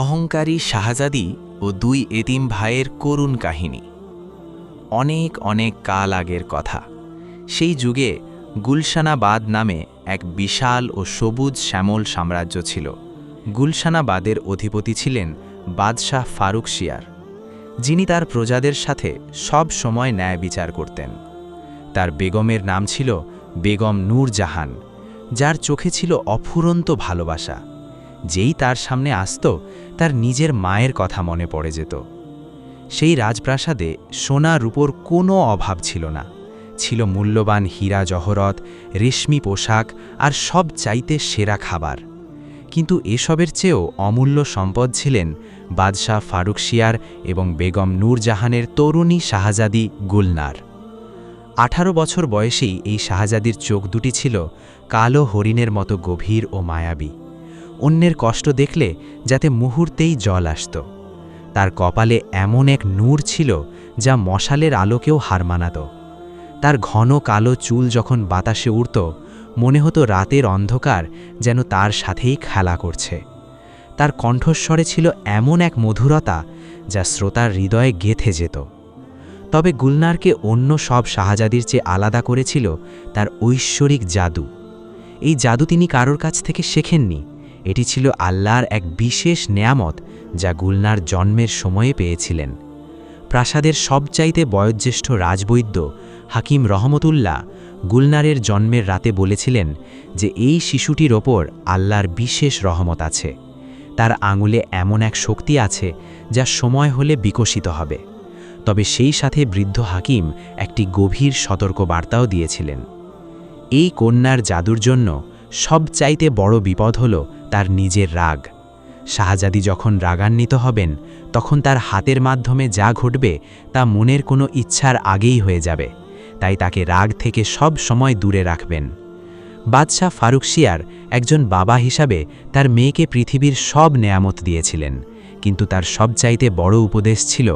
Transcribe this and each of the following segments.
অহংকারী শাহজাদি ও দুই এতিম ভাইয়ের করুণ কাহিনী। অনেক অনেক কাল আগের কথা। সেই যুগে গুলশানাবাদ নামে এক বিশাল ও সবুজ শ্যামল সাম্রাজ্য ছিল। গুলশানাবাদের অধিপতি ছিলেন বাদশাহ ফারুক শিয়ার, যিনি তার প্রজাদের সাথে সব সময় ন্যায় বিচার করতেন। তার বেগমের নাম ছিল বেগম নূরজাহান, যার চোখে ছিল অফুরন্ত ভালোবাসা। যেই তার সামনে আসত, তার নিজের মায়ের কথা মনে পড়ে যেত। সেই রাজপ্রাসাদে সোনা রূপোর কোনো অভাব ছিল না। ছিল মূল্যবান হীরা জহরত, রেশমি পোশাক আর সব চাইতে সেরা খাবার। কিন্তু এসবের চেয়েও অমূল্য সম্পদ ছিলেন বাদশাহ ফারুক শিয়ার এবং বেগম নূরজাহানের তরুণী শাহজাদি গুলনার। 18 বছর বয়সেই এই শাহজাদির চোখ দুটি ছিল কালো হরিণের মতো গভীর ও মায়াবী। অন্যের কষ্ট দেখলে যাতে মুহূর্তেই জল আসত। তার কপালে এমন এক নূর ছিল যা মশালের আলোকেও হার মানাত। তার ঘন কালো চুল যখন বাতাসে উড়ত, মনে হতো রাতের অন্ধকার যেন তার সাথেই খেলা করছে। তার কণ্ঠস্বরে ছিল এমন এক মধুরতা যা শ্রোতার হৃদয়ে গেঁথে যেত। তবে গুলনারকে অন্য সব শাহজাদির চেয়ে আলাদা করেছিল তার ঐশ্বরিক জাদু। এই জাদু তিনি কারোর কাছ থেকে শেখেননি। এটি ছিল আল্লাহর এক বিশেষ নেয়ামত যা গুলনার জন্মের সময়ে পেয়েছিলেন। প্রাসাদের সবচাইতে বয়োজ্যেষ্ঠ রাজবৈদ্য হাকিম রহমতুল্লাহ গুলনারের জন্মের রাতে বলেছিলেন যে এই শিশুটির ওপর আল্লাহর বিশেষ রহমত আছে। তার আঙুলে এমন এক শক্তি আছে যা সময় হলে বিকশিত হবে। তবে সেই সাথে বৃদ্ধ হাকিম একটি গভীর সতর্ক বার্তাও দিয়েছিলেন। এই কন্যার জাদুর জন্য সবচাইতে বড় বিপদ হল তার নিজের রাগ। শাহজাদি যখন রাগান্বিত হবেন, তখন তার হাতের মাধ্যমে যা ঘটবে তা মনের কোনো ইচ্ছার আগেই হয়ে যাবে। তাই তাকে রাগ থেকে সব সময় দূরে রাখবেন। বাদশাহ ফারুক শিয়ার একজন বাবা হিসাবে তার মেয়েকে পৃথিবীর সব নেয়ামত দিয়েছিলেন, কিন্তু তার সবচাইতে বড় উপদেশ ছিল,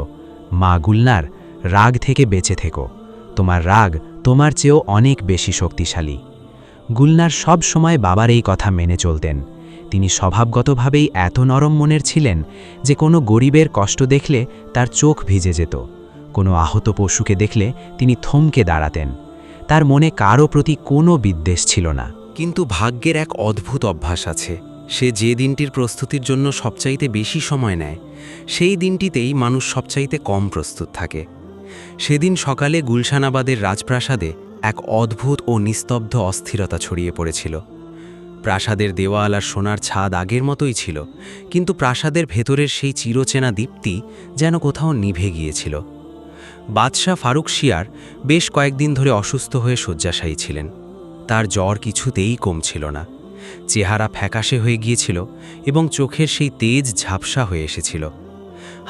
মা গুলনার, রাগ থেকে বেঁচে থেকো। তোমার রাগ তোমার চেয়েও অনেক বেশি শক্তিশালী। গুলনার সব সময় বাবার এই কথা মেনে চলতেন। তিনি স্বভাবগতভাবেই এত নরম মনের ছিলেন যে কোনো গরিবের কষ্ট দেখলে তার চোখ ভিজে যেত। কোনো আহত পশুকে দেখলে তিনি থমকে দাঁড়াতেন। তার মনে কারও প্রতি কোনো বিদ্বেষ ছিল না। কিন্তু ভাগ্যের এক অদ্ভুত অভ্যাস আছে। সে যে দিনটির প্রস্তুতির জন্য সবচাইতে বেশি সময় নেয়, সেই দিনটিতেই মানুষ সবচাইতে কম প্রস্তুত থাকে। সেদিন সকালে গুলশানাবাদের রাজপ্রাসাদে এক অদ্ভুত ও নিস্তব্ধ অস্থিরতা ছড়িয়ে পড়েছিল। প্রাসাদের দেওয়াল আর সোনার ছাদ আগের মতোই ছিল, কিন্তু প্রাসাদের ভেতরের সেই চিরচেনা দীপ্তি যেন কোথাও নিভে গিয়েছিল। বাদশাহ ফারুক শিয়ার বেশ কয়েকদিন ধরে অসুস্থ হয়ে শয্যাশায়ী ছিলেন। তার জ্বর কিছুতেই কমছিল না। চেহারা ফ্যাকাশে হয়ে গিয়েছিল এবং চোখের সেই তেজ ঝাপসা হয়ে এসেছিল।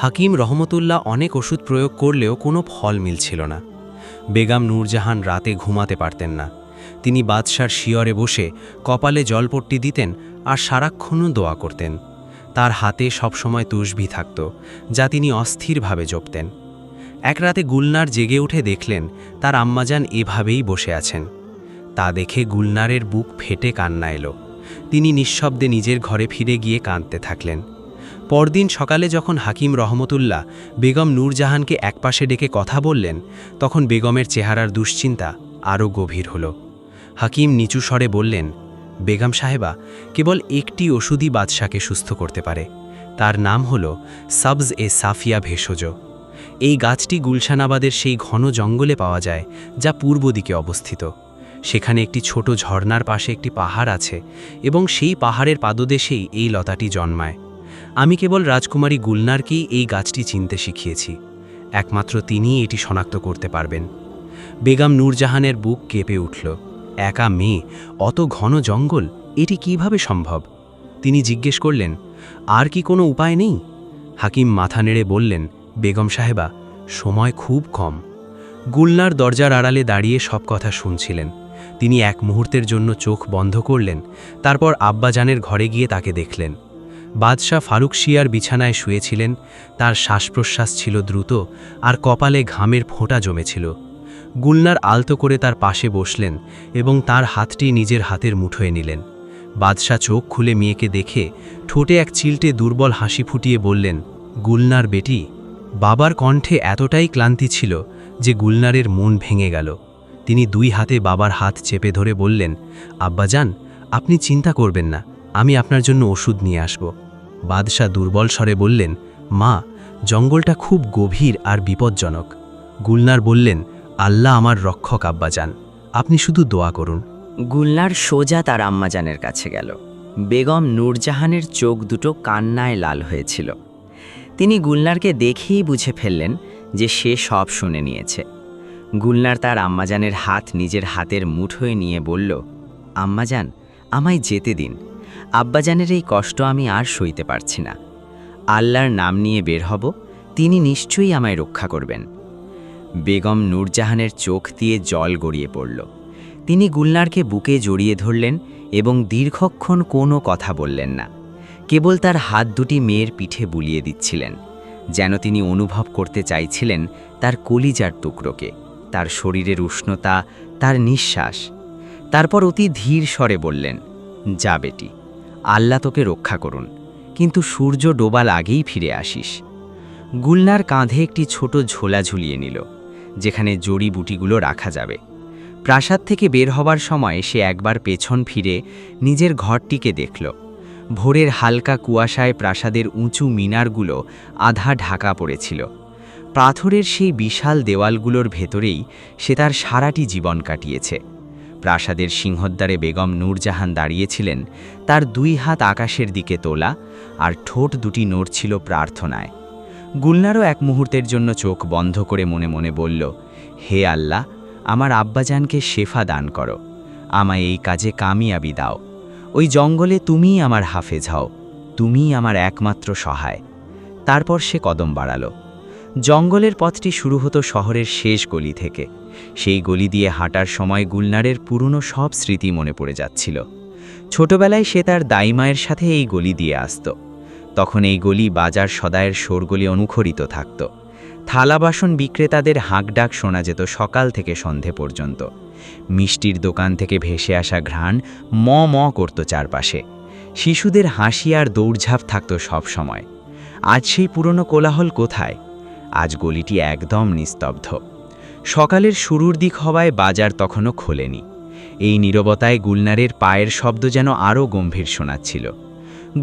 হাকিম রহমতুল্লাহ অনেক ওষুধ প্রয়োগ করলেও কোনো ফল মিলছিল না। বেগম নূরজাহান রাতে ঘুমাতে পারতেন না। তিনি বাদশার শিয়রে বসে কপালে জলপট্টি দিতেন আর সারাক্ষণ দোয়া করতেন। তার হাতে সবসময় তসবিহ থাকত, যা তিনি অস্থিরভাবে জপতেন। এক রাতে গুলনার জেগে উঠে দেখলেন তার আম্মাজান এভাবেই বসে আছেন। তা দেখে গুলনারের বুক ফেটে কান্না এলো। তিনি নিঃশব্দে নিজের ঘরে ফিরে গিয়ে কাঁদতে থাকলেন। পরদিন সকালে যখন হাকিম রহমতুল্লাহ বেগম নূরজাহানকে একপাশে ডেকে কথা বললেন, তখন বেগমের চেহারার দুশ্চিন্তা আরও গভীর হল। হাকিম নিচু স্বরে বললেন, বেগম সাহেবা, কেবল একটি ওষুধই বাদশাকে সুস্থ করতে পারে। তার নাম হল সবজ এ সাফিয়া ভেষজ। এই গাছটি গুলশানাবাদের সেই ঘন জঙ্গলে পাওয়া যায়, যা পূর্ব দিকে অবস্থিত। সেখানে একটি ছোট ঝর্ণার পাশে একটি পাহাড় আছে এবং সেই পাহাড়ের পাদদেশেই এই লতাটি জন্মায়। আমি কেবল রাজকুমারী গুলনারকেই এই গাছটি চিনতে শিখিয়েছি। একমাত্র তিনিই এটি শনাক্ত করতে পারবেন। বেগম নূরজাহানের বুক কেঁপে উঠল। একা মেয়ে, অত ঘন জঙ্গল, এটি কিভাবে সম্ভব? তিনি জিজ্ঞেস করলেন, আর কি কোনো উপায় নেই? হাকিম মাথা নেড়ে বললেন, বেগম সাহেবা, সময় খুব কম। গুলনার দরজার আড়ালে দাঁড়িয়ে সব কথা শুনছিলেন। তিনি এক মুহূর্তের জন্য চোখ বন্ধ করলেন, তারপর আব্বাজানের ঘরে গিয়ে তাকে দেখলেন। বাদশাহ ফারুক শিয়ার বিছানায় শুয়েছিলেন। তার শ্বাসপ্রশ্বাস ছিল দ্রুত আর কপালে ঘামের ফোঁটা জমেছিল। গুলনার আলতো করে তার পাশে বসলেন এবং তার হাতটি নিজের হাতের মুঠোয় নিলেন। বাদশাহ চোখ খুলে মেয়েকে দেখে ঠোঁটে এক চিলটে দুর্বল হাসি ফুটিয়ে বললেন, গুলনার বেটি। বাবার কণ্ঠে এতটাই ক্লান্তি ছিল যে গুলনারের মন ভেঙে গেল। তিনি 2 হাতে বাবার হাত চেপে ধরে বললেন, আব্বাজান, আপনি চিন্তা করবেন না, আমি আপনার জন্য ওষুধ নিয়ে আসব। বাদশাহ দুর্বল স্বরে বললেন, মা, জঙ্গলটা খুব গভীর আর বিপজ্জনক। গুলনার বললেন, আল্লাহ আমার রক্ষক আব্বাজান, আপনি শুধু দোয়া করুন। গুলনার সোজা তার আম্মাজানের কাছে গেল। বেগম নূরজাহানের চোখ দুটো কান্নায় লাল হয়েছিল। তিনি গুলনারকে দেখেই বুঝে ফেললেন যে সে সব শুনে নিয়েছে। গুলনার তার আম্মাজানের হাত নিজের হাতের মুঠোয় নিয়ে বলল, আম্মাজান, আমায় যেতে দিন। আব্বাজানের এই কষ্ট আমি আর সইতে পারছি না। আল্লাহর নাম নিয়ে বের হব, তিনি নিশ্চয়ই আমায় রক্ষা করবেন। বেগম নূরজাহানের চোখ দিয়ে জল গড়িয়ে পড়ল। তিনি গুলনারকে বুকে জড়িয়ে ধরলেন এবং দীর্ঘক্ষণ কোনো কথা বললেন না। কেবল তার হাত দুটি মেয়ের পিঠে বুলিয়ে দিচ্ছিলেন, যেন তিনি অনুভব করতে চাইছিলেন তার কলিজার টুকরোকে, তার শরীরের উষ্ণতা, তার নিঃশ্বাস। তারপর অতি ধীর স্বরে বললেন, যা বেটি, আল্লাহ তোকে রক্ষা করুন, কিন্তু সূর্য ডোবার আগেই ফিরে আসিস। গুলনার কাঁধে একটি ছোট ঝোলা ঝুলিয়ে নিল, যেখানে জড়িবুটিগুলো রাখা যাবে। প্রাসাদ থেকে বের হবার সময় সে একবার পেছন ফিরে নিজের ঘরটিকে দেখল। ভোরের হালকা কুয়াশায় প্রাসাদের উঁচু মিনারগুলো আধা ঢাকা পড়েছিল। পাথরের সেই বিশাল দেওয়ালগুলোর ভেতরেই সে তার সারাটি জীবন কাটিয়েছে। প্রাসাদের সিংহদ্বারে বেগম নূরজাহান দাঁড়িয়েছিলেন, তার 2 হাত আকাশের দিকে তোলা, আর ঠোঁট দুটি নড়ছিল প্রার্থনায়। গুলনারও এক মুহূর্তের জন্য চোখ বন্ধ করে মনে মনে বলল, হে আল্লাহ, আমার আব্বাজানকে শেফা দান করো, আমায় এই কাজে কামিয়াবি দাও। ওই জঙ্গলে তুমিই আমার হাফেজ হও, তুমিই আমার একমাত্র সহায়। তারপর সে কদম বাড়াল। জঙ্গলের পথটি শুরু হতো শহরের শেষ গলি থেকে। সেই গলি দিয়ে হাঁটার সময় গুলনারের পুরনো সব স্মৃতি মনে পড়ে যাচ্ছিল। ছোটবেলায় সে তার দাইমায়ের সাথে এই গলি দিয়ে আসত। তখন এই গলি বাজার সদায়ের শোরগোলে অনুখরিত থাকত। থালা বাসন বিক্রেতাদের হাঁকডাক শোনা যেত সকাল থেকে সন্ধে পর্যন্ত। মিষ্টির দোকান থেকে ভেসে আসা ঘ্রাণ ম ম করত চারপাশে। শিশুদের হাসি আর দৌড়ঝাঁপ থাকত সব সময়। আজ সেই পুরনো কোলাহল কোথায়? আজ গলিটি একদম নিস্তব্ধ। সকালের শুরুর দিক হওয়ায় বাজার তখনও খোলেনি। এই নীরবতায় গুলনারের পায়ের শব্দ যেন আরও গম্ভীর শোনাচ্ছিল।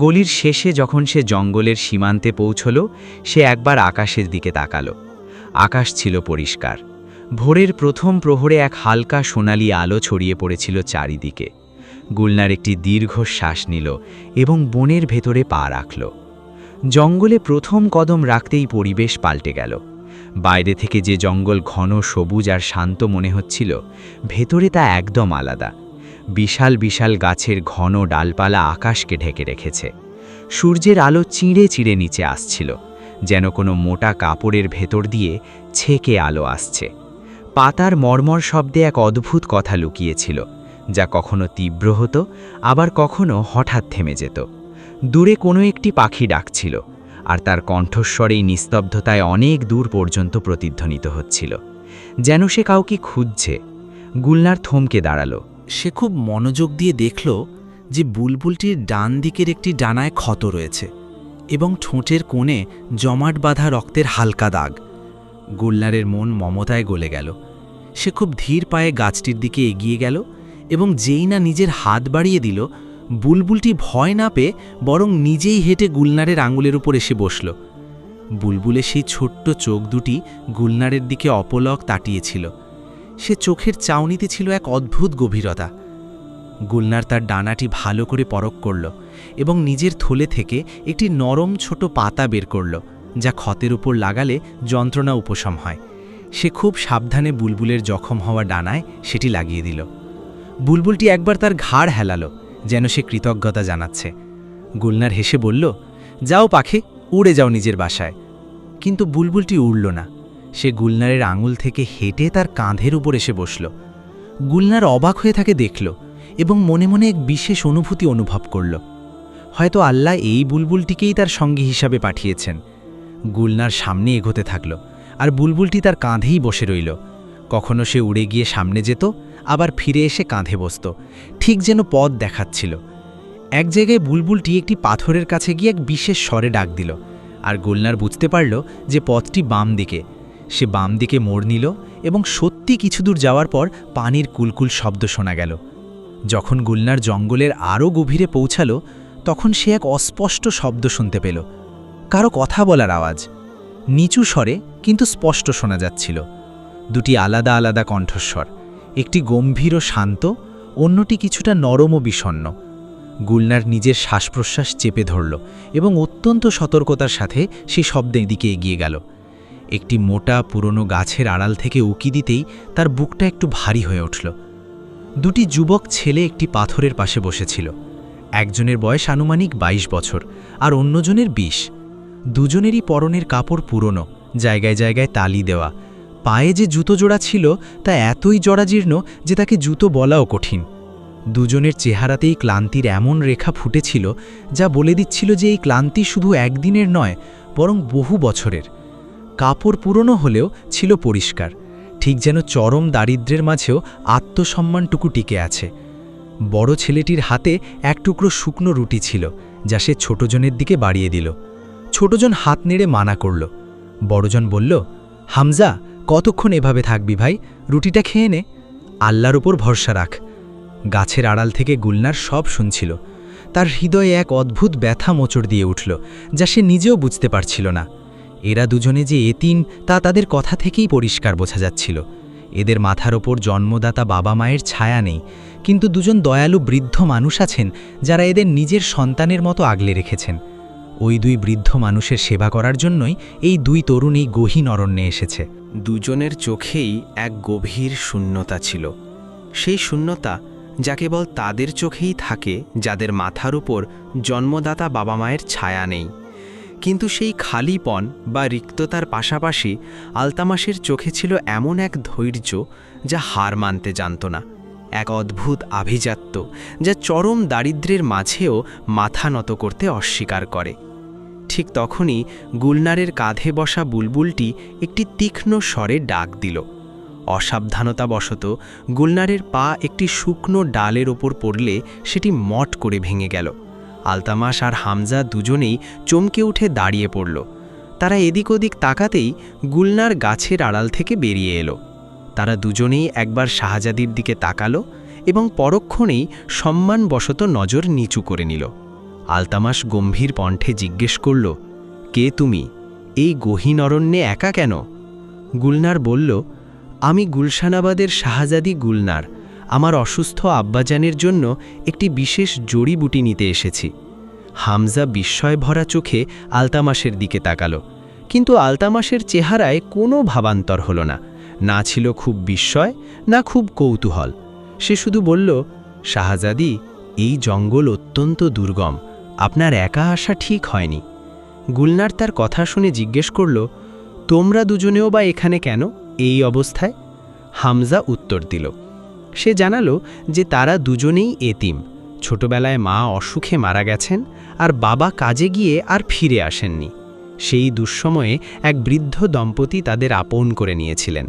গলির শেষে যখন সে জঙ্গলের সীমান্তে পৌঁছল, সে একবার আকাশের দিকে তাকালো। আকাশ ছিল পরিষ্কার। ভোরের প্রথম প্রহরে এক হালকা সোনালি আলো ছড়িয়ে পড়েছিল চারিদিকে। গুলনার একটি দীর্ঘ শ্বাস নিল এবং বনের ভেতরে পা রাখল। জঙ্গলে প্রথম কদম রাখতেই পরিবেশ পাল্টে গেল। বাইরে থেকে যে জঙ্গল ঘন সবুজ আর শান্ত মনে হচ্ছিল, ভেতরে তা একদম আলাদা। বিশাল বিশাল গাছের ঘন ডালপালা আকাশকে ঢেকে রেখেছে। সূর্যের আলো চিঁড়ে চিঁড়ে নিচে আসছিল, যেন কোনো মোটা কাপড়ের ভেতর দিয়ে ছেঁকে আলো আসছে। পাতার মর্মর শব্দে এক অদ্ভুত কথা লুকিয়েছিল, যা কখনো তীব্র হতো, আবার কখনো হঠাৎ থেমে যেত। দূরে কোনো একটি পাখি ডাকছিল, আর তার কণ্ঠস্বর এই নিস্তব্ধতায় অনেক দূর পর্যন্ত প্রতিধ্বনিত হচ্ছিল, যেন সে কাউকে খুঁজছে। গুলনার থমকে দাঁড়ালো। সে খুব মনোযোগ দিয়ে দেখল যে বুলবুলটির ডান দিকের একটি ডানায় ক্ষত রয়েছে এবং ঠোঁটের কোণে জমাট বাঁধা রক্তের হালকা দাগ। গুলনারের মন মমতায় গলে গেল। সে খুব ধীর পায়ে গাছটির দিকে এগিয়ে গেল এবং যেই না নিজের হাত বাড়িয়ে দিল, বুলবুলটি ভয় না পেয়ে বরং নিজেই হেঁটে গুলনারের আঙুলের উপর এসে বসল। বুলবুলের সেই ছোট্ট চোখ দুটি গুলনারের দিকে অপলক তাকিয়েছিল। সে চোখের চাউনিতে ছিল এক অদ্ভুত গভীরতা। গুলনার তার ডানাটি ভালো করে পরখ করল এবং নিজের থলে থেকে একটি নরম ছোট পাতা বের করল, যা ক্ষতের উপর লাগালে যন্ত্রণা উপশম হয়। সে খুব সাবধানে বুলবুলের জখম হওয়া ডানায় সেটি লাগিয়ে দিল। বুলবুলটি একবার তার ঘাড় হেলালো, যেন সে কৃতজ্ঞতা জানাচ্ছে। গুলনার হেসে বলল, যাও পাখি, উড়ে যাও নিজের বাসায়। কিন্তু বুলবুলটি উড়ল না। সে গুলনারের আঙুল থেকে হেঁটে তার কাঁধের উপর এসে বসল। গুলনার অবাক হয়ে তাকে দেখল এবং মনে মনে এক বিশেষ অনুভূতি অনুভব করল। হয়তো আল্লাহ এই বুলবুলটিকেই তার সঙ্গী হিসাবে পাঠিয়েছেন। গুলনার সামনে এগোতে থাকল, আর বুলবুলটি তার কাঁধেই বসে রইল। কখনো সে উড়ে গিয়ে সামনে যেত, আবার ফিরে এসে কাঁধে বসত, ঠিক যেন পথ দেখাচ্ছিল। এক জায়গায় বুলবুলটি একটি পাথরের কাছে গিয়ে এক বিশেষ স্বরে ডাক দিল, আর গুলনার বুঝতে পারল যে পথটি বাম দিকে। সে বাম দিকে মোড় নিল এবং সত্যি কিছু দূর যাওয়ার পর পানির কুলকুল শব্দ শোনা গেল। যখন গুলনার জঙ্গলের আরও গভীরে পৌঁছালো, তখন সে এক অস্পষ্ট শব্দ শুনতে পেল, কারো কথা বলার আওয়াজ। নিচু স্বরে কিন্তু স্পষ্ট শোনা যাচ্ছিল। দুটি আলাদা আলাদা কণ্ঠস্বর, একটি গম্ভীর ও শান্ত, অন্যটি কিছুটা নরম ও বিষণ্ণ। গুলনার নিজের শ্বাসপ্রশ্বাস চেপে ধরল এবং অত্যন্ত সতর্কতার সাথে সে শব্দের দিকে এগিয়ে গেল। একটি মোটা পুরনো গাছের আড়াল থেকে উকি দিতেই তার বুকটা একটু ভারী হয়ে উঠল। দুটি যুবক ছেলে একটি পাথরের পাশে বসেছিল। একজনের বয়স আনুমানিক 22 বছর আর অন্যজনের 20। দুজনেরই পরনের কাপড় পুরনো, জায়গায় জায়গায় তালি দেওয়া। পায়ে যে জুতো জোড়া ছিল তা এতই জরাজীর্ণ যে তাকে জুতো বলাও কঠিন। দুজনের চেহারাতেই ক্লান্তির এমন রেখা ফুটেছিল যা বলে দিচ্ছিল যে এই ক্লান্তি শুধু একদিনের নয়, বরং বহু বছরের। কাপড় পুরনো হলেও ছিল পরিষ্কার, ঠিক যেন চরম দারিদ্র্যের মাঝেও আত্মসম্মানটুকু টিকে আছে। বড় ছেলেটির হাতে এক টুকরো শুকনো রুটি ছিল, যা সে ছোটজনের দিকে বাড়িয়ে দিল। ছোটজন হাত নেড়ে মানা করল। বড়জন বলল, হামজা, কতক্ষণ এভাবে থাকবি ভাই? রুটিটা খেয়ে নে, আল্লাহর ওপর ভরসা রাখ। গাছের আড়াল থেকে গুলনার সব শুনছিল। তার হৃদয়ে এক অদ্ভুত ব্যথা মোচড় দিয়ে উঠল, যা সে নিজেও বুঝতে পারছিল না। এরা দুজনে যে এতিম তা তাদের কথা থেকেই পরিষ্কার বোঝা যাচ্ছিল। এদের মাথার ওপর জন্মদাতা বাবা মায়ের ছায়া নেই, কিন্তু দুজন দয়ালু বৃদ্ধ মানুষ আছেন যারা এদের নিজের সন্তানের মতো আগলে রেখেছেন। ওই দুই বৃদ্ধ মানুষের সেবা করার জন্যই এই দুই তরুণ এই গহীন অরণ্যে এসেছে। দুজনের চোখেই এক গভীর শূন্যতা ছিল। সেই শূন্যতা যা কেবল তাদের চোখেই থাকে যাদের মাথার উপর জন্মদাতা বাবা মায়ের ছায়া নেই। কিন্তু সেই খালিপন বা রিক্ততার পাশাপাশি আলতামাসের চোখে ছিল এমন এক ধৈর্য যা হার মানতে জানত না, এক অদ্ভুত আভিজাত্য যা চরম দারিদ্র্যের মাঝেও মাথা নত করতে অস্বীকার করে। ঠিক তখনই গুলনারের কাঁধে বসা বুলবুলটি একটি তীক্ষ্ণ স্বরে ডাক দিল। অসাবধানতাবশত গুলনারের পা একটি শুকনো ডালের ওপর পড়লে সেটি মট করে ভেঙে গেল। আলতামাস আর হামজা দুজনেই চমকে উঠে দাঁড়িয়ে পড়ল। তারা এদিক ওদিক তাকাতেই গুলনার গাছের আড়াল থেকে বেরিয়ে এলো। তারা দুজনেই একবার শাহজাদির দিকে তাকালো এবং পরক্ষণেই সম্মানবশত নজর নিচু করে নিল। আলতামাস গম্ভীর কণ্ঠে জিজ্ঞেস করল, কে তুমি? এই গহীন অরণ্যে একা কেন? গুলনার বলল, আমি গুলশানাবাদের শাহজাদি গুলনার। আমার অসুস্থ আব্বাজানের জন্য একটি বিশেষ জড়িবুটি নিতে এসেছি। হামজা বিস্ময় ভরা চোখে আলতামাসের দিকে তাকালো, কিন্তু আলতামাসের চেহারায় কোনো ভাবান্তর হলো না। না ছিল খুব বিস্ময়, না খুব কৌতূহল। সে শুধু বলল, শাহজাদি, এই জঙ্গল অত্যন্ত দুর্গম, আপনার একা আসা ঠিক হয়নি। গুলনার তার কথা শুনে জিজ্ঞেস করল, তোমরা দুজনেও বা এখানে কেন, এই অবস্থায়? হামজা উত্তর দিল। সে জানালো যে তারা দুজনেই এতিম। ছোটবেলায় মা অসুখে মারা গেছেন আর বাবা কাজে গিয়ে আর ফিরে আসেননি। সেই দুঃসময়ে এক বৃদ্ধ দম্পতি তাদের আপন করে নিয়েছিলেন,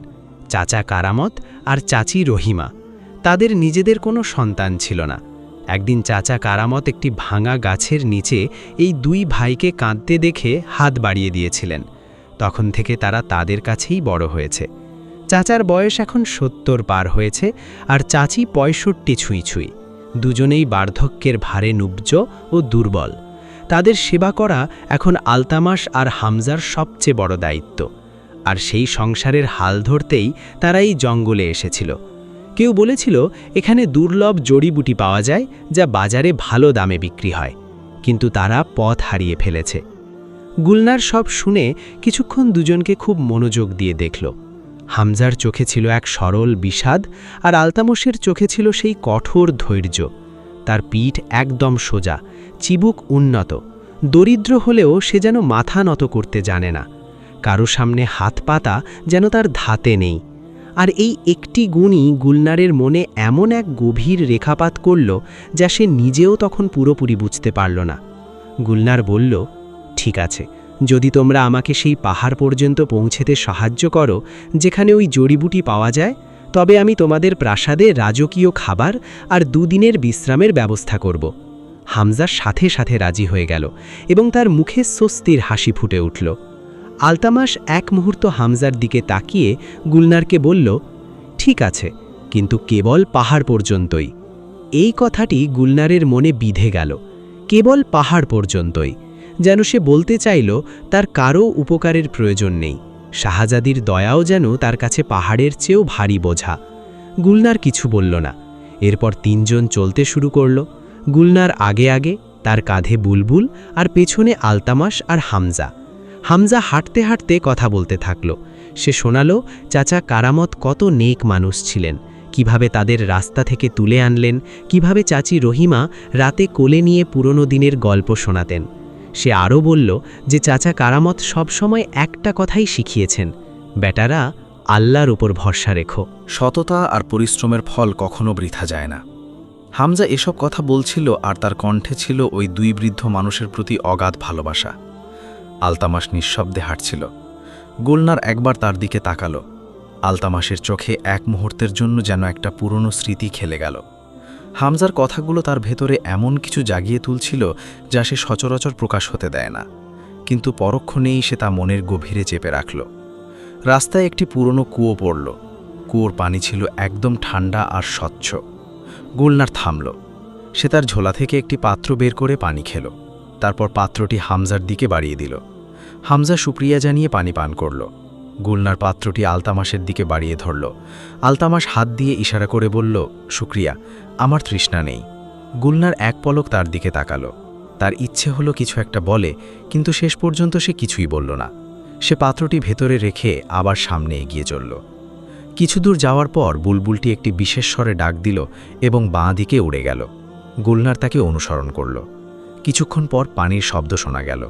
চাচা কারামত আর চাচি রহিমা। তাদের নিজেদের কোনো সন্তান ছিল না। একদিন চাচা কারামত একটি ভাঙা গাছের নিচে এই দুই ভাইকে কাঁদতে দেখে হাত বাড়িয়ে দিয়েছিলেন। তখন থেকে তারা তাদের কাছেই বড় হয়েছে। চাচার বয়স এখন 70 পার হয়েছে আর চাচি 65 ছুঁই ছুঁই। দুজনেই বার্ধক্যের ভারে নুব্জ ও দুর্বল। তাদের সেবা করা এখন আলতামাস আর হামজার সবচেয়ে বড় দায়িত্ব। আর সেই সংসারের হাল ধরতেই তারা এই জঙ্গলে এসেছিল। কেউ বলেছিল এখানে দুর্লভ জড়িবুটি পাওয়া যায় যা বাজারে ভালো দামে বিক্রি হয়, কিন্তু তারা পথ হারিয়ে ফেলেছে। গুলনার সব শুনে কিছুক্ষণ দুজনকে খুব মনোযোগ দিয়ে দেখল। হামজার চোখে ছিল এক সরল বিষাদ আর আলতামসের চোখে ছিল সেই কঠোর ধৈর্য। তার পিঠ একদম সোজা, চিবুক উন্নত। দরিদ্র হলেও সে যেন মাথা নত করতে জানে না। কারো সামনে হাত পাতা যেন তার ধাতে নেই। আর এই একটি গুণই গুলনারের মনে এমন এক গভীর রেখাপাত করল যা সে নিজেও তখন পুরোপুরি বুঝতে পারল না। গুলনার বলল, ঠিক আছে, যদি তোমরা আমাকে সেই পাহাড় পর্যন্ত পৌঁছেতে সাহায্য করো যেখানে ওই জড়িবুটি পাওয়া যায়, তবে আমি তোমাদের প্রাসাদে রাজকীয় খাবার আর 2 দিনের বিশ্রামের ব্যবস্থা করব। হামজার সাথে সাথে রাজি হয়ে গেল এবং তার মুখে স্বস্তির হাসি ফুটে উঠল। আলতামাস এক মুহূর্ত হামজার দিকে তাকিয়ে গুলনারকে বলল, ঠিক আছে, কিন্তু কেবল পাহাড় পর্যন্তই। এই কথাটি গুলনারের মনে বিধে গেল, কেবল পাহাড় পর্যন্তই। যেন সে বলতে চাইল তার কারও উপকারের প্রয়োজন নেই, শাহজাদির দয়াও যেন তার কাছে পাহাড়ের চেয়েও ভারী বোঝা। গুলনার কিছু বলল না। এরপর তিনজন চলতে শুরু করল। গুলনার আগে আগে, তার কাঁধে বুলবুল আর পেছনে আলতামাস আর হামজা। হামজা হাঁটতে হাঁটতে কথা বলতে থাকল। সে শোনালো চাচা কারামত কত নেক মানুষ ছিলেন, কিভাবে তাদের রাস্তা থেকে তুলে আনলেন, কিভাবে চাচি রহিমা রাতে কোলে নিয়ে পুরনো দিনের গল্প শোনাতেন। সে আরও বলল যে চাচা কারামত সবসময় একটা কথাই শিখিয়েছেন, বেটারা, আল্লাহর উপর ভরসা রেখো। সততা আর পরিশ্রমের ফল কখনো বৃথা যায় না। হামজা এসব কথা বলছিল আর তার কণ্ঠে ছিল ওই দুই বৃদ্ধ মানুষের প্রতি অগাধ ভালোবাসা। আলতামাস নিঃশব্দে হাঁটছিল। গুলনার একবার তার দিকে তাকালো। আলতামাসের চোখে এক মুহূর্তের জন্য যেন একটা পুরনো স্মৃতি খেলে গেল। হামজার কথাগুলো তার ভেতরে এমন কিছু জাগিয়ে তুলছিল যা সে সচরাচর প্রকাশ হতে দেয় না, কিন্তু পরক্ষণেই সে তা মনের গভীরে চেপে রাখল। রাস্তায় একটি পুরনো কুয়ো পড়ল। কুয়োর পানি ছিল একদম ঠান্ডা আর স্বচ্ছ। গুলনার থামল। সে তার ঝোলা থেকে একটি পাত্র বের করে পানি খেল। তারপর পাত্রটি হামজার দিকে বাড়িয়ে দিল। হামজা শুকরিয়া জানিয়ে পানি পান করল। গুলনার পাত্রটি আলতামাসের দিকে বাড়িয়ে ধরল। আলতামাস হাত দিয়ে ইশারা করে বলল, শুকরিয়া, আমার তৃষ্ণা নেই। গুলনার এক পলক তার দিকে তাকালো। তার ইচ্ছে হলো কিছু একটা বলে, কিন্তু শেষ পর্যন্ত সে কিছুই বলল না। সে পাত্রটি ভেতরে রেখে আবার সামনে এগিয়ে চলল। কিছু দূর যাওয়ার পর বুলবুলটি একটি বিশেষ স্বরে ডাক দিল এবং বাঁ দিকে উড়ে গেল। গুলনার তাকে অনুসরণ করল। কিছুক্ষণ পর পানির শব্দ শোনা গেল।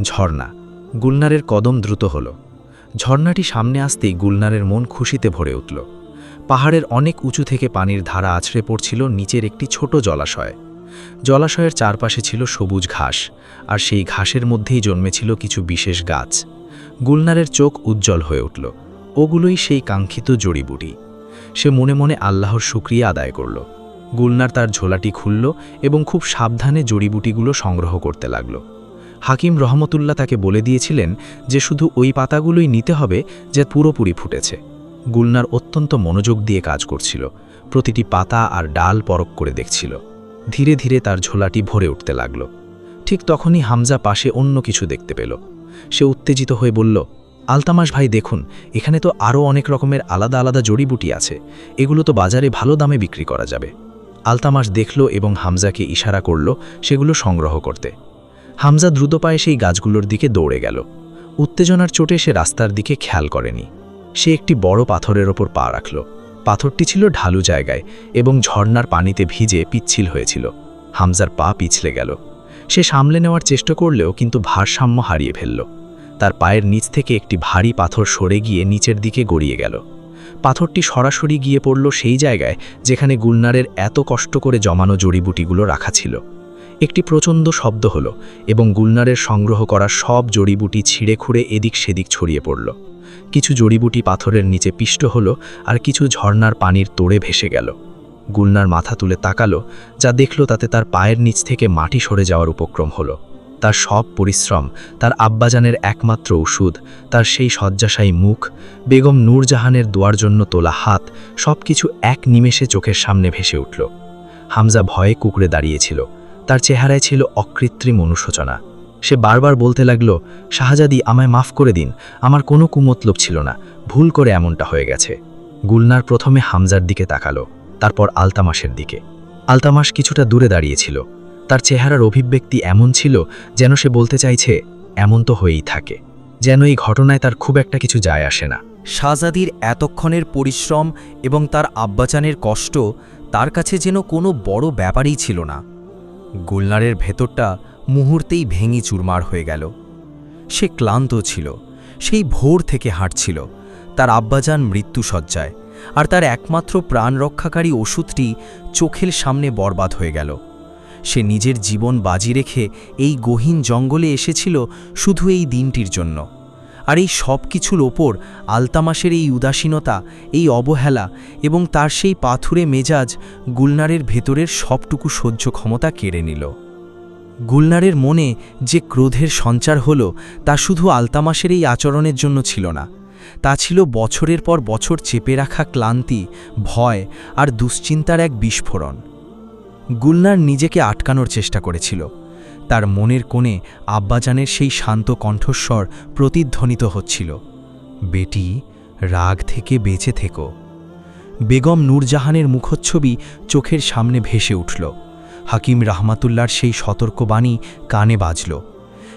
ঝর্ণা। গুলনারের কদম দ্রুত হল। ঝর্ণাটি সামনে আসতেই গুলনারের মন খুশিতে ভরে উঠল। পাহাড়ের অনেক উঁচু থেকে পানির ধারা আছড়ে পড়ছিল নিচের একটি ছোট জলাশয়। জলাশয়ের চারপাশে ছিল সবুজ ঘাস, আর সেই ঘাসের মধ্যেই জন্মেছিল কিছু বিশেষ গাছ। গুলনারের চোখ উজ্জ্বল হয়ে উঠল। ওগুলোই সেই কাঙ্ক্ষিত জড়িবুটি। সে মনে মনে আল্লাহর শুকরিয়া আদায় করল। গুলনার তার ঝোলাটি খুলল এবং খুব সাবধানে জড়িবুটিগুলো সংগ্রহ করতে লাগল। হাকিম রহমতুল্লাহ তাকে বলে দিয়েছিলেন যে শুধু ওই পাতাগুলোই নিতে হবে যা পুরোপুরি ফুটেছে। গুলনার অত্যন্ত মনোযোগ দিয়ে কাজ করছিল, প্রতিটি পাতা আর ডাল পরখ করে দেখছিল। ধীরে ধীরে তার ঝোলাটি ভরে উঠতে লাগল। ঠিক তখনই হামজা পাশে অন্য কিছু দেখতে পেল। সে উত্তেজিত হয়ে বলল, আলতামাস ভাই, দেখুন, এখানে তো আরও অনেক রকমের আলাদা আলাদা জড়িবুটি আছে। এগুলো তো বাজারে ভালো দামে বিক্রি করা যাবে। আলতামাস দেখল এবং হামজাকে ইশারা করল সেগুলো সংগ্রহ করতে। হামজা দ্রুত পায়ে সেই গাছগুলোর দিকে দৌড়ে গেল। উত্তেজনার চোটে সে রাস্তার দিকে খেয়াল করেনি। সে একটি বড় পাথরের ওপর পা রাখল। পাথরটি ছিল ঢালু জায়গায় এবং ঝর্ণার পানিতে ভিজে পিচ্ছিল হয়েছিল। হামজার পা পিছলে গেল। সে সামলে নেওয়ার চেষ্টা করলেও কিন্তু ভারসাম্য হারিয়ে ফেলল। তার পায়ের নিচ থেকে একটি ভারী পাথর সরে গিয়ে নিচের দিকে গড়িয়ে গেল। পাথরটি সরাসরি গিয়ে পড়ল সেই জায়গায় যেখানে গুলনারের এত কষ্ট করে জমানো জড়িবুটিগুলো রাখা ছিল। একটি প্রচণ্ড শব্দ হলো এবং গুলনারের সংগ্রহ করা সব জড়িবুটি ছিঁড়ে খুঁড়ে এদিক সেদিক ছড়িয়ে পড়ল। কিছু জড়িবুটি পাথরের নিচে পিষ্ট হলো আর কিছু ঝর্ণার পানির তোড়ে ভেসে গেল। গুলনার মাথা তুলে তাকালো, যা দেখল তাতে তার পায়ের নিচ থেকে মাটি সরে যাওয়ার উপক্রম হলো। তার সব পরিশ্রম, তার আব্বাজানের একমাত্র ওষুধ, তার সেই শয্যাশায়ী মুখ, বেগম নূরজাহানের দোয়ার জন্য তোলা হাত, সব কিছু এক নিমেষে চোখের সামনে ভেসে উঠল। হামজা ভয়ে কুঁকড়ে দাঁড়িয়েছিল। তার চেহারায় ছিল অকৃত্রিম অনুশোচনা। সে বারবার বলতে লাগল, শাহজাদি, আমায় মাফ করে দিন, আমার কোনো কুমতলব ছিল না, ভুল করে এমনটা হয়ে গেছে। গুলনার প্রথমে হামজার দিকে তাকালো, তারপর আলতামাসের দিকে। আলতামাস কিছুটা দূরে দাঁড়িয়েছিল। তার চেহারার অভিব্যক্তি এমন ছিল যেন সে বলতে চাইছে, এমন তো হয়েই থাকে, যেন এই ঘটনায় তার খুব একটা কিছু যায় আসে না। শাহজাদির এতক্ষণের পরিশ্রম এবং তার আব্বাজানের কষ্ট তার কাছে যেন কোনো বড় ব্যাপারই ছিল না। গুলনারের ভেতরটা মুহূর্তেই ভেঙে চুরমার হয়ে গেল। সে ক্লান্ত ছিল। সেই ভোর থেকে হাঁটছিল, তার আব্বাজান মৃত্যুশয্যায়, আর তার একমাত্র প্রাণ রক্ষাকারী ওষুধটি চোখের সামনে বরবাদ হয়ে গেল। সে নিজের জীবন বাজি রেখে এই গহীন জঙ্গলে এসেছিল শুধু এই দিনটির জন্য। আর এই সব কিছুর ওপর আলতামাসের এই উদাসীনতা, এই অবহেলা এবং তার সেই পাথুরে মেজাজ গুলনারের ভেতরের সবটুকু সহ্য ক্ষমতা কেড়ে নিল। গুলনারের মনে যে ক্রোধের সঞ্চার হলো তা শুধু আলতামাসের এই আচরণের জন্য ছিল না, তা ছিল বছরের পর বছর চেপে রাখা ক্লান্তি, ভয় আর দুশ্চিন্তার এক বিস্ফোরণ। গুলনার নিজেকে আটকানোর চেষ্টা করেছিল। তার মনের কোণে আব্বাজানের সেই শান্ত কণ্ঠস্বর প্রতিধ্বনিত হচ্ছিল, বেটি, রাগ থেকে বেঁচে থেকো। বেগম নূরজাহানের মুখচ্ছবি চোখের সামনে ভেসে উঠল। হাকিম রাহমাতুল্লার সেই সতর্কবাণী কানে বাজল,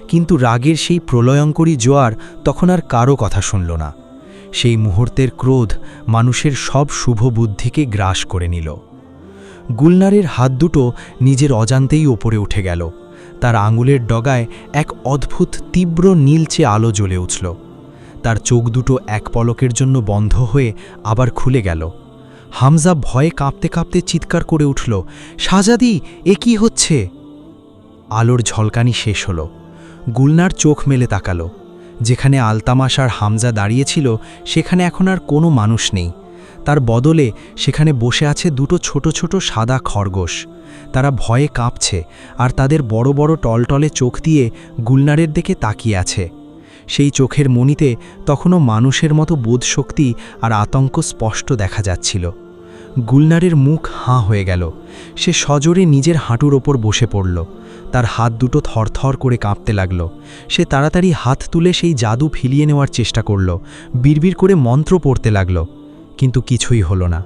কিন্তু রাগের সেই প্রলয়ঙ্করী জোয়ার তখন আর কারও কথা শুনল না। সেই মুহূর্তের ক্রোধ মানুষের সব শুভ বুদ্ধিকে গ্রাস করে নিল। গুলনারের হাত দুটো নিজের অজান্তেই ওপরে উঠে গেল। তার আঙুলের ডগায় এক অদ্ভুত তীব্র নীলচে আলো জ্বলে উঠল। তার চোখ দুটো এক পলকের জন্য বন্ধ হয়ে আবার খুলে গেল। হামজা ভয়ে কাঁপতে কাঁপতে চিৎকার করে উঠল, শাহজাদি, এ কি হচ্ছে? আলোর ঝলকানি শেষ হল। গুলনার চোখ মেলে তাকালো। যেখানে আলতামাস আর হামজা দাঁড়িয়েছিল সেখানে এখন আর কোনো মানুষ নেই। তার বদলে সেখানে বসে আছে দুটো ছোট ছোট সাদা খরগোশ। তারা ভয়ে কাঁপছে আর তাদের বড় বড় টলটলে চোখ দিয়ে গুলনারের দিকে তাকিয়ে আছে। সেই চোখের মণিতে তখনও মানুষের মতো বোধশক্তি আর আতঙ্ক স্পষ্ট দেখা যাচ্ছিল। গুলনারের মুখ হাঁ হয়ে গেল। সে সজোরে নিজের হাঁটুর ওপর বসে পড়ল। তার হাত দুটো থরথর করে কাঁপতে লাগল। সে তাড়াতাড়ি হাত তুলে সেই জাদু ফিরিয়ে নেওয়ার চেষ্টা করল, বিড়বিড় করে মন্ত্র পড়তে লাগল, কিন্তু কিছুই হলো না।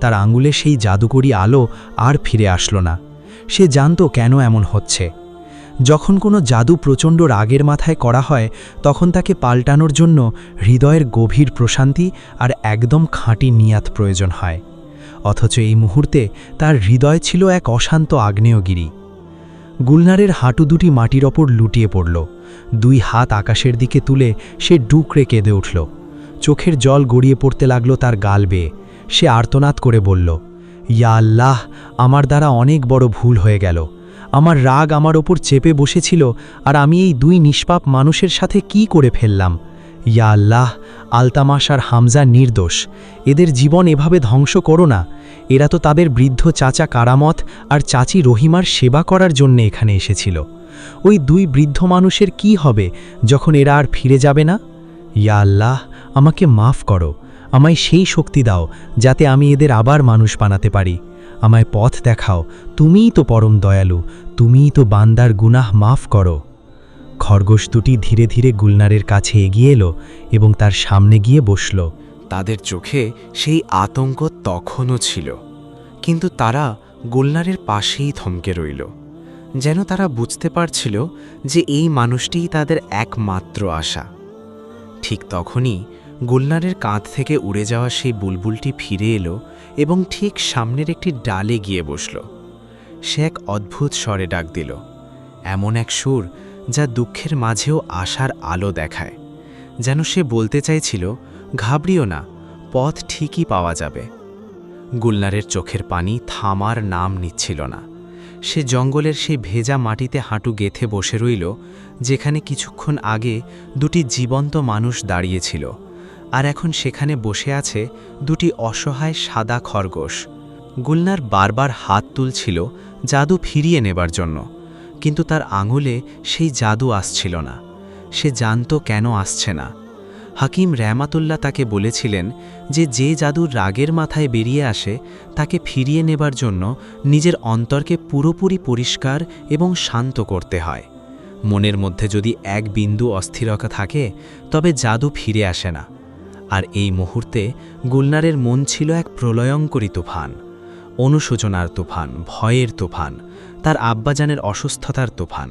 তার আঙুলে সেই জাদুকরী আলো আর ফিরে আসলো না। সে জানত কেন এমন হচ্ছে। যখন কোনো জাদু প্রচণ্ড রাগের মাথায় করা হয় তখন তাকে পাল্টানোর জন্য হৃদয়ের গভীর প্রশান্তি আর একদম খাঁটি নিয়াত প্রয়োজন হয়। অথচ এই মুহূর্তে তার হৃদয় ছিল এক অশান্ত আগ্নেয়গিরি। গুলনারের হাঁটু দুটি মাটির ওপর লুটিয়ে পড়ল। দুই হাত আকাশের দিকে তুলে সে ডুকরে কেঁদে উঠল। চোখের জল গড়িয়ে পড়তে লাগল তার গাল বেয়ে। সে আর্তনাদ করে বলল, ইয়া আল্লাহ, আমার দ্বারা অনেক বড় ভুল হয়ে গেল। আমার রাগ আমার ওপর চেপে বসেছিল আর আমি এই দুই নিষ্পাপ মানুষের সাথে কি করে ফেললাম। ইয়া আল্লাহ, আলতামাস আর হামজা নির্দোষ। এদের জীবন এভাবে ধ্বংস করো না। এরা তো তাদের বৃদ্ধ চাচা কারামত আর চাচি রহিমার সেবা করার জন্য এখানে এসেছিল। ওই দুই বৃদ্ধ মানুষের কি হবে যখন এরা আর ফিরে যাবে না? ইয়া আল্লাহ, আমাকে মাফ করো। আমায় সেই শক্তি দাও যাতে আমি এদের আবার মানুষ বানাতে পারি। আমায় পথ দেখাও। তুমিই তো পরম দয়ালু, তুমিই তো বান্দার গুনাহ মাফ করো। খরগোশ দুটি ধীরে ধীরে গুলনারের কাছে এগিয়ে এলো এবং তার সামনে গিয়ে বসল। তাদের চোখে সেই আতঙ্ক তখনও ছিল, কিন্তু তারা গুলনারের পাশেই থমকে রইল, যেন তারা বুঝতে পারছিল যে এই মানুষটিই তাদের একমাত্র আশা। ঠিক তখনই গুলনারের কাঁধ থেকে উড়ে যাওয়া সেই বুলবুলটি ফিরে এলো এবং ঠিক সামনের একটি ডালে গিয়ে বসল। সে এক অদ্ভুত স্বরে ডাক দিল, এমন এক সুর যা দুঃখের মাঝেও আশার আলো দেখায়। যেন সে বলতে চাইছিল, ঘাবড়িও না, পথ ঠিকই পাওয়া যাবে। গুলনারের চোখের পানি থামার নাম নিচ্ছিল না। সে জঙ্গলের সেই ভেজা মাটিতে হাঁটু গেথে বসে রইল, যেখানে কিছুক্ষণ আগে দুটি জীবন্ত মানুষ দাঁড়িয়েছিল, আর এখন সেখানে বসে আছে দুটি অসহায় সাদা খরগোশ। গুলনার বারবার হাত তুলছিল জাদু ফিরিয়ে নেবার জন্য, কিন্তু তার আঙুলে সেই জাদু আসছিল না। সে জানত কেন আসছে না। হাকিম রহমাতুল্লাহ তাকে বলেছিলেন যে জাদু রাগের মাথায় বেরিয়ে আসে তাকে ফিরিয়ে নেবার জন্য নিজের অন্তরকে পুরোপুরি পরিষ্কার এবং শান্ত করতে হয়। মনের মধ্যে যদি এক বিন্দু অস্থিরতা থাকে তবে জাদু ফিরে আসে না। আর এই মুহূর্তে গুলনারের মন ছিল এক প্রলয়ঙ্করী তুফান, অনুশোচনার তুফান, ভয়ের তুফান, তার আব্বাজানের অসুস্থতার তুফান।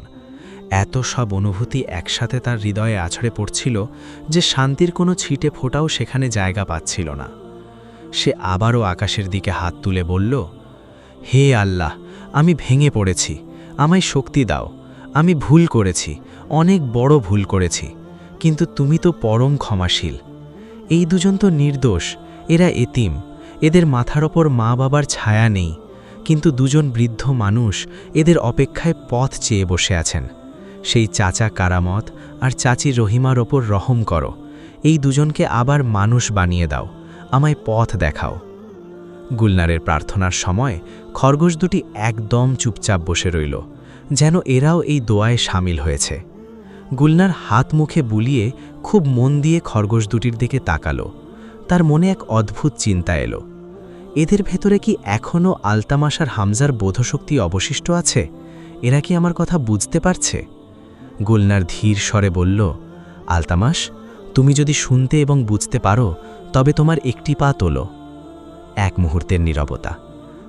এত সব অনুভূতি একসাথে তার হৃদয়ে আছড়ে পড়ছিল যে শান্তির কোনো ছিটে ফোঁটাও সেখানে জায়গা পাচ্ছিল না। সে আবারও আকাশের দিকে হাত তুলে বলল, হে আল্লাহ, আমি ভেঙে পড়েছি, আমায় শক্তি দাও। আমি ভুল করেছি, অনেক বড় ভুল করেছি, কিন্তু তুমি তো পরম ক্ষমাশীল। এই দুজন তো নির্দোষ, এরা এতিম, এদের মাথার ওপর মা বাবার ছায়া নেই, কিন্তু দুজন বৃদ্ধ মানুষ এদের অপেক্ষায় পথ চেয়ে বসে আছেন। সেই চাচা কারামত আর চাচি রহিমার ওপর রহম করো। এই দুজনকে আবার মানুষ বানিয়ে দাও, আমায় পথ দেখাও। গুলনারের প্রার্থনার সময় খরগোশ দুটি একদম চুপচাপ বসে রইল, যেন এরাও এই দোয়ায় সামিল হয়েছে। গুলনার হাত মুখে বুলিয়ে খুব মন দিয়ে খরগোশ দুটির দিকে তাকালো। তার মনে এক অদ্ভুত চিন্তা এলো, এদের ভেতরে কি এখনও আলতামাস আর হামজার বোধশক্তি অবশিষ্ট আছে? এরা কি আমার কথা বুঝতে পারছে? গুলনার ধীর স্বরে বলল, আলতামাস, তুমি যদি শুনতে এবং বুঝতে পারো তবে তোমার একটি পা তোলো। এক মুহূর্তের নীরবতা।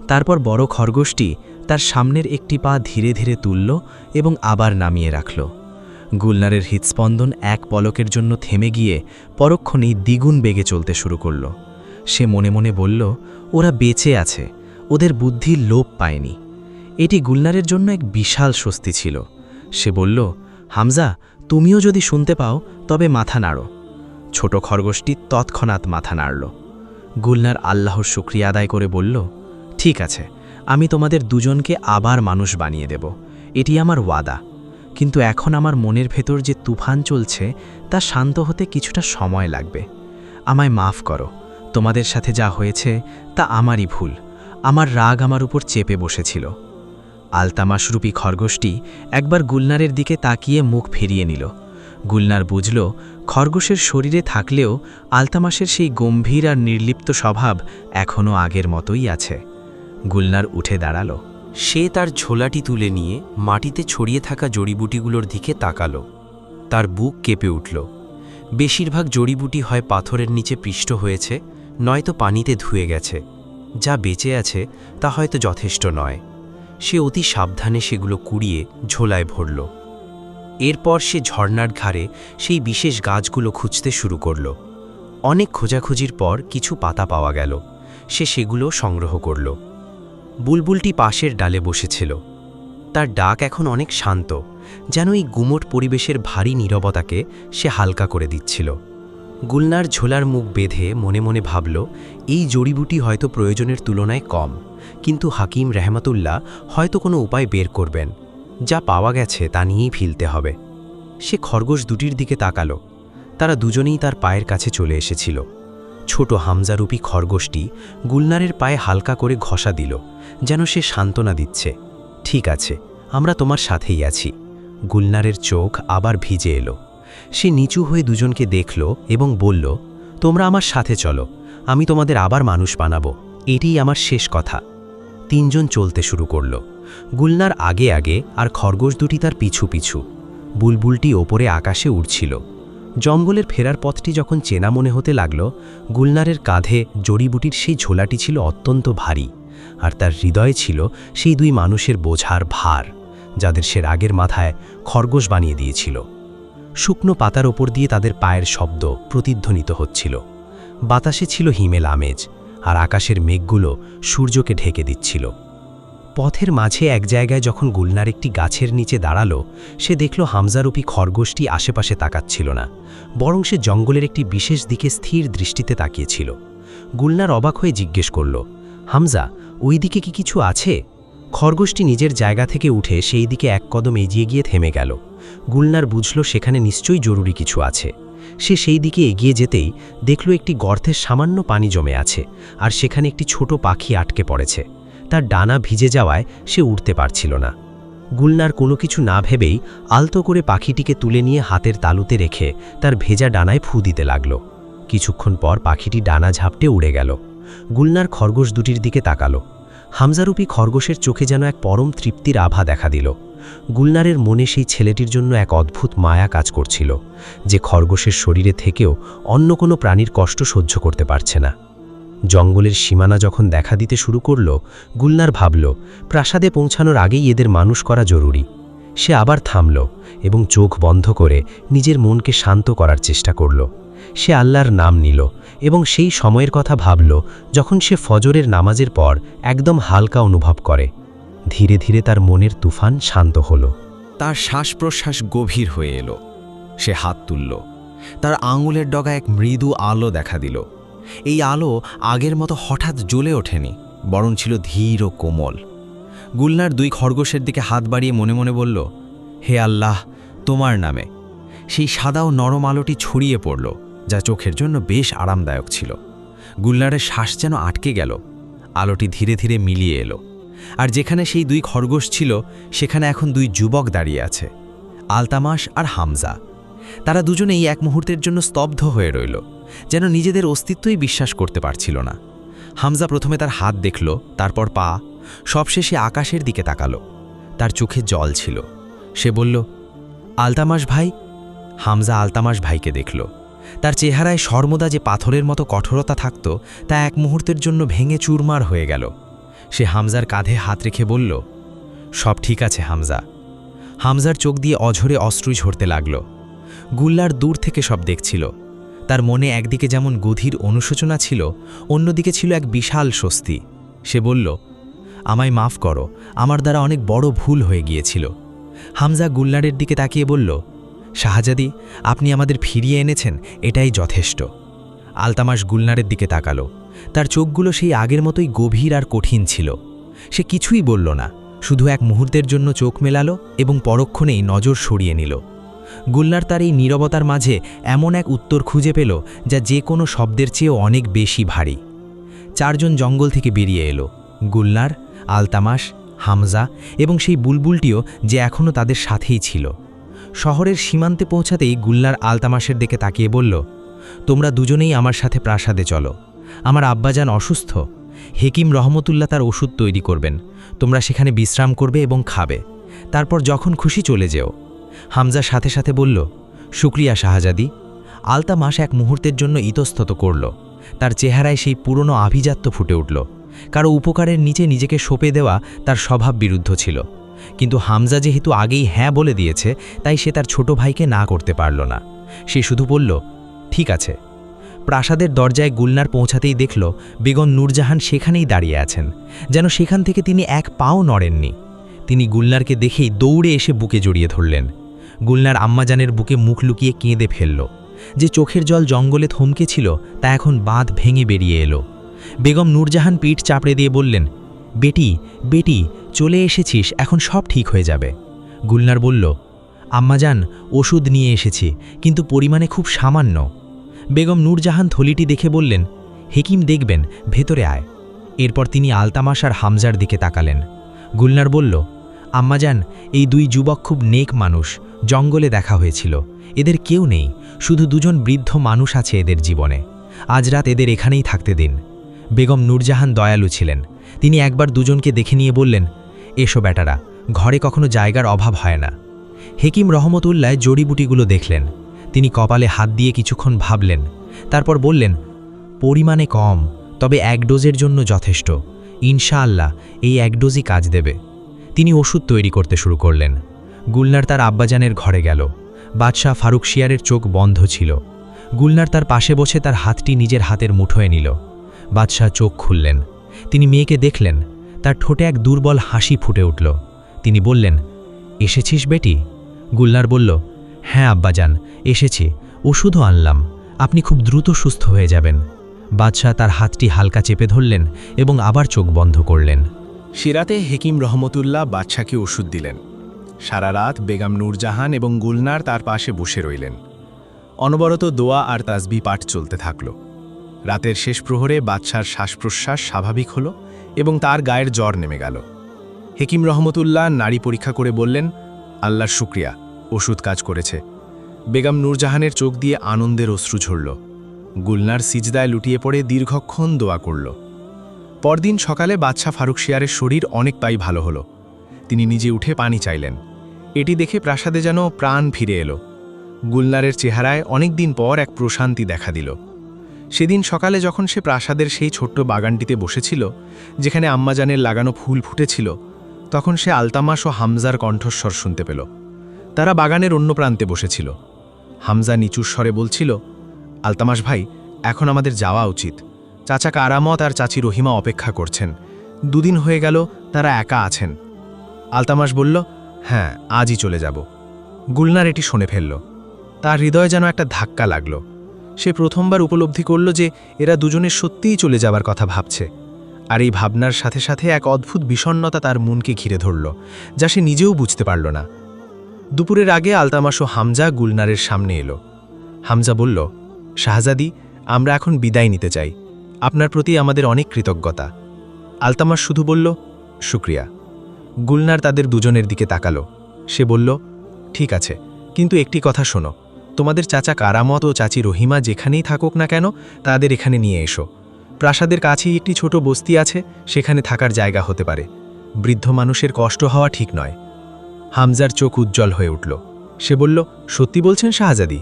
তারপর বড় খরগোশটি তার সামনের একটি পা ধীরে ধীরে তুলল এবং আবার নামিয়ে রাখল। গুলনারের হৃৎস্পন্দন এক পলকের জন্য থেমে গিয়ে পরক্ষণেই দ্বিগুণ বেগে চলতে শুরু করল। সে মনে মনে বলল, ওরা বেঁচে আছে, ওদের বুদ্ধি লোপ পায়নি। এটি গুলনারের জন্য এক বিশাল স্বস্তি ছিল। সে বলল, হামজা, তুমিও যদি শুনতে পাও তবে মাথা নাড়ো। ছোট খরগোশটি তৎক্ষণাৎ মাথা নাড়ল। গুলনার আল্লাহর শুকরিয়া আদায় করে বলল, ঠিক আছে, আমি তোমাদের দুজনকে আবার মানুষ বানিয়ে দেব, এটি আমার ওয়াদা। কিন্তু এখন আমার মনের ভেতর যে তুফান চলছে তা শান্ত হতে কিছুটা সময় লাগবে। আমায় মাফ করো, তোমাদের সাথে যা হয়েছে তা আমারই ভুল। আমার রাগ আমার উপর চেপে বসেছিল। আলতামাশরূপী খরগোশটি একবার গুলনারের দিকে তাকিয়ে মুখ ফিরিয়ে নিল। গুলনার বুঝল, খরগোশের শরীরে থাকলেও আলতামাসের সেই গম্ভীর আর নির্লিপ্ত স্বভাব এখনও আগের মতোই আছে। গুলনার উঠে দাঁড়াল। সে তার ঝোলাটি তুলে নিয়ে মাটিতে ছড়িয়ে থাকা জড়িবুটিগুলোর দিকে তাকালো। তার বুক কেঁপে উঠল। বেশিরভাগ জড়িবুটি হয় পাথরের নিচে পিষ্ট হয়েছে, নয়তো পানিতে ধুয়ে গেছে। যা বেঁচে আছে তা হয়তো যথেষ্ট নয়। সে অতি সাবধানে সেগুলো কুড়িয়ে ঝোলায় ভরল। এরপর সে ঝর্ণার ঘাড়ে সেই বিশেষ গাছগুলো খুঁজতে শুরু করল। অনেক খোঁজাখুঁজির পর কিছু পাতা পাওয়া গেল। সে সেগুলো সংগ্রহ করল। বুলবুলটি পাশের ডালে বসেছিল। তার ডাক এখন অনেক শান্ত, যেন এই গুমোট পরিবেশের ভারী নীরবতাকে সে হালকা করে দিচ্ছিল। গুলনার ঝোলার মুখ বেঁধে মনে মনে ভাবল, এই জড়িবুটি হয়তো প্রয়োজনের তুলনায় কম, কিন্তু হাকিম রহমাতুল্লাহ হয়তো কোনো উপায় বের করবেন। যা পাওয়া গেছে তা নিয়েই ফিরতে হবে। সে খরগোশ দুটির দিকে তাকালো। তারা দুজনেই তার পায়ের কাছে চলে এসেছিল। ছোট হামজারূপী খরগোশটি গুলনারের পায়ে হালকা করে ঘষা দিল, যেন সে সান্ত্বনা দিচ্ছে। ঠিক আছে, আমরা তোমার সাথেই আছি। গুলনারের চোখ আবার ভিজে এলো। সে নিচু হয়ে দুজনকে দেখল এবং বলল, তোমরা আমার সাথে চলো, আমি তোমাদের আবার মানুষ বানাবো, এটিই আমার শেষ কথা। তিনজন চলতে শুরু করল। গুলনার আগে আগে আর খরগোশ দুটি তার পিছু পিছু। বুলবুলটি ওপরে আকাশে উড়ছিল। জঙ্গলের ফেরার পথটি যখন চেনা মনে হতে লাগল, গুলনারের কাঁধে জড়িবুটির সেই ঝোলাটি ছিল অত্যন্ত ভারী, আর তার হৃদয়ে ছিল সেই দুই মানুষের বোঝার ভার, যাদের সে রাগের মাথায় খরগোশ বানিয়ে দিয়েছিল। শুকনো পাতার ওপর দিয়ে তাদের পায়ের শব্দ প্রতিধ্বনিত হচ্ছিল। বাতাসে ছিল হিমেল আমেজ, আর আকাশের মেঘগুলো সূর্যকে ঢেকে দিচ্ছিল। পথের মাঝে এক জায়গায় যখন গুলনার একটি গাছের নিচে দাঁড়ালো, সে দেখল হামজারূপী খরগোশটি আশেপাশে তাকাচ্ছিল না, বরং সে জঙ্গলের একটি বিশেষ দিকে স্থির দৃষ্টিতে তাকিয়েছিল। গুলনার অবাক হয়ে জিজ্ঞেস করল, হামজা, ওই দিকে কি কিছু আছে? খরগোশটি নিজের জায়গা থেকে উঠে সেই দিকে এক কদম এগিয়ে গিয়ে থেমে গেল। গুলনার বুঝল সেখানে নিশ্চয়ই জরুরি কিছু আছে। সে সেই দিকে এগিয়ে যেতেই দেখল একটি গর্তের সামান্য পানি জমে আছে, আর সেখানে একটি ছোট পাখি আটকে পড়েছে। তার ডানা ভিজে যাওয়ায় সে উঠতে পারছিল না। গুলনার কোনো কিছু না ভেবেই আলতো করে পাখিটিকে তুলে নিয়ে হাতের তালুতে রেখে তার ভেজা ডানায় ফু দিতে লাগল। কিছুক্ষণ পর পাখিটি ডানা ঝাপটে উড়ে গেল। গুলনার খরগোশ দুটির দিকে তাকালো। হামজারূপী খরগোশের চোখে যেন এক পরম তৃপ্তির আভা দেখা দিল। গুলনারের মনে সেই ছেলেটির জন্য এক অদ্ভুত মায়া কাজ করছিল, যে খরগোশের শরীরে থেকেও অন্য কোনো প্রাণীর কষ্ট সহ্য করতে পারছে না। জঙ্গলের সীমানা যখন দেখা দিতে শুরু করল, গুলনার ভাবল, প্রাসাদে পৌঁছানোর আগেই এদের মানুষ করা জরুরি। সে আবার থামল এবং চোখ বন্ধ করে নিজের মনকে শান্ত করার চেষ্টা করল। সে আল্লাহর নাম নিল এবং সেই সময়ের কথা ভাবল যখন সে ফজরের নামাজের পর একদম হালকা অনুভব করে। ধীরে ধীরে তার মনের তুফান শান্ত হল। তার শ্বাস প্রশ্বাস গভীর হয়ে এলো। সে হাত তুলল। তার আঙুলের ডগা এক মৃদু আলো দেখা দিল। এই আলো আগের মতো হঠাৎ জ্বলে ওঠেনি, বরং ছিল ধীর ও কোমল। গুলনার দুই খরগোশের দিকে হাত বাড়িয়ে মনে মনে বলল, হে আল্লাহ, তোমার নামে। সেই সাদা ও নরম আলোটি ছড়িয়ে পড়ল, যা চোখের জন্য বেশ আরামদায়ক ছিল। গুলনারের শ্বাস যেন আটকে গেল। আলোটি ধীরে ধীরে মিলিয়ে এলো। আর যেখানে সেই 2 খরগোশ ছিল সেখানে এখন 2 যুবক দাঁড়িয়ে আছে, আলতামাস আর হামজা। তারা দুজনেই এক মুহূর্তের জন্য স্তব্ধ হয়ে রইল, যেন নিজেদের অস্তিত্বই বিশ্বাস করতে পারছিল না। হামজা প্রথমে তার হাত দেখল, তারপর পা, সবশেষে আকাশের দিকে তাকালো। তার চোখে জল ছিল। সে বলল, আলতামাস ভাই। হামজা আলতামাস ভাইকে দেখল। তার চেহারায় সর্বদা যে পাথরের মতো কঠোরতা থাকত তা এক মুহূর্তের জন্য ভেঙে চুরমার হয়ে গেল। সে হামজার কাঁধে হাত রেখে বলল, সব ঠিক আছে হামজা। হামজার চোখ দিয়ে অঝরে অশ্রু ঝরতে লাগল। গুল্লার দূর থেকে সব দেখছিল। তার মনে একদিকে যেমন গভীর অনুশোচনা ছিল, অন্যদিকে ছিল এক বিশাল স্বস্তি। সে বলল, আমায় মাফ করো, আমার দ্বারা অনেক বড় ভুল হয়ে গিয়েছিল। হামজা গুল্লারের দিকে তাকিয়ে বলল, শাহজাদি, আপনি আমাদের ফিরিয়ে এনেছেন, এটাই যথেষ্ট। আলতামাস গুলনারের দিকে তাকালো। তার চোখগুলো সেই আগের মতোই গভীর আর কঠিন ছিল। সে কিছুই বলল না, শুধু এক মুহূর্তের জন্য চোখ মেলালো এবং পরক্ষণেই নজর সরিয়ে নিল। গুলনার তার এই নীরবতার মাঝে এমন এক উত্তর খুঁজে পেল যা যে কোনো শব্দের চেয়েও অনেক বেশি ভারী। 4 জন জঙ্গল থেকে বেরিয়ে এলো, গুলনার, আলতামাস, হামজা এবং সেই বুলবুলটিও যে এখনও তাদের সাথেই ছিল। শহরের সীমান্তে পৌঁছাতেই গুলনার আলতামাসের দিকে তাকিয়ে বলল, তোমরা দুজনেই আমার সাথে প্রাসাদে চলো। আমার আব্বাজান অসুস্থ, হেকিম রহমতুল্লাহ তার ওষুধ তৈরি করবেন। তোমরা সেখানে বিশ্রাম করবে এবং খাবে, তারপর যখন খুশি চলে যেও। হামজা সাথে সাথে বলল, শুক্রিয়া শাহজাদি। আলতামাস এক মুহূর্তের জন্য ইতস্তত করল। তার চেহারায় সেই পুরনো আভিজাত্য ফুটে উঠল। কারো উপকারের নিচে নিজেকে সঁপে দেওয়া তার স্বভাব বিরুদ্ধ ছিল। কিন্তু হামজা যেহেতু আগেই হ্যাঁ বলে দিয়েছে, তাই সে তার ছোট ভাইকে না করতে পারল না। সে শুধু বলল, ঠিক আছে। প্রাসাদের দরজায় গুলনার পৌঁছাতেই দেখল বেগম নূরজাহান সেখানেই দাঁড়িয়ে আছেন, যেন সেখান থেকে তিনি এক পাও নড়েননি। তিনি গুলনারকে দেখেই দৌড়ে এসে বুকে জড়িয়ে ধরলেন। গুলনার আম্মাজানের বুকে মুখ লুকিয়ে কেঁদে ফেলল। যে চোখের জল জঙ্গলে থমকে ছিল তা এখন বাঁধ ভেঙে বেরিয়ে এলো। বেগম নূরজাহান পিঠ চাপড়ে দিয়ে বললেন, বেটি, বেটি, চলে এসেছিস, এখন সব ঠিক হয়ে যাবে। গুলনার বলল, আম্মাজান, ওষুধ নিয়ে এসেছি, কিন্তু পরিমাণে খুব সামান্য। বেগম নূরজাহান থলিটি দেখে বললেন, হেকিম দেখবেন, ভেতরে আয়। এরপর তিনি আলতামাস আর হামজার দিকে তাকালেন। গুলনার বলল, আম্মাজান, এই 2 যুবক খুব নেক মানুষ, জঙ্গলে দেখা হয়েছিল। এদের কেউ নেই, শুধু 2 জন বৃদ্ধ মানুষ আছে এদের জীবনে। আজ রাত এদের এখানেই থাকতে দিন। বেগম নূরজাহান দয়ালু ছিলেন। তিনি একবার 2 জনকে দেখে নিয়ে বললেন, এসো বেটারা, ঘরে কখনো জায়গার অভাব হয় না। হেকিম রহমতুল্লাহ জড়িবুটিগুলো দেখলেন। তিনি কপালে হাত দিয়ে কিছুক্ষণ ভাবলেন, তারপর বললেন, পরিমাণে কম, তবে 1 ডোজের জন্য যথেষ্ট। ইনশাআল্লাহ এই 1 ডোজই কাজ দেবে। তিনি ওষুধ তৈরি করতে শুরু করলেন। গুলনার তার আব্বাজানের ঘরে গেল। বাদশাহ ফারুকশিয়ারের চোখ বন্ধ ছিল। গুলনার তার পাশে বসে তার হাতটি নিজের হাতের মুঠোয় নিল। বাদশাহ চোখ খুললেন। তিনি মেয়েকে দেখলেন। তার ঠোঁটে এক দুর্বল হাসি ফুটে উঠল। তিনি বললেন, এসেছিস বেটি? গুলনার বলল, হ্যাঁ আব্বাজান, এসেছি, ওষুধও আনলাম। আপনি খুব দ্রুত সুস্থ হয়ে যাবেন। বাদশাহ তার হাতটি হালকা চেপে ধরলেন এবং আবার চোখ বন্ধ করলেন। সিরাতে হেকিম রহমতুল্লাহ বাদশাকে ওষুধ দিলেন। সারা রাত বেগম নূরজাহান এবং গুলনার তার পাশে বসে রইলেন। অনবরত দোয়া আর তাসবি পাঠ চলতে থাকল। রাতের শেষ প্রহরে বাদশার শ্বাস প্রশ্বাস স্বাভাবিক হল এবং তার গায়ের জ্বর নেমে গেল। হেকিম রহমতুল্লাহ নাড়ি পরীক্ষা করে বললেন, আল্লাহর শুক্রিয়া, ওষুধ কাজ করেছে। বেগম নূরজাহানের চোখ দিয়ে আনন্দের অশ্রু ঝরল। গুলনার সিজদায় লুটিয়ে পড়ে দীর্ঘক্ষণ দোয়া করল। পরদিন সকালে বাদশাহ ফারুকশিয়ারের শরীর অনেকটাই ভালো হলো। তিনি নিজে উঠে পানি চাইলেন। এটি দেখে প্রাসাদে যেন প্রাণ ফিরে এলো। গুলনারের চেহারায় অনেক দিন পর এক প্রশান্তি দেখা দিল। সেদিন সকালে যখন সে প্রাসাদের সেই ছোট্ট বাগানটিতে বসেছিল, যেখানে আম্মাজানের লাগানো ফুল ফুটেছিল, তখন সে আলতামাস ও হামজার কণ্ঠস্বর শুনতে পেল। তারা বাগানের অন্য প্রান্তে বসেছিল। হামজা নিচুর স্বরে বলছিল, আলতামাস ভাই, এখন আমাদের যাওয়া উচিত। চাচা কারামত আর চাচি রহিমা অপেক্ষা করছেন। 2 দিন হয়ে গেল তারা একা আছেন। আলতামাস বলল, হ্যাঁ, আজই চলে যাব। গুলনার এটি শুনে ফেলল। তার হৃদয়ে যেন একটা ধাক্কা লাগল। সে প্রথমবার উপলব্ধি করল যে এরা দুজনে সত্যিই চলে যাবার কথা ভাবছে। আর এই ভাবনার সাথে সাথে এক অদ্ভুত বিষণ্ণতা তার মনকে ঘিরে ধরল, যা সে নিজেও বুঝতে পারল না। দুপুরের আগে আলতামাস ও হামজা গুলনারের সামনে এলো। হামজা বলল, শাহজাদি, আমরা এখন বিদায় নিতে চাই। আপনার প্রতি আমাদের অনেক কৃতজ্ঞতা। আলতামাস শুধু বলল, শুক্রিয়া। গুলনার তাদের দুজনের দিকে তাকালো। সে বলল, ঠিক আছে, কিন্তু একটি কথা শোনো, তোমাদের চাচা কারামত ও চাচি রহিমা যেখানেই থাকুক না কেন তাদের এখানে নিয়ে এসো। প্রাসাদের কাছেই একটি ছোট বস্তি আছে, সেখানে থাকার জায়গা হতে পারে। বৃদ্ধ মানুষের কষ্ট হওয়া ঠিক নয়। হামজার চোখ উজ্জ্বল হয়ে উঠল। সে বলল, সত্যি বলছেন শাহজাদি?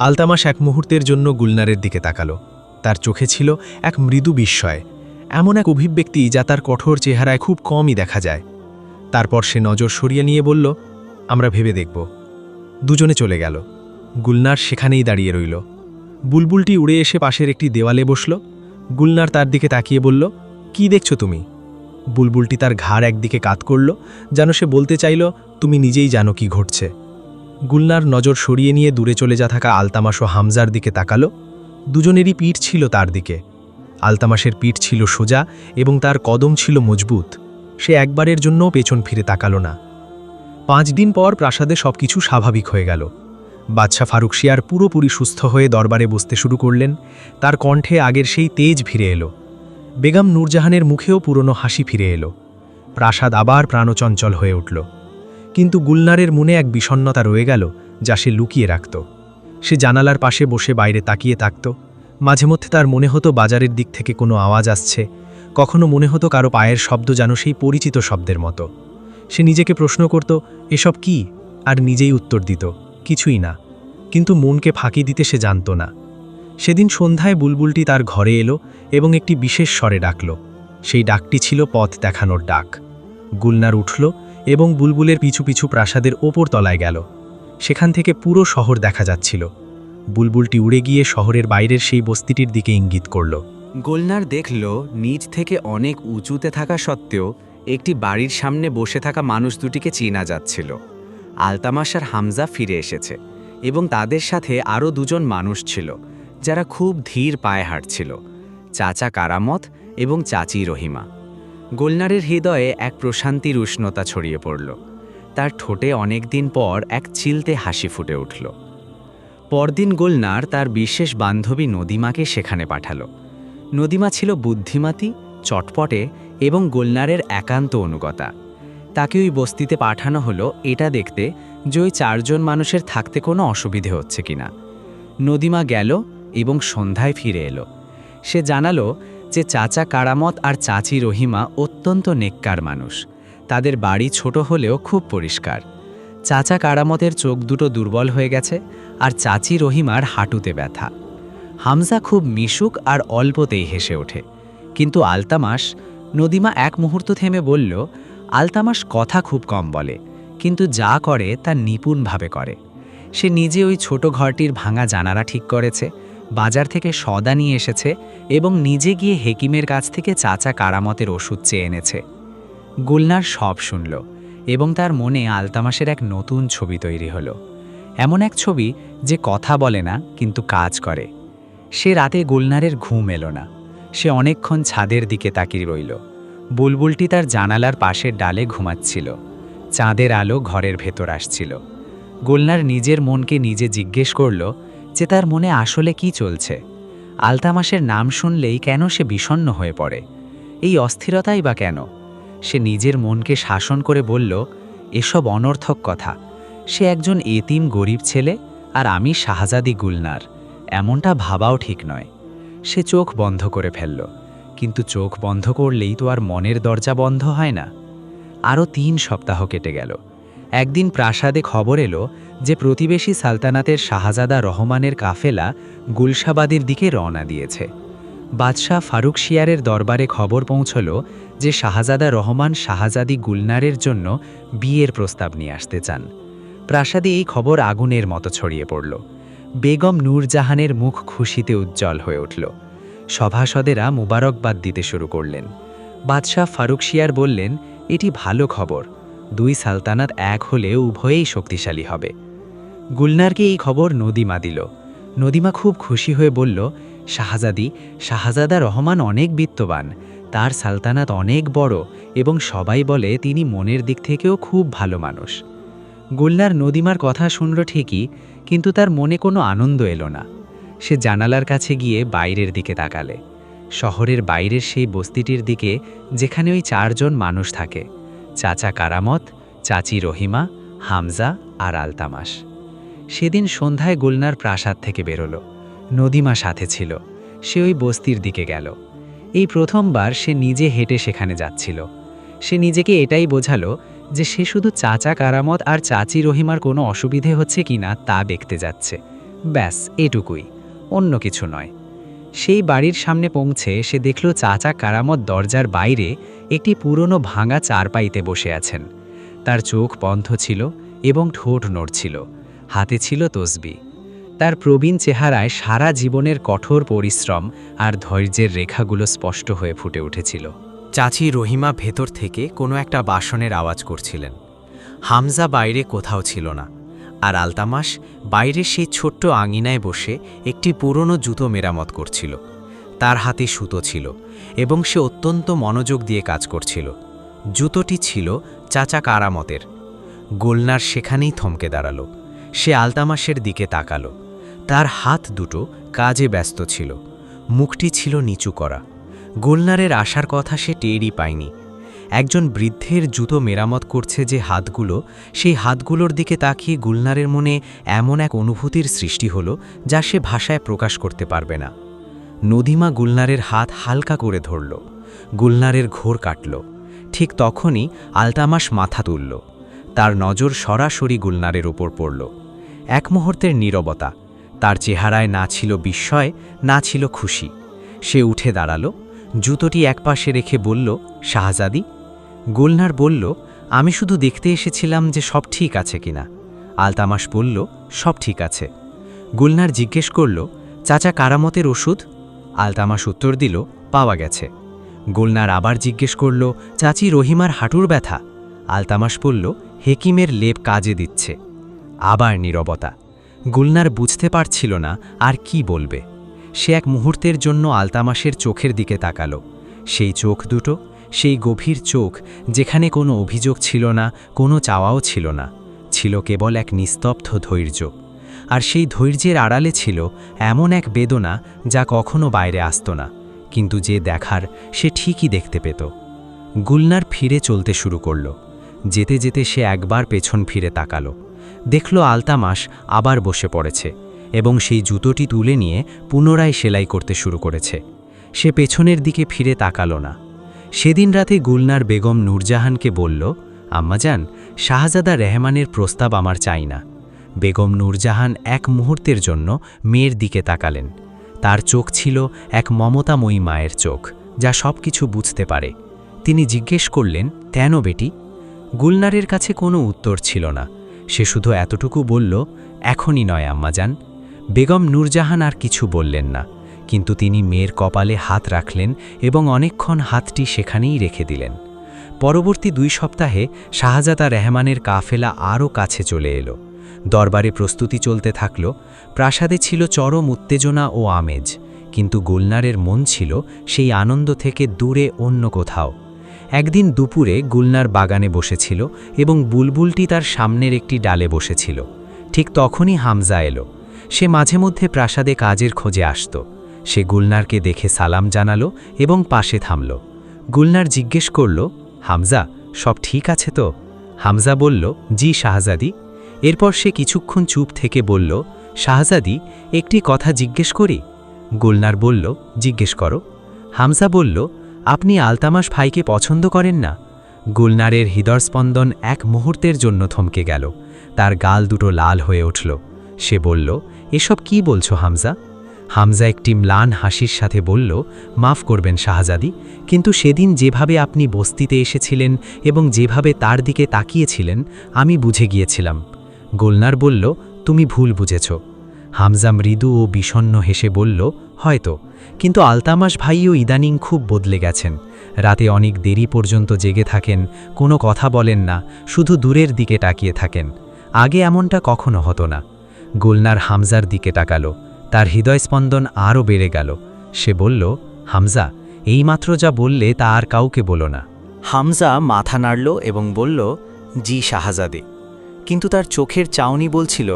আলতামাস এক মুহূর্তের জন্য গুলনারের দিকে তাকালো। তার চোখে ছিল এক মৃদু বিস্ময়, এমন এক অভিব্যক্তি যা তার কঠোর চেহারায় খুব কমই দেখা যায়। তারপর সে নজর সরিয়ে নিয়ে বলল, আমরা ভেবে দেখব। দুজনে চলে গেল। গুলনার সেখানেই দাঁড়িয়ে রইল। বুলবুলটি উড়ে এসে পাশের একটি দেওয়ালে বসল। গুলনার তার দিকে তাকিয়ে বলল, কি দেখছো তুমি? বুলবুলটি তার ঘাড় একদিকে কাত করল, যেন সে বলতে চাইল, তুমি নিজেই জানো কি ঘটছে। গুলনার নজর সরিয়ে নিয়ে দূরে চলে যা থাকা আলতামাস ও হামজার দিকে তাকালো। দুজনেরই পিঠ ছিল তার দিকে। আলতামাসের পিঠ ছিল সোজা এবং তার কদম ছিল মজবুত। সে একবারের জন্যও পেছন ফিরে তাকালো না। 5 দিন পর প্রাসাদে সবকিছু স্বাভাবিক হয়ে গেল। বাদশাহ ফারুকশিয়ার পুরোপুরি সুস্থ হয়ে দরবারে বসতে শুরু করলেন। তার কণ্ঠে আগের সেই তেজ ফিরে এলো। বেগম নূরজাহানের মুখেও পুরনো হাসি ফিরে এলো। প্রাসাদ আবার প্রাণচঞ্চল হয়ে উঠল। কিন্তু গুলনারের মনে এক বিষণ্ণতা রয়ে গেল, যা সে লুকিয়ে রাখত। সে জানালার পাশে বসে বাইরে তাকিয়ে থাকত। মাঝে মধ্যে তার মনে হতো বাজারের দিক থেকে কোনো আওয়াজ আসছে, কখনো মনে হতো কারো পায়ের শব্দ যেন সেই পরিচিত শব্দের মতো। সে নিজেকে প্রশ্ন করত, এসব কি? আর নিজেই উত্তর দিত, কিছুই না। কিন্তু মনকে ফাঁকি দিতে সে জানত না। সেদিন সন্ধ্যায় বুলবুলটি তার ঘরে এলো এবং একটি বিশেষ স্বরে ডাকল। সেই ডাকটি ছিল পথ দেখানোর ডাক। গুলনার উঠল এবং বুলবুলের পিছু পিছু প্রাসাদের ওপর তলায় গেল। সেখান থেকে পুরো শহর দেখা যাচ্ছিল। বুলবুলটি উড়ে গিয়ে শহরের বাইরের সেই বস্তিটির দিকে ইঙ্গিত করল। গুলনার দেখল নিচ থেকে অনেক উঁচুতে থাকা সত্ত্বেও একটি বাড়ির সামনে বসে থাকা মানুষ দুটিকে চেনা যাচ্ছিল। আলতামাস আর হামজা ফিরে এসেছে এবং তাদের সাথে আরও 2 জন মানুষ ছিল, যারা খুব ধীর পায়ে হাঁটছিল, চাচা কারামত এবং চাচি রহিমা। গুলনারের হৃদয়ে এক প্রশান্তির উষ্ণতা ছড়িয়ে পড়ল। তার ঠোঁটে অনেক দিন পর এক চিলতে হাসি ফুটে উঠল। পরদিন গুলনার তার বিশেষ বান্ধবী নদীমাকে সেখানে পাঠালো। নদীমা ছিল বুদ্ধিমতী, চটপটে এবং গুলনারের একান্ত অনুগতা। তাকে ওই বস্তিতে পাঠানো হলো এটা দেখতে যে ওই 4 জন মানুষের থাকতে কোনো অসুবিধে হচ্ছে কিনা। নদীমা গেল এবং সন্ধ্যায় ফিরে এলো। সে জানালো যে চাচা কারামত আর চাচি রহিমা অত্যন্ত নেককার মানুষ। তাদের বাড়ি ছোট হলেও খুব পরিষ্কার। চাচা কারামতের চোখ দুটো দুর্বল হয়ে গেছে আর চাচি রহিমার হাঁটুতে ব্যথা। হামজা খুব মিশুক আর অল্পতেই হেসে ওঠে। কিন্তু আলতামাস, নদীমা এক মুহূর্ত থেমে বলল, আলতামাস কথা খুব কম বলে, কিন্তু যা করে তা নিপুণভাবে করে। সে নিজে ওই ছোট ঘরটির ভাঙা জানালা ঠিক করেছে, বাজার থেকে সদা নিয়ে এসেছে এবং নিজে গিয়ে হেকিমের কাছ থেকে চাচা কারামতের ওষুধ চেয়ে এনেছে। গুলনার সব শুনল এবং তার মনে আলতামাসের এক নতুন ছবি তৈরি হলো। এমন এক ছবি যে কথা বলে না কিন্তু কাজ করে। সে রাতে গুলনারের ঘুম এলো না। সে অনেকক্ষণ ছাদের দিকে তাকিয়ে রইল। বুলবুলটি তার জানালার পাশের ডালে ঘুমাচ্ছিল। চাঁদের আলো ঘরের ভেতর আসছিল। গুলনার নিজের মনকে নিজে জিজ্ঞেস করল যে তার মনে আসলে কি চলছে। আলতামাসের নাম শুনলেই কেন সে বিষণ্ণ হয়ে পড়ে? এই অস্থিরতাই বা কেন? সে নিজের মনকে শাসন করে বলল, এসব অনর্থক কথা। সে একজন এতিম গরিব ছেলে আর আমি শাহজাদি গুলনার, এমনটা ভাবাও ঠিক নয়। সে চোখ বন্ধ করে ফেলল, কিন্তু চোখ বন্ধ করলেই তো আর মনের দরজা বন্ধ হয় না। আরও 3 সপ্তাহ কেটে গেল। একদিন প্রাসাদে খবর এলো যে প্রতিবেশী সালতানাতের শাহজাদা রহমানের কাফেলা গুলশাবাদের দিকে রওনা দিয়েছে। বাদশাহ ফারুকশিয়ারের দরবারে খবর পৌঁছল যে শাহজাদা রহমান শাহজাদি গুলনারের জন্য বিয়ের প্রস্তাব নিয়ে আসতে চান। প্রাসাদে এই খবর আগুনের মতো ছড়িয়ে পড়ল। বেগম নূরজাহানের মুখ খুশিতে উজ্জ্বল হয়ে উঠল। সভাসদেরা মুবারকবাদ দিতে শুরু করলেন। বাদশাহ ফারুকশিয়ার বললেন, এটি ভালো খবর। 2 সালতানাত এক হলে উভয়েই শক্তিশালী হবে। গুলনারকে এই খবর নদীমা দিল। নদীমা খুব খুশি হয়ে বলল, শাহজাদা রহমান অনেক বিত্তবান, তার সালতানাত অনেক বড় এবং সবাই বলে তিনি মনের দিক থেকেও খুব ভালো মানুষ। গুলনার নদীমার কথা শুনল ঠিকই, কিন্তু তার মনে কোনো আনন্দ এলো না। সে জানালার কাছে গিয়ে বাইরের দিকে তাকালে। শহরের বাইরের সেই বস্তিটির দিকে যেখানে ওই 4 জন মানুষ থাকে, চাচা কারামত, চাচি রহিমা, হামজা আর আলতামাস। সেদিন সন্ধ্যায় গুলনার প্রাসাদ থেকে বেরোলো। নদীমা সাথে ছিল। সে ওই বস্তির দিকে গেল। এই প্রথমবার সে নিজে হেঁটে সেখানে যাচ্ছিল। সে নিজেকে এটাই বোঝালো যে সে শুধু চাচা কারামত আর চাচি রহিমার কোনো অসুবিধে হচ্ছে কিনা তা দেখতে যাচ্ছে। ব্যাস এটুকুই, অন্য কিছু নয়। সেই বাড়ির সামনে পৌঁছে সে দেখল চাচা কারামত দরজার বাইরে একটি পুরনো ভাঙা চারপাইতে বসে আছেন। তার চোখ বন্ধ ছিল এবং ঠোঁট নড়ছিল। হাতে ছিল তসবি। তার প্রবীণ চেহারায় সারা জীবনের কঠোর পরিশ্রম আর ধৈর্যের রেখাগুলো স্পষ্ট হয়ে ফুটে উঠেছিল। চাচি রহিমা ভেতর থেকে কোনো একটা বাসনের আওয়াজ করছিলেন। হামজা বাইরে কোথাও ছিল না, আর আলতামাস বাইরের সেই ছোট্ট আঙিনায় বসে একটি পুরনো জুতো মেরামত করছিল। তার হাতে সুতো ছিল এবং সে অত্যন্ত মনোযোগ দিয়ে কাজ করছিল। জুতোটি ছিল চাচা কারামতের। গুলনার সেখানেই থমকে দাঁড়ালো। সে আলতামাসের দিকে তাকালো। তার হাত দুটো কাজে ব্যস্ত ছিল, মুখটি ছিল নিচু করা। গুলনারের আসার কথা সে টেরই পায়নি। একজন বৃদ্ধের জুতো মেরামত করছে যে হাতগুলো, সেই হাতগুলোর দিকে তাকিয়ে গুলনারের মনে এমন এক অনুভূতির সৃষ্টি হলো যা সে ভাষায় প্রকাশ করতে পারবে না। নদীমা গুলনারের হাত হালকা করে ধরল। গুলনারের ঘোর কাটল। ঠিক তখনই আলতামাস মাথা তুলল। তার নজর সরাসরি গুলনারের ওপর পড়ল। এক মুহূর্তের নীরবতা। তার চেহারায় না ছিল বিস্ময়, না ছিল খুশি। সে উঠে দাঁড়ালো, জুতোটি একপাশে রেখে বলল, শাহজাদি। গুলনার বলল, আমি শুধু দেখতে এসেছিলাম যে সব ঠিক আছে কিনা। আলতামাস বলল, সব ঠিক আছে। গুলনার জিজ্ঞেস করল, চাচা কারামতের ওষুধ? আলতামাস উত্তর দিল, পাওয়া গেছে। গুলনার আবার জিজ্ঞেস করল, চাচি রহিমার হাঁটুর ব্যথা? আলতামাস বলল, হেকিমের লেপ কাজে দিচ্ছে। আবার নীরবতা। গুলনার বুঝতে পারছিল না আর কি বলবে। সে এক মুহূর্তের জন্য আলতামাসের চোখের দিকে তাকালো। সেই চোখ দুটো, সেই গভীর চোখ যেখানে কোনো অভিযোগ ছিল না, কোনো চাওয়াও ছিল না, ছিল কেবল এক নিস্তব্ধ ধৈর্য। আর সেই ধৈর্যের আড়ালে ছিল এমন এক বেদনা যা কখনো বাইরে আসত না, কিন্তু যে দেখার সে ঠিকই দেখতে পেত। গুলনার ফিরে চলতে শুরু করল। যেতে যেতে সে একবার পেছন ফিরে তাকালো। দেখল আলতামাস আবার বসে পড়েছে এবং সেই জুতোটি তুলে নিয়ে পুনরায় সেলাই করতে শুরু করেছে। সে পেছনের দিকে ফিরে তাকালো না। সেদিন রাতে গুলনার বেগম নূরজাহানকে বলল, আম্মাজান, শাহজাদা রেহমানের প্রস্তাব আমার চাই না। বেগম নূরজাহান এক মুহূর্তের জন্য মেয়ের দিকে তাকালেন। তার চোখ ছিল এক মমতাময়ী মায়ের চোখ, যা সব কিছু বুঝতে পারে। তিনি জিজ্ঞেস করলেন, কেন বেটি? গুলনারের কাছে কোনো উত্তর ছিল না। সে শুধু এতটুকু বলল, এখনই নয় আম্মাজান। বেগম নূরজাহান আর কিছু বললেন না, কিন্তু তিনি মেয়ের কপালে হাত রাখলেন এবং অনেকক্ষণ হাতটি সেখানেই রেখে দিলেন। পরবর্তী 2 সপ্তাহে শাহজাদা রেহমানের কাফেলা আরও কাছে চলে এলো। দরবারে প্রস্তুতি চলতে থাকল। প্রাসাদে ছিল চরম উত্তেজনা ও আমেজ, কিন্তু গুলনারের মন ছিল সেই আনন্দ থেকে দূরে অন্য কোথাও। একদিন দুপুরে গুলনার বাগানে বসেছিল এবং বুলবুলটি তার সামনের একটি ডালে বসেছিল। ঠিক তখনই হামজা এলো। সে মাঝে মধ্যে প্রাসাদে কাজের খোঁজে আসত। সে গুলনারকে দেখে সালাম জানালো এবং পাশে থামল। গুলনার জিজ্ঞেস করল, হামজা, সব ঠিক আছে তো? হামজা বলল, জি শাহজাদি। এরপর সে কিছুক্ষণ চুপ থেকে বলল, শাহজাদি, একটি কথা জিজ্ঞেস করি? গুলনার বলল, জিজ্ঞেস করো। হামজা বলল, আপনি আলতামাস ভাইকে পছন্দ করেন না? গুলনারের হৃদয়স্পন্দন এক মুহূর্তের জন্য থমকে গেল। তার গাল দুটো লাল হয়ে উঠল। সে বলল, এসব কি বলছো হামজা? হামজা একটি ম্লান হাসির সাথে বলল, মাফ করবেন শাহজাদি, কিন্তু সেদিন যেভাবে আপনি বস্তিতে এসেছিলেন এবং যেভাবে তার দিকে তাকিয়েছিলেন, আমি বুঝে গিয়েছিলাম। গুলনার বলল, তুমি ভুল বুঝেছ। হামজা মৃদু ও বিষণ্ণ হেসে বলল, হয়তো, কিন্তু আলতামাস ভাইও ইদানিং খুব বদলে গেছেন। রাতে অনেক দেরি পর্যন্ত জেগে থাকেন, কোনো কথা বলেন না, শুধু দূরের দিকে তাকিয়ে থাকেন। আগে এমনটা কখনো হতো না। গুলনার হামজার দিকে তাকালো। তার হৃদয়স্পন্দন আরও বেড়ে গেল। সে বলল, হামজা, এইমাত্র যা বললে তা আর কাউকে বলো না। হামজা মাথা নাড়ল এবং বলল, জি শাহজাদে। কিন্তু তার চোখের চাউনি বলছিল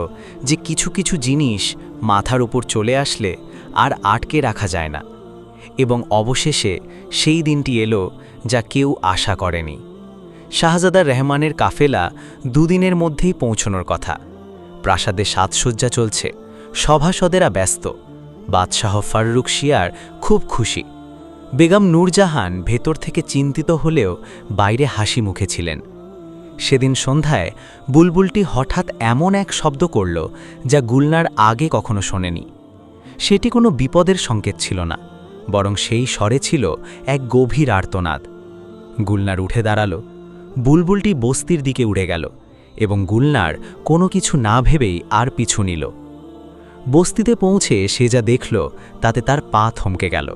যে কিছু কিছু জিনিস মাথার উপর চলে আসলে আর আটকে রাখা যায় না। এবং অবশেষে সেই দিনটি এলো যা কেউ আশা করেনি। শাহজাদা রহমানের কাফেলা দুদিনের মধ্যেই পৌঁছনোর কথা। প্রাসাদে সাজসজ্জা চলছে, সভাসদেরা ব্যস্ত। বাদশাহ ফাররুখ শিয়ার খুব খুশি। বেগম নূরজাহান ভেতর থেকে চিন্তিত হলেও বাইরে হাসি মুখে ছিলেন। সেদিন সন্ধ্যায় বুলবুলটি হঠাৎ এমন এক শব্দ করল যা গুলনার আগে কখনো শোনেনি। সেটি কোনো বিপদের সংকেত ছিল না, বরং সেই স্বরে ছিল এক গভীর আর্তনাদ। গুলনার উঠে দাঁড়ালো। বুলবুলটি বস্তির দিকে উড়ে গেল এবং গুলনার কোনো কিছু না ভেবেই আর পিছু নিল। বস্তিতে পৌঁছে সে যা দেখল তাতে তার পা থমকে গেল।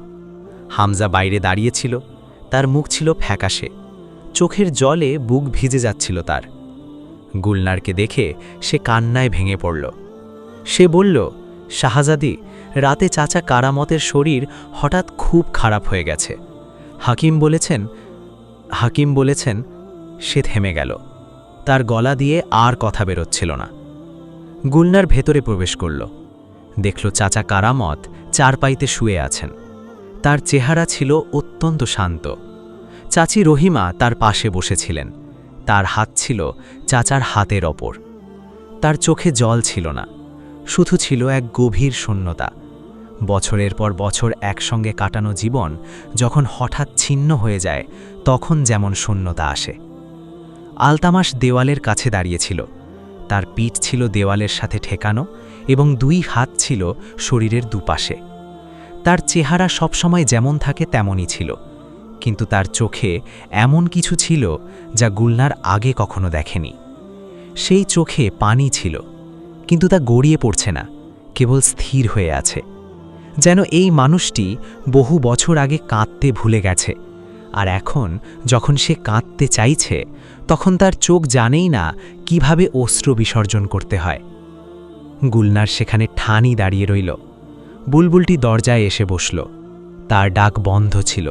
হামজা বাইরে দাঁড়িয়েছিল, তার মুখ ছিল ফ্যাকাশে, চোখের জলে বুক ভিজে যাচ্ছিল তার। গুলনারকে দেখে সে কান্নায় ভেঙে পড়ল। সে বলল, শাহজাদি, রাতে চাচা কারামতের শরীর হঠাৎ খুব খারাপ হয়ে গেছে। হাকিম বলেছেন। সে থেমে গেল। তার গলা দিয়ে আর কথা বেরোচ্ছিল না। গুলনার ভেতরে প্রবেশ করল। দেখল চাচা কারামত চারপাইতে শুয়ে আছেন। তার চেহারা ছিল অত্যন্ত শান্ত। চাচি রহিমা তার পাশে বসেছিলেন। তার হাত ছিল চাচার হাতের ওপর। তার চোখে জল ছিল না, শুধু ছিল এক গভীর শূন্যতা। বছরের পর বছর একসঙ্গে কাটানো জীবন যখন হঠাৎ ছিন্ন হয়ে যায়, তখন যেমন শূন্যতা আসে। আলতামাস দেওয়ালের কাছে দাঁড়িয়েছিল। তার পিঠ ছিল দেওয়ালের সাথে ঠেকানো এবং দুই হাত ছিল শরীরের দুপাশে। তার চেহারা সবসময় যেমন থাকে তেমনই ছিল, কিন্তু তার চোখে এমন কিছু ছিল যা গুলনার আগে কখনো দেখেনি। সেই চোখে পানি ছিল, কিন্তু তা গড়িয়ে পড়ছে না, কেবল স্থির হয়ে আছে। যেন এই মানুষটি বহু বছর আগে কাঁদতে ভুলে গেছে, আর এখন যখন সে কাঁদতে চাইছে তখন তার চোখ জানেই না কিভাবে অশ্রু বিসর্জন করতে হয়। গুলনার সেখানে ঠানি দাঁড়িয়ে রইল। বুলবুলটি দরজায় এসে বসল। তার ডাক বন্ধ ছিল,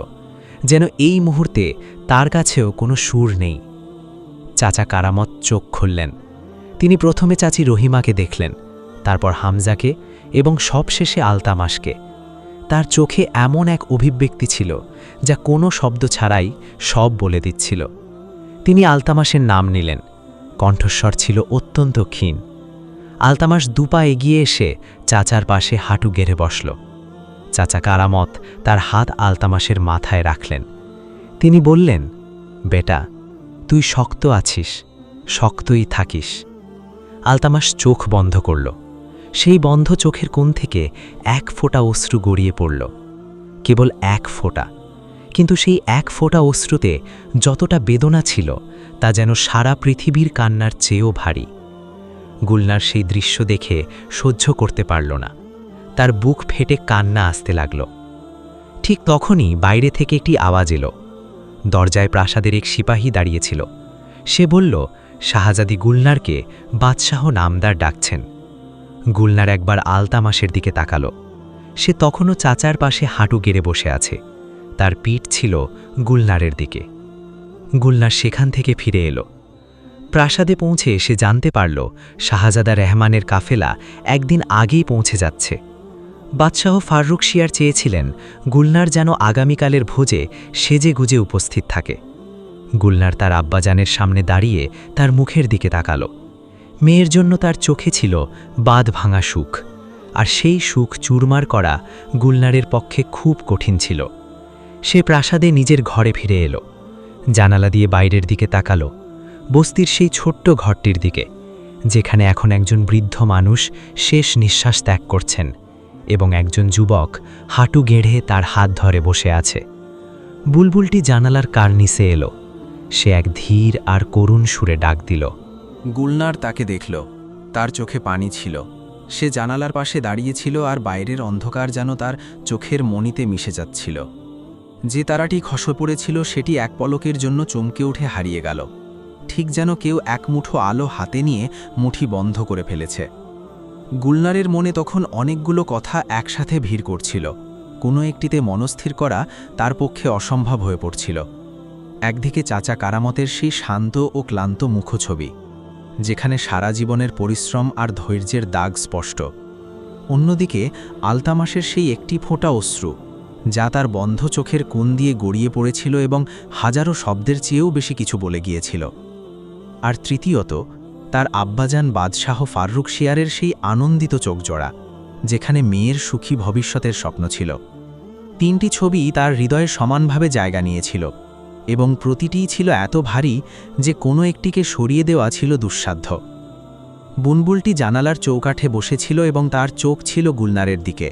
যেন এই মুহূর্তে তার কাছেও কোনো সুর নেই। চাচা কারামত চোখ খুললেন। তিনি প্রথমে চাচি রহিমাকে দেখলেন, তারপর হামজাকে এবং সবশেষে আলতামাসকে। তার চোখে এমন এক অভিব্যক্তি ছিল যা কোনো শব্দ ছাড়াই সব বলে দিচ্ছিল। তিনি আলতামাসের নাম নিলেন। কণ্ঠস্বর ছিল অত্যন্ত ক্ষীণ। আলতামাস দুপা এগিয়ে এসে চাচার পাশে হাঁটু গেড়ে বসল। চাচা কারামত তার হাত আলতামাসের মাথায় রাখলেন। তিনি বললেন, বেটা, তুই শক্ত আছিস, শক্তই থাকিস। আলতামাস চোখ বন্ধ করল। সেই বন্ধ চোখের কোণ থেকে এক ফোঁটা অশ্রু গড়িয়ে পড়ল, কেবল এক ফোঁটা। কিন্তু সেই এক ফোঁটা অশ্রুতে যতটা বেদনা ছিল তা যেন সারা পৃথিবীর কান্নার চেয়েও ভারী। গুলনার সেই দৃশ্য দেখে সহ্য করতে পারল না। তার বুক ফেটে কান্না আসতে লাগল। ঠিক তখনই বাইরে থেকে একটি আওয়াজ এলো। দরজায় প্রাসাদের এক সিপাহী দাঁড়িয়েছিল। সে বলল, শাহজাদি গুলনারকে বাদশাহ নামদার ডাকছেন। গুলনার একবার আলতামাসের দিকে তাকাল। সে তখনও চাচার পাশে হাঁটু গেড়ে বসে আছে। তার পিঠ ছিল গুলনারের দিকে। গুলনার সেখান থেকে ফিরে এলো। প্রাসাদে পৌঁছে সে জানতে পারল শাহজাদা রহমানের কাফেলা একদিন আগেই পৌঁছে যাচ্ছে। বাদশাহ ফাররুখ শিয়ার চেয়েছিলেন গুলনার যেন আগামীকালের ভোজে সেজে গুজে উপস্থিত থাকে। গুলনার তার আব্বাজানের সামনে দাঁড়িয়ে তার মুখের দিকে তাকাল। মেয়ের জন্য তার চোখে ছিল বাঁধ ভাঙা সুখ, আর সেই সুখ চুরমার করা গুলনারের পক্ষে খুব কঠিন ছিল। সে প্রাসাদে নিজের ঘরে ফিরে এলো। জানালা দিয়ে বাইরের দিকে তাকাল, বস্তির সেই ছোট্ট ঘরটির দিকে, যেখানে এখন একজন বৃদ্ধ মানুষ শেষ নিঃশ্বাস ত্যাগ করছেন এবং একজন যুবক হাঁটু গেড়ে তার হাত ধরে বসে আছে। বুলবুলটি জানালার কার্নিসে এলো। সে এক ধীর আর করুণ সুরে ডাক দিল। গুলনার তাকে দেখল। তার চোখে পানি ছিল। সে জানালার পাশে দাঁড়িয়েছিল আর বাইরের অন্ধকার যেন তার চোখের মণিতে মিশে যাচ্ছিল। যে তারাটি খসে পড়েছিল সেটি এক পলকের জন্য চমকে উঠে হারিয়ে গেল, ঠিক যেন কেউ এক মুঠো আলো হাতে নিয়ে মুঠি বন্ধ করে ফেলেছে। গুলনারের মনে তখন অনেকগুলো কথা একসাথে ভিড় করছিল। কোনো একটিতে মনস্থির করা তার পক্ষে অসম্ভব হয়ে পড়ছিল। একদিকে চাচা কারামতের সেই শান্ত ও ক্লান্ত মুখছবি, যেখানে সারা জীবনের পরিশ্রম আর ধৈর্যের দাগ স্পষ্ট। অন্যদিকে আলতামাসের সেই একটি ফোঁটা অশ্রু, যা তার বন্ধ চোখের কোণ দিয়ে গড়িয়ে পড়েছিল এবং হাজারো শব্দের চেয়েও বেশি কিছু বলে গিয়েছিল। আর তৃতীয়ত, তার আব্বাজান বাদশাহ ফাররুখ শিয়ারের সেই আনন্দিত চোখজোড়া, যেখানে মেয়ের সুখী ভবিষ্যতের স্বপ্ন ছিল। 3টি ছবি তার হৃদয়ে সমানভাবে জায়গা নিয়েছিল, এবং প্রতিটিই ছিল এত ভারী যে কোনো একটিকে সরিয়ে দেওয়া ছিল দুঃসাধ্য। বুলবুলটি জানালার চৌকাঠে বসেছিল এবং তার চোখ ছিল গুলনারের দিকে।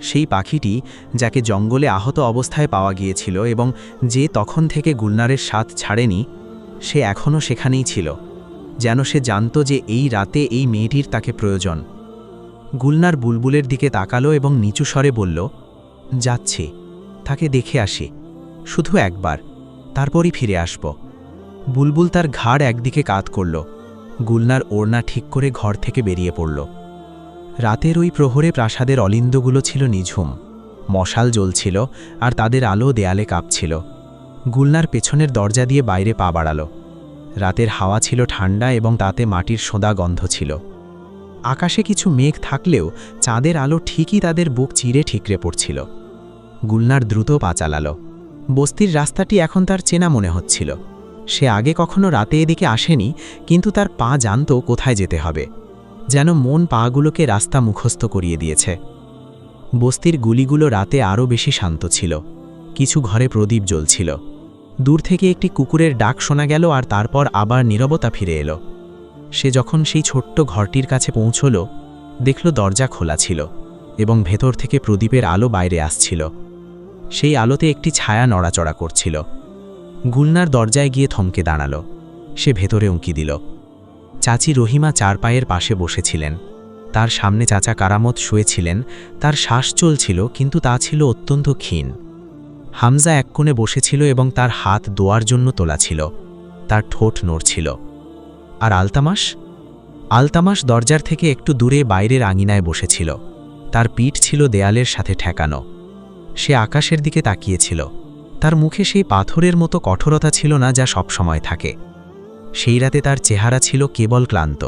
সেই পাখিটি, যাকে জঙ্গলে আহত অবস্থায় পাওয়া গিয়েছিল এবং যে তখন থেকে গুলনারের স্বাদ ছাড়েনি, সে এখনও সেখানেই ছিল, যেন সে জানত যে এই রাতে এই মেয়েটির তাকে প্রয়োজন। গুলনার বুলবুলের দিকে তাকালো এবং নিচু স্বরে বলল, যাচ্ছি, তাকে দেখে আসি, শুধু একবার, তারপরই ফিরে আসব। বুলবুল তার ঘাড় একদিকে কাত করল। গুলনার ওড়না ঠিক করে ঘর থেকে বেরিয়ে পড়ল। রাতের ওই প্রহরে প্রাসাদের অলিন্দগুলো ছিল নিঝুম, মশাল জ্বলছিল আর তাদের আলো দেয়ালে কাঁপছিল। গুলনার পেছনের দরজা দিয়ে বাইরে পা বাড়াল। রাতের হাওয়া ছিল ঠান্ডা এবং তাতে মাটির সোঁদা গন্ধ ছিল। আকাশে কিছু মেঘ থাকলেও চাঁদের আলো ঠিকই তাদের বুক চিরে ঠিকরে পড়ছিল। গুলনার দ্রুত পা চালাল। বস্তির রাস্তাটি এখন তার চেনা মনে হচ্ছিল। সে আগে কখনো রাতে এদিকে আসেনি, কিন্তু তার পা জানত কোথায় যেতে হবে, যেন মন পাগুলোকে রাস্তা মুখস্থ করিয়ে দিয়েছে। বস্তির গুলিগুলো রাতে আরও বেশি শান্ত ছিল। কিছু ঘরে প্রদীপ জ্বলছিল। দূর থেকে একটি কুকুরের ডাক শোনা গেল আর তারপর আবার নীরবতা ফিরে এলো। সে যখন সেই ছোট্ট ঘরটির কাছে পৌঁছল, দেখল দরজা খোলা ছিল এবং ভেতর থেকে প্রদীপের আলো বাইরে আসছিল। সেই আলোতে একটি ছায়া নড়াচড়া করছিল। গুলনার দরজায় গিয়ে থমকে দাঁড়াল। সে ভেতরে উঁকি দিল। চাচি রহিমা চারপায়ের পাশে বসেছিলেন। তার সামনে চাচা কারামত শুয়েছিলেন। তার শ্বাস চলছিল, কিন্তু তা ছিল অত্যন্ত ক্ষীণ। হামজা এক কোণে বসেছিল এবং তার হাত দোয়ার জন্য তোলা ছিল। তার ঠোঁট নড়ছিল। আর আলতামাস দরজার থেকে একটু দূরে বাইরের আঙিনায় বসেছিল। তার পিঠ ছিল দেয়ালের সাথে ঠেকানো। সে আকাশের দিকে তাকিয়েছিল। তার মুখে সেই পাথরের মতো কঠোরতা ছিল না যা সবসময় থাকে। সেই রাতে তার চেহারা ছিল কেবল ক্লান্ত,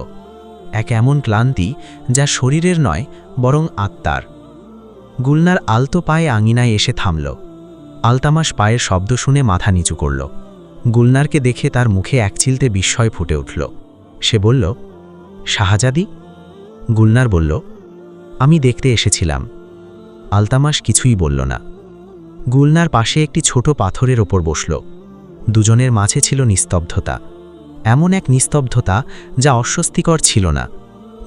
এক এমন ক্লান্তি যা শরীরের নয় বরং আত্মার। গুলনার আলতো পায়ে আঙিনায় এসে থামল। আলতামাস পায়ের শব্দ শুনে মাথা নিচু করল। গুলনারকে দেখে তার মুখে একচিলতে বিস্ময় ফুটে উঠল। সে বলল, শাহজাদি? গুলনার বলল, আমি দেখতে এসেছিলাম। আলতামাস কিছুই বলল না। গুলনার পাশে একটি ছোট পাথরের ওপর বসল। দুজনের মাঝে ছিল নিস্তব্ধতা, এমন এক নিস্তব্ধতা যা অস্বস্তিকর ছিল না,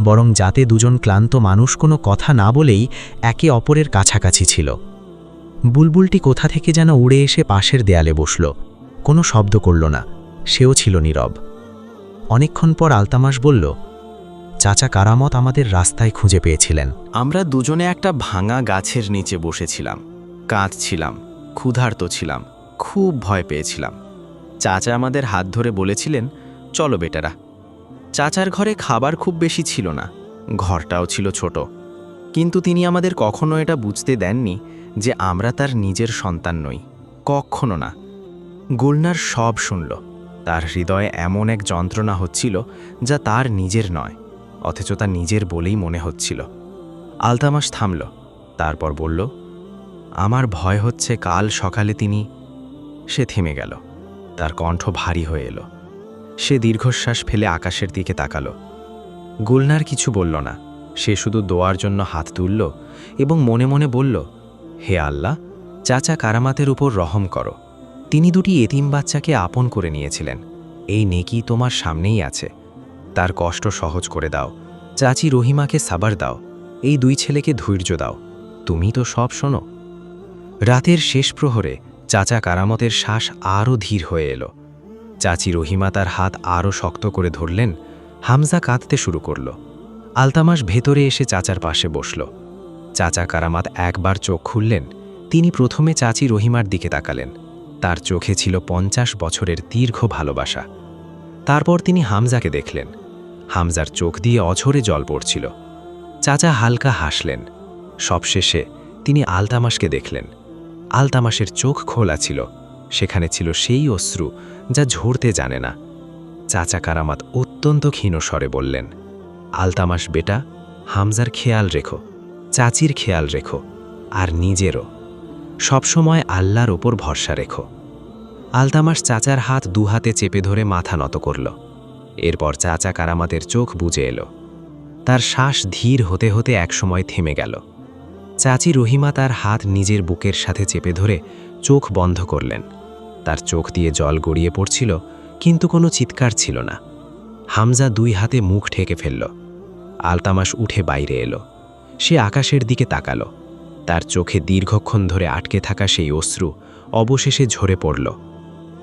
বরং যাতে দুজন ক্লান্ত মানুষ কোনো কথা না বলেই একে অপরের কাছাকাছি ছিল। বুলবুলটি কোথা থেকে যেন উড়ে এসে পাশের দেয়ালে বসল। কোনো শব্দ করল না, সেও ছিল নীরব। অনেকক্ষণ পর আলতামাস বলল, চাচা কারামত আমাদের রাস্তায় খুঁজে পেয়েছিলেন। আমরা দুজনে একটা ভাঙা গাছের নিচে বসেছিলাম, কাঁদছিলাম, ক্ষুধার্ত ছিলাম, খুব ভয় পেয়েছিলাম। চাচা আমাদের হাত ধরে বলেছিলেন, চলো বেটারা। চাচার ঘরে খাবার খুব বেশি ছিল না, ঘরটাও ছিল ছোট, কিন্তু তিনি আমাদের কখনো এটা বুঝতে দেননি যে আমরা তার নিজের সন্তান নই, কখনো না। গুলনার সব শুনল। তার হৃদয়ে এমন এক যন্ত্রণা হচ্ছিল যা তার নিজের নয়, অথচ তা নিজের বলেই মনে হচ্ছিল। আলতামাস থামল, তারপর বলল, আমার ভয় হচ্ছে কাল সকালে তিনি। সে থেমে গেল। তার কণ্ঠ ভারী হয়ে এলো। সে দীর্ঘশ্বাস ফেলে আকাশের দিকে তাকালো। গুলনার কিছু বলল না। সে শুধু দোয়ার জন্য হাত তুলল এবং মনে মনে বলল, হে আল্লাহ, চাচা কারামাতের উপর রহম করো। তিনি দুটি এতিম বাচ্চাকে আপন করে নিয়েছিলেন। এই নেকি তোমার সামনেই আছে। তার কষ্ট সহজ করে দাও। চাচি রহিমাকে সাবার দাও। এই দুই ছেলেকে ধৈর্য দাও। তুমি তো সব শোনো। রাতের শেষ প্রহরে চাচা কারামতের শ্বাস আরও ধীর হয়ে এলো। চাচি রহিমা তার হাত আরও শক্ত করে ধরলেন। হামজা কাঁদতে শুরু করল। আলতামাস ভেতরে এসে চাচার পাশে বসল। চাচা কারামাত একবার চোখ খুললেন। তিনি প্রথমে চাচি রহিমার দিকে তাকালেন। তার চোখে ছিল 50 বছরের দীর্ঘ ভালোবাসা। তারপর তিনি হামজাকে দেখলেন। হামজার চোখ দিয়ে অঝরে জল পড়ছিল। চাচা হালকা হাসলেন। সবশেষে তিনি আলতামাসকে দেখলেন। আলতামাসের চোখ খোলা ছিল। সেখানে ছিল সেই অশ্রু যা ঝরতে জানে না। চাচা কারামাত অত্যন্ত ক্ষীণ স্বরে বললেন, আলতামাস বেটা, হামজার খেয়াল রেখো, চাচির খেয়াল রেখো, আর নিজেরও। সবসময় আল্লাহর ওপর ভরসা রেখো। আলতামাস চাচার হাত দুহাতে চেপে ধরে মাথা নত করল। এরপর চাচা কারামাতের চোখ বুজে এলো। তার শ্বাস ধীর হতে হতে একসময় থেমে গেল। চাচি রহিমা তার হাত নিজের বুকের সাথে চেপে ধরে চোখ বন্ধ করলেন। তার চোখ দিয়ে জল গড়িয়ে পড়ছিল, কিন্তু কোনো চিৎকার ছিল না। হামজা 2 হাতে মুখ ঢেকে ফেলল। আলতামাস উঠে বাইরে এলো। সে আকাশের দিকে তাকালো। তার চোখে দীর্ঘক্ষণ ধরে আটকে থাকা সেই অশ্রু অবশেষে ঝরে পড়ল।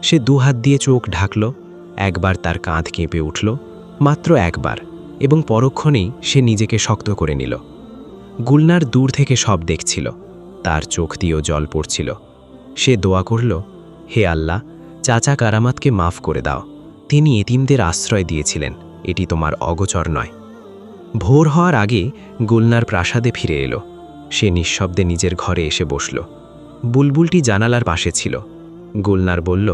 সে 2 হাত দিয়ে চোখ ঢাকল। একবার তার কাঁধ কেঁপে উঠল, মাত্র একবার, এবং পরক্ষণেই সে নিজেকে শক্ত করে নিল। গুলনার দূর থেকে সব দেখছিল। তার চোখ দিয়েও জল পড়ছিল। সে দোয়া করল, হে আল্লাহ, চাচা কারামাতকে মাফ করে দাও। তিনি এতিমদের আশ্রয় দিয়েছিলেন, এটি তোমার অগোচর নয়। ভোর হওয়ার আগে গুলনার প্রাসাদে ফিরে এলো। সে নিঃশব্দে নিজের ঘরে এসে বসল। বুলবুলটি জানালার পাশে ছিল। গুলনার বলল,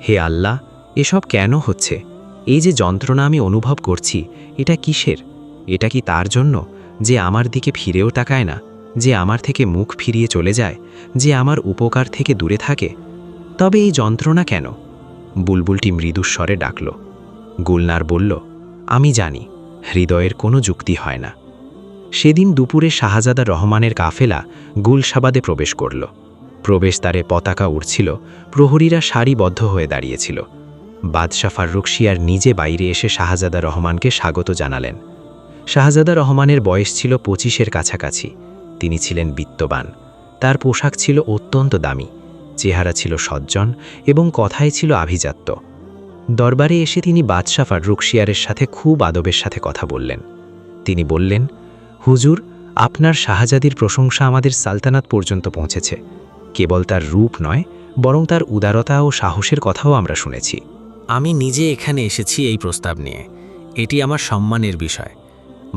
হে আল্লাহ, এসব কেন হচ্ছে? এই যে যন্ত্রণা আমি অনুভব করছি, এটা কিসের? এটা কি তার জন্য, যে আমার দিকে ফিরেও তাকায় না, যে আমার থেকে মুখ ফিরিয়ে চলে যায়, যে আমার উপকার থেকে দূরে থাকে? তবে এই যন্ত্রণা কেন? বুলবুলটি মৃদুস্বরে ডাকল। গুলনার বলল, আমি জানি, হৃদয়ের কোনো যুক্তি হয় না। সেদিন দুপুরে শাহজাদা রহমানের কাফেলা গুলশাবাদে প্রবেশ করল। প্রবেশদ্বারে পতাকা উড়ছিল, প্রহরীরা সারিবদ্ধ হয়ে দাঁড়িয়েছিল। বাদশাহ ফাররুকশিয়ার নিজে বাইরে এসে শাহজাদা রহমানকে স্বাগত জানালেন। শাহজাদা রহমানের বয়স ছিল 25-এর কাছাকাছি। তিনি ছিলেন বিত্তবান। তার পোশাক ছিল অত্যন্ত দামি, চেহারা ছিল সজ্জন এবং কথায় ছিল আভিজাত্য। দরবারে এসে তিনি বাদশাহ ফাররুকশিয়ারের সাথে খুব আদবের সাথে কথা বললেন। তিনি বললেন, হুজুর, আপনার শাহজাদির প্রশংসা আমাদের সালতানাত পর্যন্ত পৌঁছেছে। কেবল তার রূপ নয়, বরং তার উদারতা ও সাহসের কথাও আমরা শুনেছি। আমি নিজে এখানে এসেছি এই প্রস্তাব নিয়ে। এটি আমার সম্মানের বিষয়।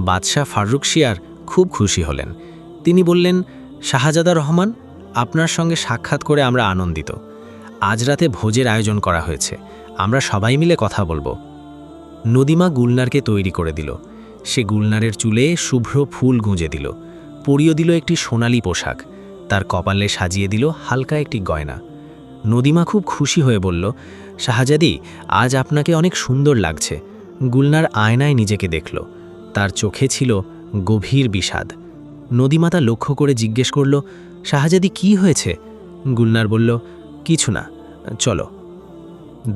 বাদশাহ ফাররুকশিয়ার খুব খুশি হলেন। তিনি বললেন, শাহজাদা রহমান, আপনার সঙ্গে সাক্ষাৎ করে আমরা আনন্দিত। আজ রাতে ভোজের আয়োজন করা হয়েছে, আমরা সবাই মিলে কথা বলবো। নদিমা গুলনারকে তৈরি করে দিল। সে গুলনারের চুলে শুভ্র ফুল গুঁজে দিল, পরিয়ে দিল একটি সোনালি পোশাক, তার কপালে সাজিয়ে দিল হালকা একটি গয়না। নদিমা খুব খুশি হয়ে বলল, শাহজাদি, আজ আপনাকে অনেক সুন্দর লাগছে। গুলনার আয়নায় নিজেকে দেখল। তার চোখে ছিল গভীর বিষাদ। নদিমা তা লক্ষ্য করে জিজ্ঞেস করল, শাহজাদি, কি হয়েছে? গুলনার বলল, কিছু না, চলো।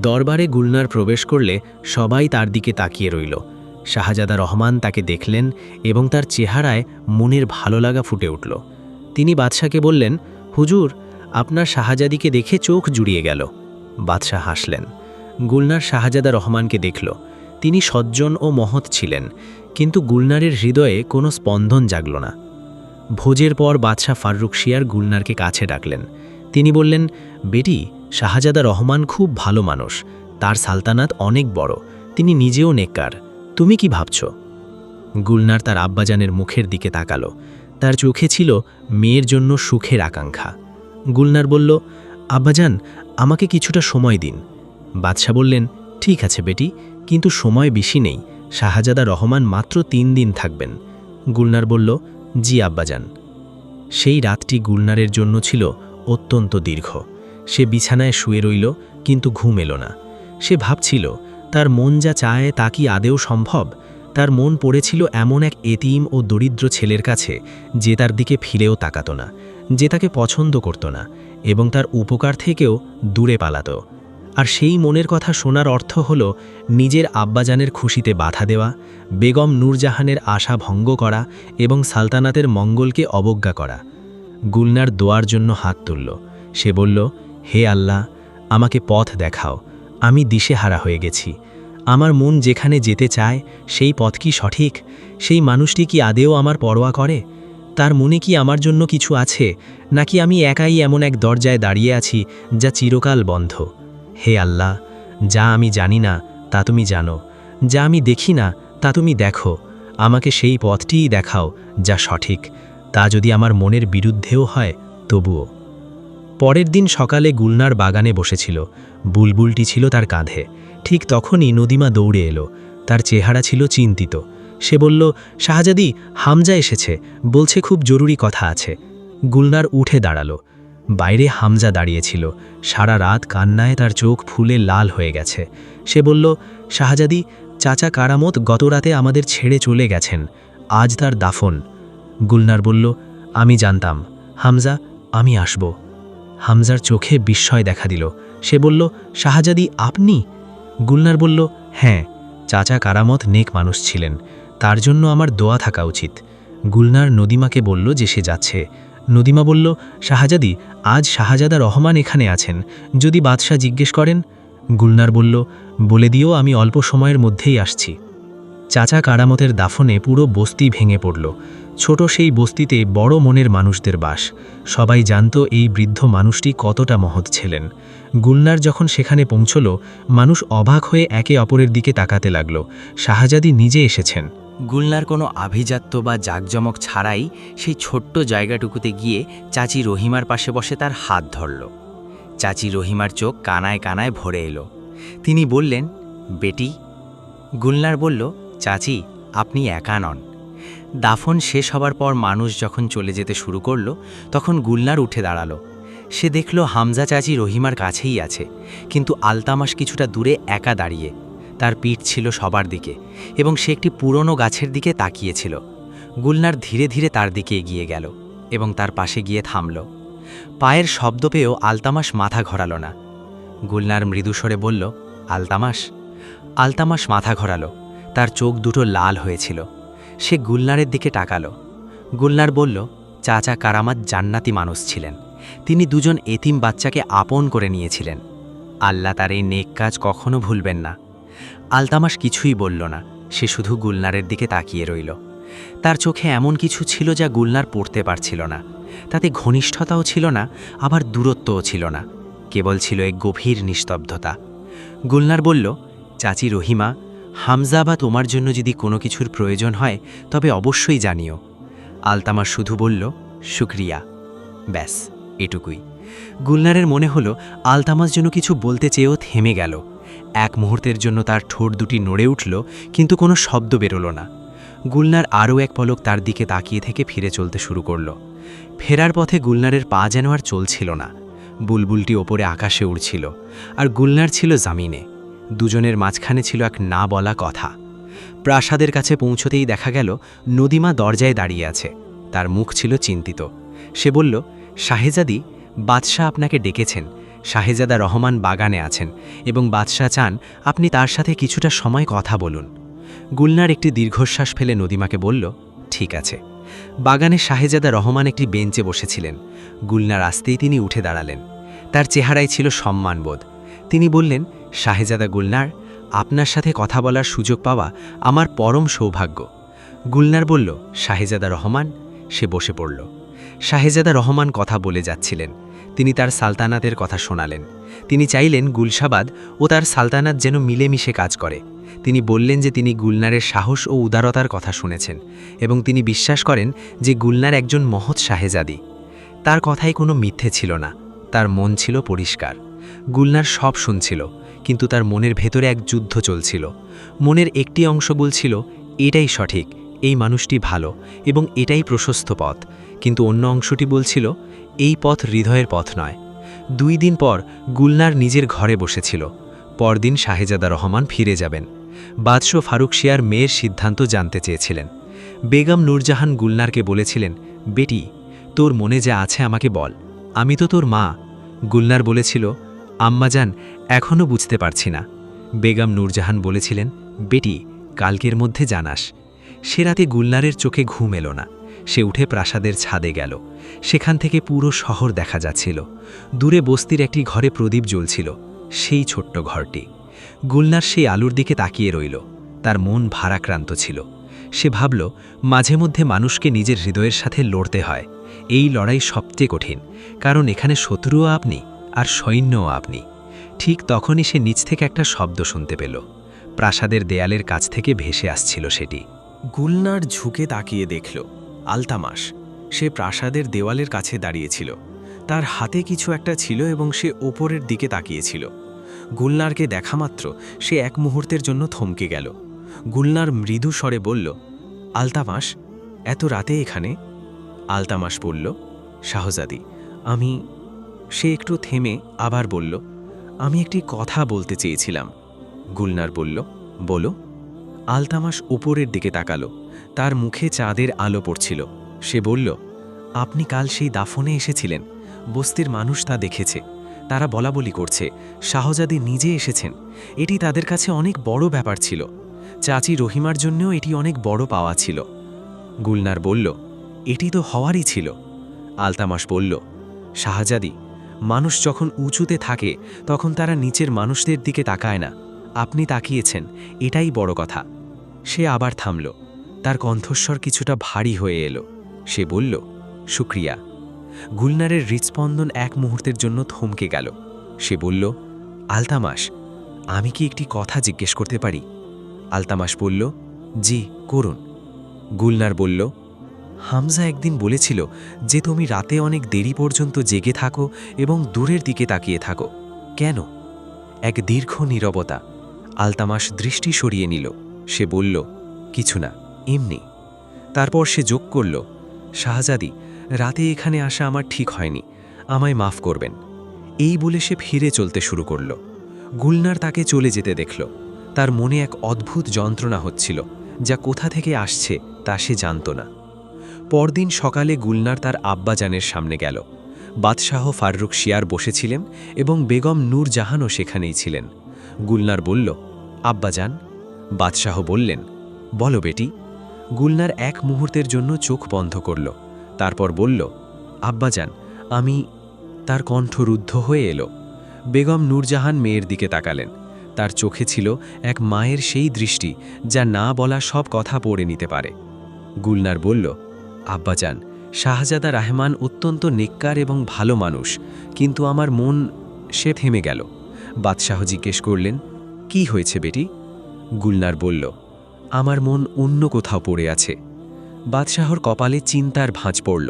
দরবারে গুলনার প্রবেশ করলে সবাই তার দিকে তাকিয়ে রইল। শাহজাদা রহমান তাকে দেখলেন এবং তার চেহারায় মনের ভালো লাগা ফুটে উঠল। তিনি বাদশাকে বললেন, হুজুর, আপনার শাহজাদিকে দেখে চোখ জুড়িয়ে গেল। বাদশাহ হাসলেন। গুলনার শাহজাদা রহমানকে দেখল। তিনি সজ্জন ও মহৎ ছিলেন, কিন্তু গুলনারের হৃদয়ে কোনো স্পন্দন জাগল না। ভোজের পর বাদশাহ ফাররুকশিয়ার গুলনারকে কাছে ডাকলেন। তিনি বললেন, বেটি, শাহজাদা রহমান খুব ভালো মানুষ। তার সালতানাত অনেক বড়, তিনি নিজেও নেককার। তুমি কি ভাবছ? গুলনার তার আব্বাজানের মুখের দিকে তাকালো। তার চোখে ছিল মেয়ের জন্য সুখের আকাঙ্ক্ষা। গুলনার বলল, আব্বাজান, আমাকে কিছুটা সময় দিন। বাদশাহ বললেন, ঠিক আছে বেটি, কিন্তু সময় বেশি নেই। শাহজাদা রহমান মাত্র 3 দিন থাকবেন। গুলনার বলল, জি আব্বাজান। সেই রাতটি গুলনারের জন্য ছিল অত্যন্ত দীর্ঘ। সে বিছানায় শুয়ে রইল, কিন্তু ঘুম এলো না। সে ভাবছিল, তার মন যা চায় তা কি আদেও সম্ভব? তার মন পড়েছিল এমন এক এতিম ও দরিদ্র ছেলের কাছে, যে তার দিকে ফিরেও তাকাত না, যে তাকে পছন্দ করত না এবং তার উপকার থেকেও দূরে পালাত। আর সেই মনের কথা শোনার অর্থ হল নিজের আব্বাজানের খুশিতে বাধা দেওয়া, বেগম নূরজাহানের আশা ভঙ্গ করা এবং সালতানাতের মঙ্গলকে অবজ্ঞা করা। গুলনার দোয়ার জন্য হাত তুলল। সে বলল, হে আল্লাহ, আমাকে পথ দেখাও। আমি দিশেহারা হয়ে গেছি। আমার মন যেখানে যেতে চায় সেই পথ কি সঠিক? সেই মানুষটি কি আদেও আমার পরোয়া করে? তার মনে কি আমার জন্য কিছু আছে, নাকি আমি একাই এমন এক দরজায় দাঁড়িয়ে আছি যা চিরকাল বন্ধ? হে আল্লাহ, যা আমি জানি না তা তুমি জানো, যা আমি দেখি না তা তুমি দেখো। আমাকে সেই পথটিই দেখাও যা সঠিক, তা যদি আমার মনের বিরুদ্ধেও হয় তবুও। পরের দিন সকালে গুলনার বাগানে বসেছিল। বুলবুলটি ছিল তার কাঁধে। ঠিক তখনই নদিমা দৌড়ে এলো। তার চেহারা ছিল চিন্তিত। সে বলল, শাহজাদি, হামজা এসেছে, বলছে খুব জরুরি কথা আছে। গুলনার উঠে দাঁড়ালো। বাইরে হামজা দাঁড়িয়েছিল, সারা রাত কান্নায় তার চোখ ফুলে লাল হয়ে গেছে। সে বলল, শাহজাদি, চাচা কারামত গতরাতে আমাদের ছেড়ে চলে গেছেন, আজ তার দাফন। গুলনার বলল, আমি জানতাম হামজা, আমি আসব। হামজার চোখে বিস্ময় দেখা দিল। সে বলল, শাহজাদি আপনি? গুলনার বলল, হ্যাঁ, চাচা কারামত নেক মানুষ ছিলেন, তার জন্য আমার দোয়া থাকা উচিত। গুলনার নদীমাকে বলল যে সে যাচ্ছে। নদীমা বলল, শাহজাদি, আজ শাহজাদা রহমান এখানে আছেন, যদি বাদশাহ জিজ্ঞেস করেন। গুলনার বলল, বলে দিও আমি অল্প সময়ের মধ্যেই আসছি। চাচা কারামতের দাফনে পুরো বস্তি ভেঙে পড়ল। ছোট সেই বস্তিতে বড় মনের মানুষদের বাস। সবাই জানত এই বৃদ্ধ মানুষটি কতটা মহৎ ছিলেন। গুলনার যখন সেখানে পৌঁছল, মানুষ অবাক হয়ে একে অপরের দিকে তাকাতে লাগল। শাহজাদি নিজে এসেছেন। গুলনার কোনো আভিজাত্য বা জাঁকজমক ছাড়াই সেই ছোট্ট জায়গাটুকুতে গিয়ে চাচি রহিমার পাশে বসে তার হাত ধরল। চাচি রহিমার চোখ কানায় কানায় ভরে এলো। তিনি বললেন, বেটি। গুলনার বলল, চাচি, আপনি একা নন। দাফন শেষ হবার পর মানুষ যখন চলে যেতে শুরু করল, তখন গুলনার উঠে দাঁড়ালো। সে দেখল হামজা চাচি রহিমার কাছেই আছে, কিন্তু আলতামাস কিছুটা দূরে একা দাঁড়িয়ে। তার পিঠ ছিল সবার দিকে এবং সে একটি পুরনো গাছের দিকে তাকিয়েছিল। গুলনার ধীরে ধীরে তার দিকে এগিয়ে গেল এবং তার পাশে গিয়ে থামল। পায়ের শব্দ পেয়েও আলতামাস মাথা ঘোরালো না। গুলনার মৃদুস্বরে বলল, আলতামাস। আলতামাস মাথা ঘোরালো। তার চোখ দুটো লাল হয়েছিল। সে গুলনারের দিকে তাকালো। গুলনার বলল, চাচা কারামাত জান্নাতি মানুষ ছিলেন। তিনি দুজন এতিম বাচ্চাকে আপন করে নিয়েছিলেন। আল্লাহ তার এই নেক কাজ কখনো ভুলবেন না। আলতামাস কিছুই বলল না, সে শুধু গুলনারের দিকে তাকিয়ে রইল। তার চোখে এমন কিছু ছিল যা গুলনার পড়তে পারছিল না। তাতে ঘনিষ্ঠতাও ছিল না, আবার দূরত্বও ছিল না, কেবল ছিল এক গভীর নিস্তব্ধতা। গুলনার বলল, চাচি রহিমা, হামজা বা তোমার জন্য যদি কোনো কিছুর প্রয়োজন হয় তবে অবশ্যই জানিও। আলতামাস শুধু বলল, শুক্রিয়া। ব্যাস, এটুকুই। গুলনারের মনে হলো আলতামাস যেন কিছু বলতে চেয়েও থেমে গেল। এক মুহূর্তের জন্য তার ঠোঁট দুটি নড়ে উঠল, কিন্তু কোনো শব্দ বেরোল না। গুলনার আরও এক পলক তার দিকে তাকিয়ে থেকে ফিরে চলতে শুরু করল। ফেরার পথে গুলনারের পা যেন আর চলছিল না। বুলবুলটি ওপরে আকাশে উড়ছিল, আর গুলনার ছিল জামিনে। দুজনের মাঝখানে ছিল এক না বলা কথা। প্রাসাদের কাছে পৌঁছতেই দেখা গেল নদীমা দরজায় দাঁড়িয়ে আছে। তার মুখ ছিল চিন্তিত। সে বলল, শাহেজাদি, বাদশাহ আপনাকে ডেকেছেন। শাহেজাদা রহমান বাগানে আছেন এবং বাদশাহ চান আপনি তার সাথে কিছুটা সময় কথা বলুন। গুলনার একটি দীর্ঘশ্বাস ফেলে নদীমাকে বলল, ঠিক আছে। বাগানে শাহেজাদা রহমান একটি বেঞ্চে বসেছিলেন। গুলনার আসতেই তিনি উঠে দাঁড়ালেন। তার চেহারায় ছিল সম্মানবোধ। তিনি বললেন, শাহেজাদা গুলনার, আপনার সাথে কথা বলার সুযোগ পাওয়া আমার পরম সৌভাগ্য। গুলনার বলল, শাহেজাদা রহমান। সে বসে পড়ল। শাহেজাদা রহমান কথা বলে যাচ্ছিলেন। তিনি তার সালতানাতের কথা শোনালেন। তিনি চাইলেন গুলশাবাদ ও তার সালতানাত যেন মিলেমিশে কাজ করে। তিনি বললেন যে তিনি গুলনারের সাহস ও উদারতার কথা শুনেছেন এবং তিনি বিশ্বাস করেন যে গুলনার একজন মহৎ শাহেজাদি। তার কথায় কোনো মিথ্যে ছিল না, তার মন ছিল পরিষ্কার। গুলনার সব শুনছিল, কিন্তু তার মনের ভেতরে এক যুদ্ধ চলছিল। মনের একটি অংশ বলছিল, এটাই সঠিক, এই মানুষটি ভালো এবং এটাই প্রশস্ত পথ, কিন্তু অন্য অংশটি বলছিল, এই পথ হৃদয়ের পথ নয়। 2 দিন পর গুলনার নিজের ঘরে বসেছিল। পরদিন শাহেজাদা রহমান ফিরে যাবেন। বাদশাহ ফারুক শিয়ার মেয়ের সিদ্ধান্ত জানতে চেয়েছিলেন। বেগম নূরজাহান গুলনারকে বলেছিলেন, বেটি, তোর মনে যা আছে আমাকে বল, আমি তো তোর মা। গুলনার বলেছিল, আম্মাজান, এখনও বুঝতে পারছি না। বেগম নূরজাহান বলেছিলেন, বেটি, কালকের মধ্যে জানাস। সে রাতে গুলনারের চোখে ঘুম এলো না। সে উঠে প্রাসাদের ছাদে গেল। সেখান থেকে পুরো শহর দেখা যাচ্ছিল। দূরে বস্তির একটি ঘরে প্রদীপ জ্বলছিল, সেই ছোট্ট ঘরটি। গুলনার সেই আলোর দিকে তাকিয়ে রইল। তার মন ভারাক্রান্ত ছিল। সে ভাবল, মাঝে মধ্যে মানুষকে নিজের হৃদয়ের সাথে লড়তে হয়। এই লড়াই সবচেয়ে কঠিন, কারণ এখানে শত্রুও আপনি আর সৈন্যও আপনি। ঠিক তখনই সে নিচ থেকে একটা শব্দ শুনতে পেল। প্রাসাদের দেয়ালের কাছ থেকে ভেসে আসছিল সেটি। গুলনার ঝুঁকে তাকিয়ে দেখল আলতামাস। সে প্রাসাদের দেওয়ালের কাছে দাঁড়িয়েছিল। তার হাতে কিছু একটা ছিল এবং সে ওপরের দিকে তাকিয়েছিল। গুলনারকে দেখামাত্র সে এক মুহূর্তের জন্য থমকে গেল। গুলনার মৃদু স্বরে বলল, আলতামাস, এত রাতে এখানে? আলতামাস বলল, শাহজাদি, সে একটু থেমে আবার বলল, আমি একটি কথা বলতে চেয়েছিলাম। গুলনার বলল, বলো। আলতামাস উপরের দিকে তাকালো। তার মুখে চাঁদের আলো পড়ছিল। সে বলল, আপনি কাল সেই দাফনে এসেছিলেন। বস্তির মানুষ তা দেখেছে। তারা বলাবলি করছে শাহজাদি নিজে এসেছেন। এটি তাদের কাছে অনেক বড় ব্যাপার ছিল। চাচি রহিমার জন্যও এটি অনেক বড় পাওয়া ছিল। গুলনার বলল, এটি তো হওয়ারই ছিল। আলতামাস বলল, শাহজাদি, মানুষ যখন উঁচুতে থাকে তখন তারা নিচের মানুষদের দিকে তাকায় না। আপনি তাকিয়েছেন, এটাই বড় কথা। সে আবার থামল। তার কণ্ঠস্বর কিছুটা ভারী হয়ে এলো। সে বলল, শুক্রিয়া। গুলনারের হৃৎস্পন্দন এক মুহূর্তের জন্য থমকে গেল। সে বলল, আলতামাস, আমি কি একটি কথা জিজ্ঞেস করতে পারি? আলতামাস বলল, জি, করুন। গুলনার বলল, হামজা একদিন বলেছিল যে তুমি রাতে অনেক দেরি পর্যন্ত জেগে থাকো এবং দূরের দিকে তাকিয়ে থাকো। কেন? এক দীর্ঘ নীরবতা। আলতামাস দৃষ্টি সরিয়ে নিল। সে বলল, কিছু না, এমনি। তারপর সে যোগ করল, শাহজাদি, রাতে এখানে আসা আমার ঠিক হয়নি, আমায় মাফ করবেন। এই বলে সে ফিরে চলতে শুরু করল। গুলনার তাকে চলে যেতে দেখল। তার মনে এক অদ্ভুত যন্ত্রণা হচ্ছিল, যা কোথা থেকে আসছে তা সে জানত না। পরদিন সকালে গুলনার তার আব্বাজানের সামনে গেল। বাদশাহ ফাররুখ শিয়ার বসেছিলেন এবং বেগম নূরজাহানও সেখানেই ছিলেন। গুলনার বলল, আব্বাজান। বাদশাহ বললেন, বলো বেটি। গুলনার এক মুহূর্তের জন্য চোখ বন্ধ করল। তারপর বলল, আব্বাজান, আমি। তার কণ্ঠ রুদ্ধ হয়ে এলো। বেগম নূরজাহান মেয়ের দিকে তাকালেন। তার চোখে ছিল এক মায়ের সেই দৃষ্টি যা না বলা সব কথা পড়ে নিতে পারে। গুলনার বলল, আব্বাজান, শাহজাদা রহমান অত্যন্ত নেককার এবং ভালো মানুষ, কিন্তু আমার মন। সে থেমে গেল। বাদশাহ জিজ্ঞেস করলেন, কি হয়েছে বেটি? গুলনার বলল, আমার মন অন্য কোথাও পড়ে আছে। বাদশাহর কপালে চিন্তার ভাঁজ পড়ল।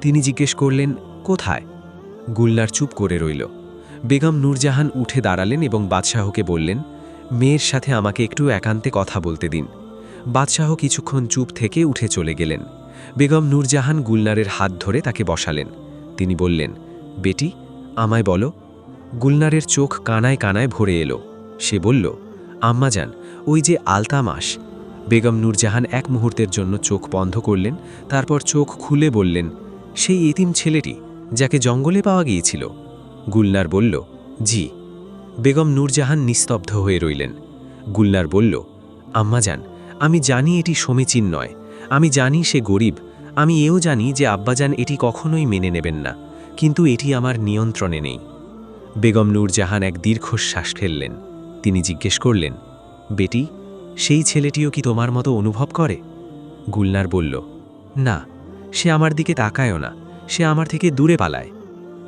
তিনি জিজ্ঞেস করলেন, কোথায়? গুলনার চুপ করে রইল। বেগম নূরজাহান উঠে দাঁড়ালেন এবং বাদশাহকে বললেন, মেয়ের সাথে আমাকে একটু একান্তে কথা বলতে দিন। বাদশাহ কিছুক্ষণ চুপ থেকে উঠে চলে গেলেন। বেগম নূরজাহান গুলনারের হাত ধরে তাকে বসালেন। তিনি বললেন, বেটি, আমায় বলো। গুলনারের চোখ কানায় কানায় ভরে এলো। সে বলল, আম্মাজান, ওই যে আলতামাস। বেগম নূরজাহান এক মুহূর্তের জন্য চোখ বন্ধ করলেন, তারপর চোখ খুলে বললেন, সেই এতিম ছেলেটি যাকে জঙ্গলে পাওয়া গিয়েছিল? গুলনার বলল, জি। বেগম নূরজাহান নিস্তব্ধ হয়ে রইলেন। গুলনার বলল, আম্মাজান, আমি জানি এটি সমীচীন নয়। আমি জানি সে গরিব। আমি এও জানি যে আব্বাজান এটি কখনোই মেনে নেবেন না, কিন্তু এটি আমার নিয়ন্ত্রণে নেই। বেগম নূরজাহান এক দীর্ঘশ্বাস ফেললেন। তিনি জিজ্ঞেস করলেন, বেটি, সেই ছেলেটিও কি তোমার মতো অনুভব করে? গুলনার বলল, না, সে আমার দিকে তাকায়ও না, সে আমার থেকে দূরে পালায়।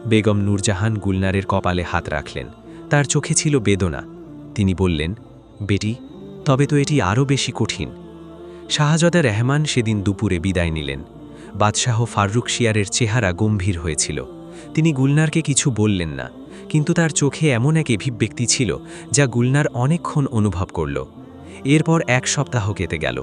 বেগম নূরজাহান গুলনারের কপালে হাত রাখলেন। তার চোখে ছিল বেদনা। তিনি বললেন, বেটি, তবে তো এটি আরও বেশি কঠিন। শাহজাদা রহমান সেদিন দুপুরে বিদায় নিলেন। বাদশাহ ফাররুখ শিয়ারের চেহারা গম্ভীর হয়েছিল। তিনি গুলনারকে কিছু বললেন না, কিন্তু তার চোখে এমন এক অভিব্যক্তি ছিল যা গুলনার অনেকক্ষণ অনুভব করল। এরপর এক সপ্তাহ কেটে গেল।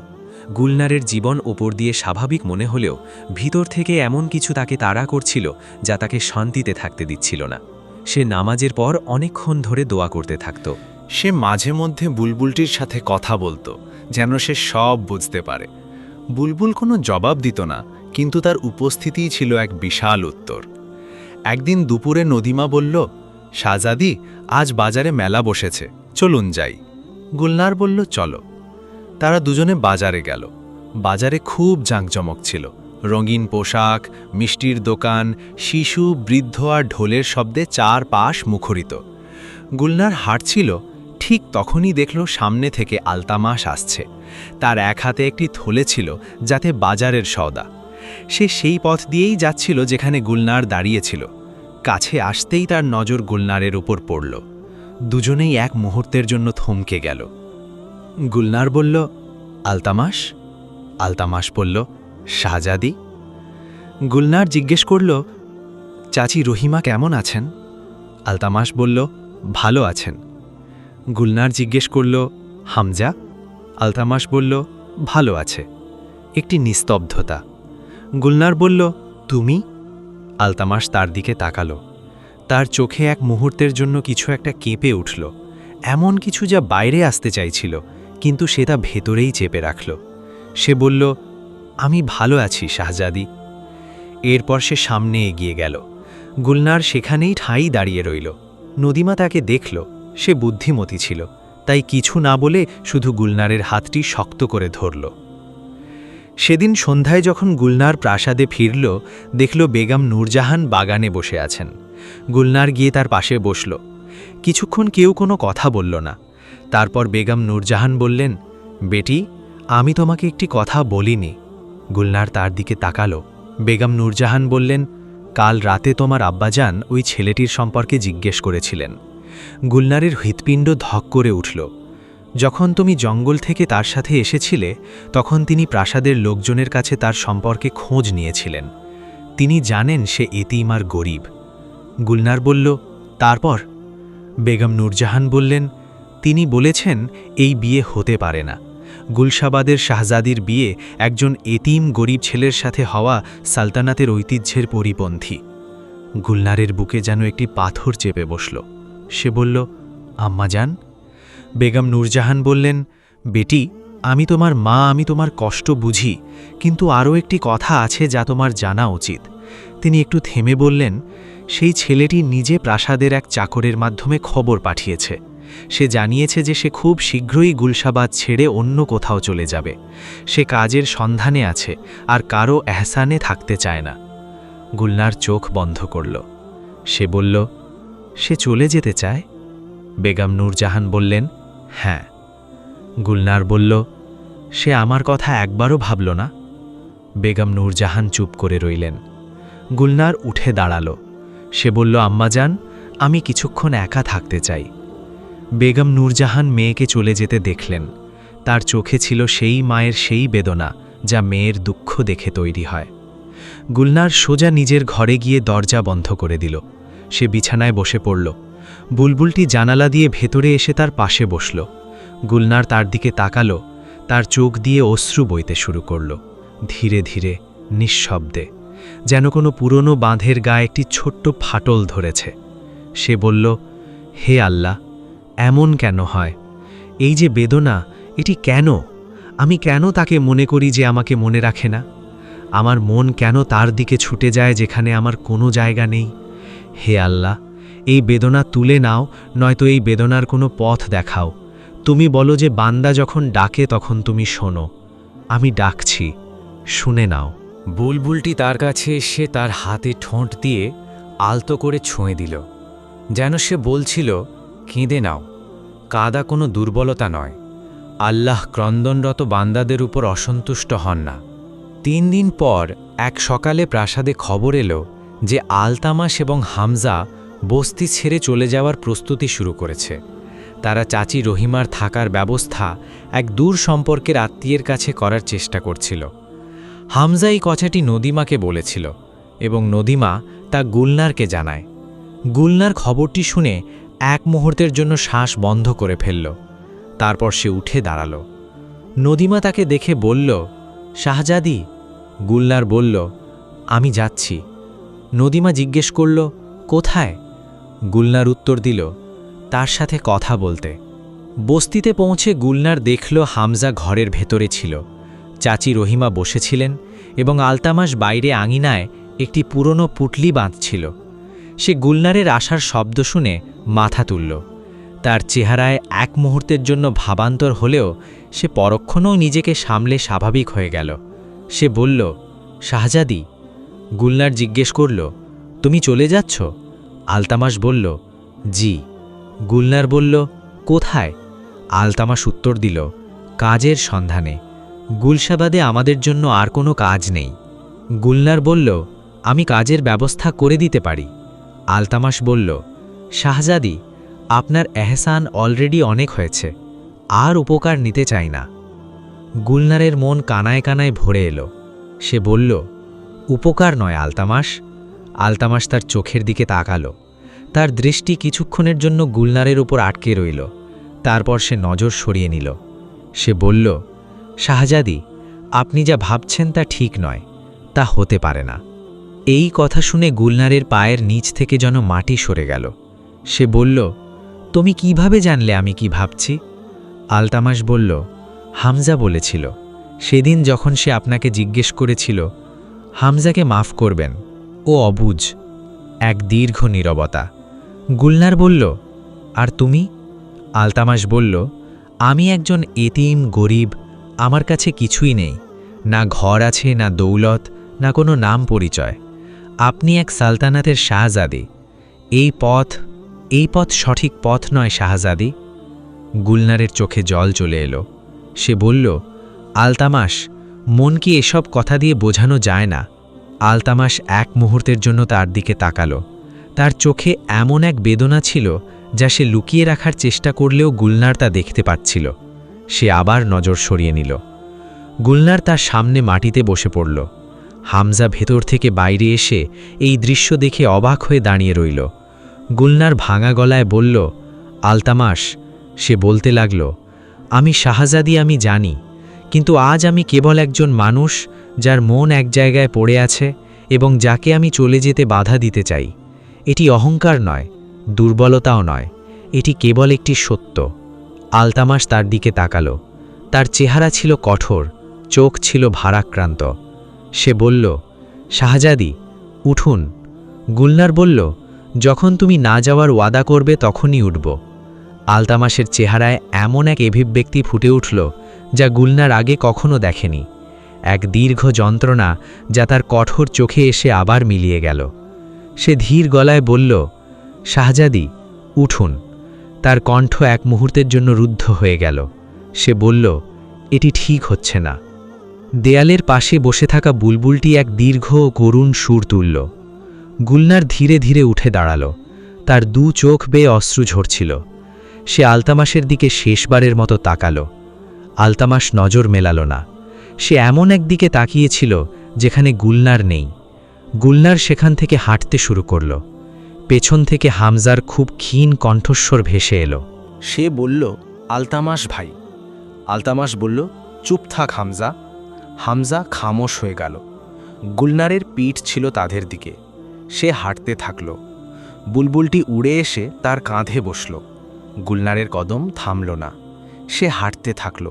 গুলনারের জীবন ওপর দিয়ে স্বাভাবিক মনে হলেও ভিতর থেকে এমন কিছু তাকে তাড়া করছিল যা তাকে শান্তিতে থাকতে দিচ্ছিল না। সে নামাজের পর অনেকক্ষণ ধরে দোয়া করতে থাকত। সে মাঝে মধ্যে বুলবুলটির সাথে কথা বলতো, যেন সে সব বুঝতে পারে। বুলবুল কোনো জবাব দিত না, কিন্তু তার উপস্থিতিই ছিল এক বিশাল উত্তর। একদিন দুপুরে নদীমা বলল, শাহজাদি, আজ বাজারে মেলা বসেছে, চলুন যাই। গুলনার বলল, চলো। তারা দুজনে বাজারে গেল। বাজারে খুব জাঁকজমক ছিল। রঙিন পোশাক, মিষ্টির দোকান, শিশু, বৃদ্ধ আর ঢোলের শব্দে চারপাশ মুখরিত। গুলনার হাঁটছিল, ঠিক তখনই দেখল সামনে থেকে আলতামাস আসছে। তার এক হাতে একটি থলে ছিল, যাতে বাজারের সওদা। সে সেই পথ দিয়েই যাচ্ছিল যেখানে গুলনার দাঁড়িয়েছিল। কাছে আসতেই তার নজর গুলনারের উপর পড়ল। দুজনেই এক মুহূর্তের জন্য থমকে গেল। গুলনার বলল, আলতামাস? আলতামাস বলল, শাহজাদি। গুলনার জিজ্ঞেস করল, চাচি রহিমা কেমন আছেন? আলতামাস বলল, ভালো আছেন। গুলনার জিজ্ঞেস করল, হামজা? আলতামাস বলল, ভালো আছে। একটি নিস্তব্ধতা। গুলনার বলল, তুমি? আলতামাস তার দিকে তাকালো। তার চোখে এক মুহূর্তের জন্য কিছু একটা কেঁপে উঠল, এমন কিছু যা বাইরে আসতে চাইছিল, কিন্তু সে তা ভেতরেই চেপে রাখল। সে বলল, আমি ভালো আছি শাহজাদি। এরপর সে সামনে এগিয়ে গেল। গুলনার সেখানেই ঠাঁই দাঁড়িয়ে রইল। নদীমা তাকে দেখল, সে বুদ্ধিমতী ছিল, তাই কিছু না বলে শুধু গুলনারের হাতটি শক্ত করে ধরল। সেদিন সন্ধ্যায় যখন গুলনার প্রাসাদে ফিরল, দেখল বেগম নূরজাহান বাগানে বসে আছেন। গুলনার গিয়ে তার পাশে বসল। কিছুক্ষণ কেউ কোনো কথা বলল না। তারপর বেগম নূরজাহান বললেন, বেটি, আমি তোমাকে একটি কথা বলিনি। গুলনার তার দিকে তাকালো। বেগম নূরজাহান বললেন, কাল রাতে তোমার আব্বাজান ওই ছেলেটির সম্পর্কে জিজ্ঞেস করেছিলেন। গুলনারের হৃৎপিণ্ড ধক করে উঠল। যখন তুমি জঙ্গল থেকে তার সাথে এসেছিলে, তখন তিনি প্রাসাদের লোকজনের কাছে তার সম্পর্কে খোঁজ নিয়েছিলেন। তিনি জানেন সে এতিম আর গরিব। গুলনার বলল, তারপর? বেগম নূরজাহান বললেন, তিনি বলেছেন এই বিয়ে হতে পারে না। গুলশাবাদের শাহজাদির বিয়ে একজন এতিম গরিব ছেলের সাথে হওয়া সালতানাতের ঐতিহ্যের পরিপন্থী। গুলনারের বুকে যেন একটি পাথর চেপে বসল। সে বলল, আম্মাজান। বেগম নূরজাহান বললেন, বেটি, আমি তোমার মা, আমি তোমার কষ্ট বুঝি, কিন্তু আরও একটি কথা আছে যা তোমার জানা উচিত। তিনি একটু থেমে বললেন, সেই ছেলেটি নিজে প্রাসাদের এক চাকরের মাধ্যমে খবর পাঠিয়েছে। সে জানিয়েছে যে সে খুব শীঘ্রই গুলশাবাদ ছেড়ে অন্য কোথাও চলে যাবে। সে কাজের সন্ধানে আছে আর কারো এহসানে থাকতে চায় না। গুলনার চোখ বন্ধ করল। সে বলল, সে চলে যেতে চায়? বেগম নূরজাহান বললেন, হ্যাঁ। গুলনার বলল, সে আমার কথা একবারও ভাবল না? বেগম নূরজাহান চুপ করে রইলেন। গুলনার উঠে দাঁড়াল। সে বলল, আম্মাজান, আমি কিছুক্ষণ একা থাকতে চাই। বেগম নূরজাহান মেয়েকে চলে যেতে দেখলেন। তার চোখে ছিল সেই মায়ের সেই বেদনা যা মেয়ের দুঃখ দেখে তৈরি হয়। গুলনার সোজা নিজের ঘরে গিয়ে দরজা বন্ধ করে দিল। সে বিছানায় বসে পড়ল। বুলবুলটি জানালা দিয়ে ভেতরে এসে তার পাশে বসল। গুলনার তার দিকে তাকালো। তার চোখ দিয়ে অশ্রু বইতে শুরু করল, ধীরে ধীরে, নিঃশব্দে, যেন কোনো পুরনো বাঁধের গায়ে একটি ছোট্ট ফাটল ধরেছে। সে বলল, হে আল্লাহ, এমন কেন হয়? এই যে বেদনা, এটি কেন? আমি কেন তাকে মনে করি যে আমাকে মনে রাখে না? আমার মন কেন তার দিকে ছুটে যায় যেখানে আমার কোনো জায়গা নেই? হে আল্লাহ, এই বেদনা তুলে নাও, নয়তো এই বেদনার কোনো পথ দেখাও। তুমি বলো যে বান্দা যখন ডাকে তখন তুমি শোনো। আমি ডাকছি, শুনে নাও। বুলবুলটি তার কাছে এসে তার হাতে ঠোঁট দিয়ে আলতো করে ছুঁয়ে দিল, যেন সে বলছিল, কেঁদে নাও, কাঁদা কোনো দুর্বলতা নয়। আল্লাহ ক্রন্দনরত বান্দাদের উপর অসন্তুষ্ট হন না। 3 দিন পর এক সকালে প্রাসাদে খবর এলো যে আলতামাস এবং হামজা বস্তি ছেড়ে চলে যাওয়ার প্রস্তুতি শুরু করেছে। তারা চাচি রহিমার থাকার ব্যবস্থা এক দূর সম্পর্কের আত্মীয়ের কাছে করার চেষ্টা করছিল। হামজা এই কথাটি নদীমাকে বলেছিল এবং নদীমা তা গুলনারকে জানায়। গুলনার খবরটি শুনে এক মুহূর্তের জন্য শ্বাস বন্ধ করে ফেলল। তারপর সে উঠে দাঁড়াল। নদীমা তাকে দেখে বলল, শাহজাদি। গুলনার বলল, আমি যাচ্ছি। নদীমা জিজ্ঞেস করল, কোথায়? গুলনার উত্তর দিল, তার সাথে কথা বলতে। বস্তিতে পৌঁছে গুলনার দেখল হামজা ঘরের ভেতরে ছিল। চাচি রহিমা বসেছিলেন এবং আলতামাস বাইরে আঙিনায় একটি পুরনো পুটলি বাঁধছিল। সে গুলনারের আসার শব্দ শুনে মাথা তুলল। তার চেহারায় এক মুহূর্তের জন্য ভাবান্তর হলেও সে পরক্ষণেও নিজেকে সামলে স্বাভাবিক হয়ে গেল। সে বলল, শাহজাদি। গুলনার জিজ্ঞেস করল, তুমি চলে যাচ্ছ? আলতামাস বলল, জি। গুলনার বলল, কোথায়? আলতামাস উত্তর দিল, কাজের সন্ধানে। গুলশাবাদে আমাদের জন্য আর কোনো কাজ নেই। গুলনার বলল, আমি কাজের ব্যবস্থা করে দিতে পারি। আলতামাস বলল, শাহজাদি, আপনার এহসান অলরেডি অনেক হয়েছে, আর উপকার নিতে চাই না। গুলনারের মন কানায় কানায় ভরে এলো। সে বলল, উপকার নয় আলতামাস। আলতামাস তার চোখের দিকে তাকালো। তার দৃষ্টি কিছুক্ষণের জন্য গুলনারের উপর আটকে রইল। তারপর সে নজর সরিয়ে নিল। সে বলল, শাহজাদি, আপনি যা ভাবছেন তা ঠিক নয়, তা হতে পারে না। এই কথা শুনে গুলনারের পায়ের নিচ থেকে যেন মাটি সরে গেল। সে বলল, তুমি কিভাবে জানলে আমি কি ভাবছি? আলতামাস বলল, হামজা বলেছিল। সেদিন যখন সে আপনাকে জিজ্ঞেস করেছিল, হামজাকে মাফ করবেন, ও অবুঝ। এক দীর্ঘ নীরবতা। গুলনার বলল, আর তুমি? আলতামাস বলল, আমি একজন এতিম, গরিব, আমার কাছে কিছুই নেই, না ঘর আছে, না দৌলত, না কোনো নাম পরিচয়। আপনি এক সালতানাতের শাহজাদি। এই পথ সঠিক পথ নয় শাহজাদি। গুলনারের চোখে জল চলে এলো। সে বলল, আলতামাস, মন কি এসব কথা দিয়ে বোঝানো যায় না? আলতামাস এক মুহূর্তের জন্য তার দিকে তাকালো। তার চোখে এমন এক বেদনা ছিল যা সে লুকিয়ে রাখার চেষ্টা করলেও গুলনার তা দেখতে পাচ্ছিল। সে আবার নজর সরিয়ে নিল। গুলনার তার সামনে মাটিতে বসে পড়ল। হামজা ভেতর থেকে বাইরে এসে এই দৃশ্য দেখে অবাক হয়ে দাঁড়িয়ে রইল। গুলনার ভাঙা গলায় বলল, আলতামাস। সে বলতে লাগল, আমি শাহজাদি, আমি জানি, কিন্তু আজ আমি কেবল একজন মানুষ যার মন এক জায়গায় পড়ে আছে এবং যাকে আমি চলে যেতে বাধা দিতে চাই। এটি অহংকার নয়, দুর্বলতাও নয়, এটি কেবল একটি সত্য। আলতামাস তার দিকে তাকালো। তার চেহারা ছিল কঠোর, চোখ ছিল ভারাক্রান্ত। সে বলল, শাহজাদি, উঠুন। গুলনার বলল, যখন তুমি না যাওয়ার ওয়াদা করবে তখনই উঠব। আলতামাসের চেহারায় এমন এক অভিব্যক্তি ফুটে উঠল যা গুলনার আগে কখনো দেখেনি। এক দীর্ঘ যন্ত্রণা যা তার কঠোর চোখে এসে আবার মিলিয়ে গেল। সে ধীর গলায় বলল, শাহজাদি, উঠুন। তার কণ্ঠ এক মুহূর্তের জন্য রুদ্ধ হয়ে গেল। সে বলল, এটি ঠিক হচ্ছে না। দেয়ালের পাশে বসে থাকা বুলবুলটি এক দীর্ঘ ও করুণ সুর তুলল। গুলনার ধীরে ধীরে উঠে দাঁড়াল। তার দু চোখ বেয়ে অশ্রু ঝরছিল। সে আলতামাসের দিকে শেষবারের মতো তাকাল। আলতামাস নজর মেলাল না। সে এমন একদিকে তাকিয়েছিল যেখানে গুলনার নেই। গুলনার সেখান থেকে হাঁটতে শুরু করল। পেছন থেকে হামজার খুব ক্ষীণ কণ্ঠস্বর ভেসে এলো। সে বলল, আলতামাস ভাই। আলতামাস বলল, চুপ থাক হামজা। হামজা খামোশ হয়ে গেল। গুলনারের পিঠ ছিল তাদের দিকে। সে হাঁটতে থাকল। বুলবুলটি উড়ে এসে তার কাঁধে বসল। গুলনারের কদম থামল না। সে হাঁটতে থাকল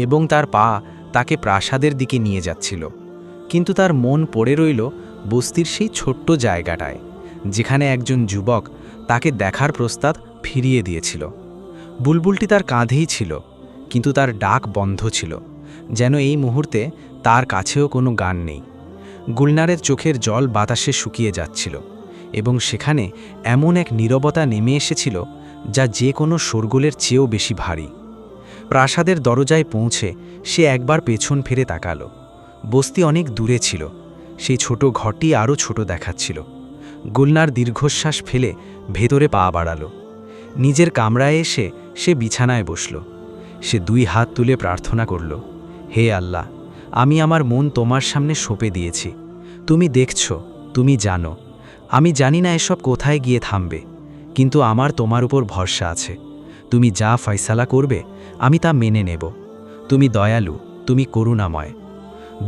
এবং তার পা তাকে প্রাসাদের দিকে নিয়ে যাচ্ছিল। কিন্তু তার মন পড়ে রইল বস্তির সেই ছোট্ট জায়গাটায়, যেখানে একজন যুবক তাকে দেখার প্রস্তাব ফিরিয়ে দিয়েছিল। বুলবুলটি তার কাঁধেই ছিল, কিন্তু তার ডাক বন্ধ ছিল, যেন এই মুহূর্তে তার কাছেও কোনো গান নেই। গুলনারের চোখের জল বাতাসে শুকিয়ে যাচ্ছিল এবং সেখানে এমন এক নীরবতা নেমে এসেছিল যা যে কোনো শোরগোলের চেয়েও বেশি ভারী। প্রাসাদের দরজায় পৌঁছে সে একবার পেছন ফিরে তাকাল। বস্তি অনেক দূরে ছিল। সেই ছোট ঘরটি আরও ছোট দেখাচ্ছিল। গুলনার দীর্ঘশ্বাস ফেলে ভেতরে পা বাড়াল। নিজের কামরায় এসে সে বিছানায় বসল। সে দুই হাত তুলে প্রার্থনা করল, হে আল্লাহ, আমি আমার মন তোমার সামনে সঁপে দিয়েছি। তুমি দেখছ, তুমি জানো। আমি জানি না এসব কোথায় গিয়ে থামবে, কিন্তু আমার তোমার উপর ভরসা আছে। তুমি যা ফয়সালা করবে আমি তা মেনে নেব। তুমি দয়ালু, তুমি করুণাময়।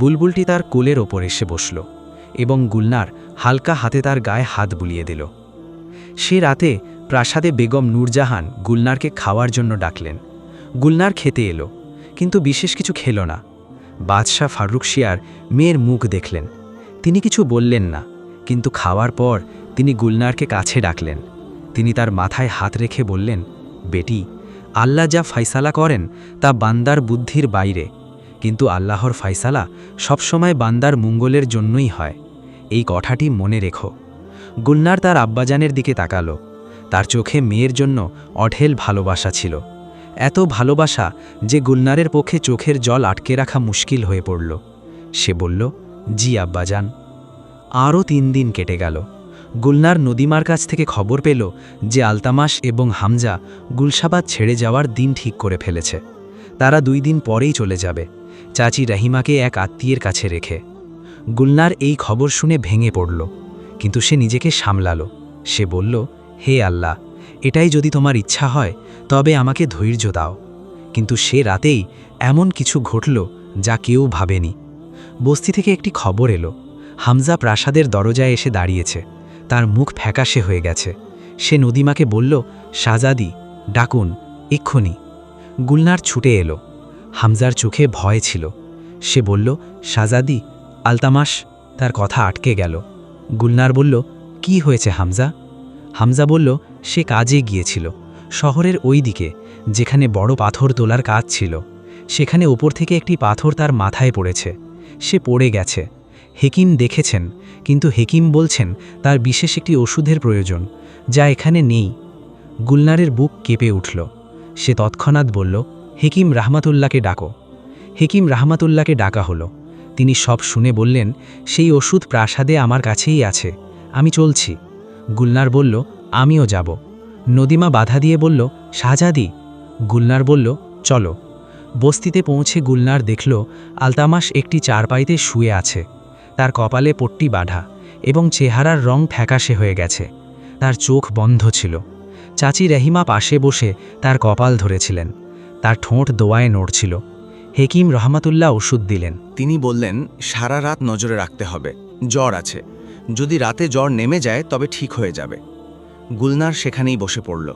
বুলবুলটি তার কোলের ওপর এসে বসল এবং গুলনার হালকা হাতে তার গায়ে হাত বুলিয়ে দিল। সে রাতে প্রাসাদে বেগম নূরজাহান গুলনারকে খাওয়ার জন্য ডাকলেন। গুলনার খেতে এলো, কিন্তু বিশেষ কিছু খেল না। বাদশাহ ফারুকশিয়ার মেয়ের মুখ দেখলেন। তিনি কিছু বললেন না, কিন্তু খাওয়ার পর তিনি গুলনারকে কাছে ডাকলেন। তিনি তার মাথায় হাত রেখে বললেন, বেটি, আল্লাহ যা ফয়সালা করেন তা বান্দার বুদ্ধির বাইরে, কিন্তু আল্লাহর ফয়সালা সবসময় বান্দার মঙ্গলের জন্যই হয়। এই কথাটি মনে রেখো। গুলনার তার আব্বাজানের দিকে তাকালো। তার চোখে মেয়ের জন্য অঢেল ভালোবাসা ছিল, এত ভালোবাসা যে গুলনারের পক্ষে চোখের জল আটকে রাখা মুশকিল হয়ে পড়ল। সে বলল, জি আব্বাজান। আরও 3 দিন কেটে গেল। গুলনার নদীমার কাছ থেকে খবর পেল যে আলতামাস এবং হামজা গুলশাবাদ ছেড়ে যাওয়ার দিন ঠিক করে ফেলেছে। তারা 2 দিন পরেই চলে যাবে, চাচি রহিমাকে এক আত্মীয়ের কাছে রেখে। গুলনার এই খবর শুনে ভেঙে পড়ল, কিন্তু সে নিজেকে সামলালো। সে বলল, হে আল্লাহ, এটাই যদি তোমার ইচ্ছা হয় তবে আমাকে ধৈর্য দাও। কিন্তু সে রাতেই এমন কিছু ঘটল যা কেউ ভাবেনি। বস্তি থেকে একটি খবর এলো, হামজা প্রাসাদের দরজায় এসে দাঁড়িয়েছে, তার মুখ ফ্যাকাশে হয়ে গেছে। সে নদীমাকে বলল, শাহজাদি, ডাকুন, এক্ষুনি। গুলনার ছুটে এলো। হামজার চোখে ভয় ছিল। সে বলল, শাহজাদি, আলতামাস। তার কথা আটকে গেল। গুলনার বলল, কি হয়েছে হামজা? হামজা বলল, সে কাজে গিয়েছিল, শহরের ওই দিকে, যেখানে বড় পাথর তোলার কাজ ছিল। সেখানে ওপর থেকে একটি পাথর তার মাথায় পড়েছে। সে পড়ে গেছে। হেকিম দেখেছেন, কিন্তু হেকিম বলছেন তার বিশেষ একটি ওষুধের প্রয়োজন, যা এখানে নেই। গুলনারের বুক কেঁপে উঠল। সে তৎক্ষণাৎ বলল, হেকিম রাহমাতুল্লাহকে ডাকো। হেকিম রাহমাতুল্লাহকে ডাকা হলো। তিনি সব শুনে বললেন, সেই ওষুধ প্রাসাদে আমার কাছেই আছে, আমি চলছি। গুলনার বলল, আমিও যাব। নদীমা বাধা দিয়ে বলল, শাহজাদি। গুলনার বলল, চলো। বস্তিতে পৌঁছে গুলনার দেখল আলতামাস একটি চারপাইতে শুয়ে আছে। তার কপালে পট্টি বাঁধা এবং চেহারার রং ফ্যাকাশে হয়ে গেছে। তার চোখ বন্ধ ছিল। চাচি রহিমা পাশে বসে তার কপাল ধরেছিলেন। তার ঠোঁট দোয়ায় নড়ছিল। হেকিম রহমাতুল্লাহ ওষুধ দিলেন। তিনি বললেন, সারা রাত নজরে রাখতে হবে, জ্বর আছে, যদি রাতে জ্বর নেমে যায় তবে ঠিক হয়ে যাবে। গুলনার সেখানেই বসে পড়ল।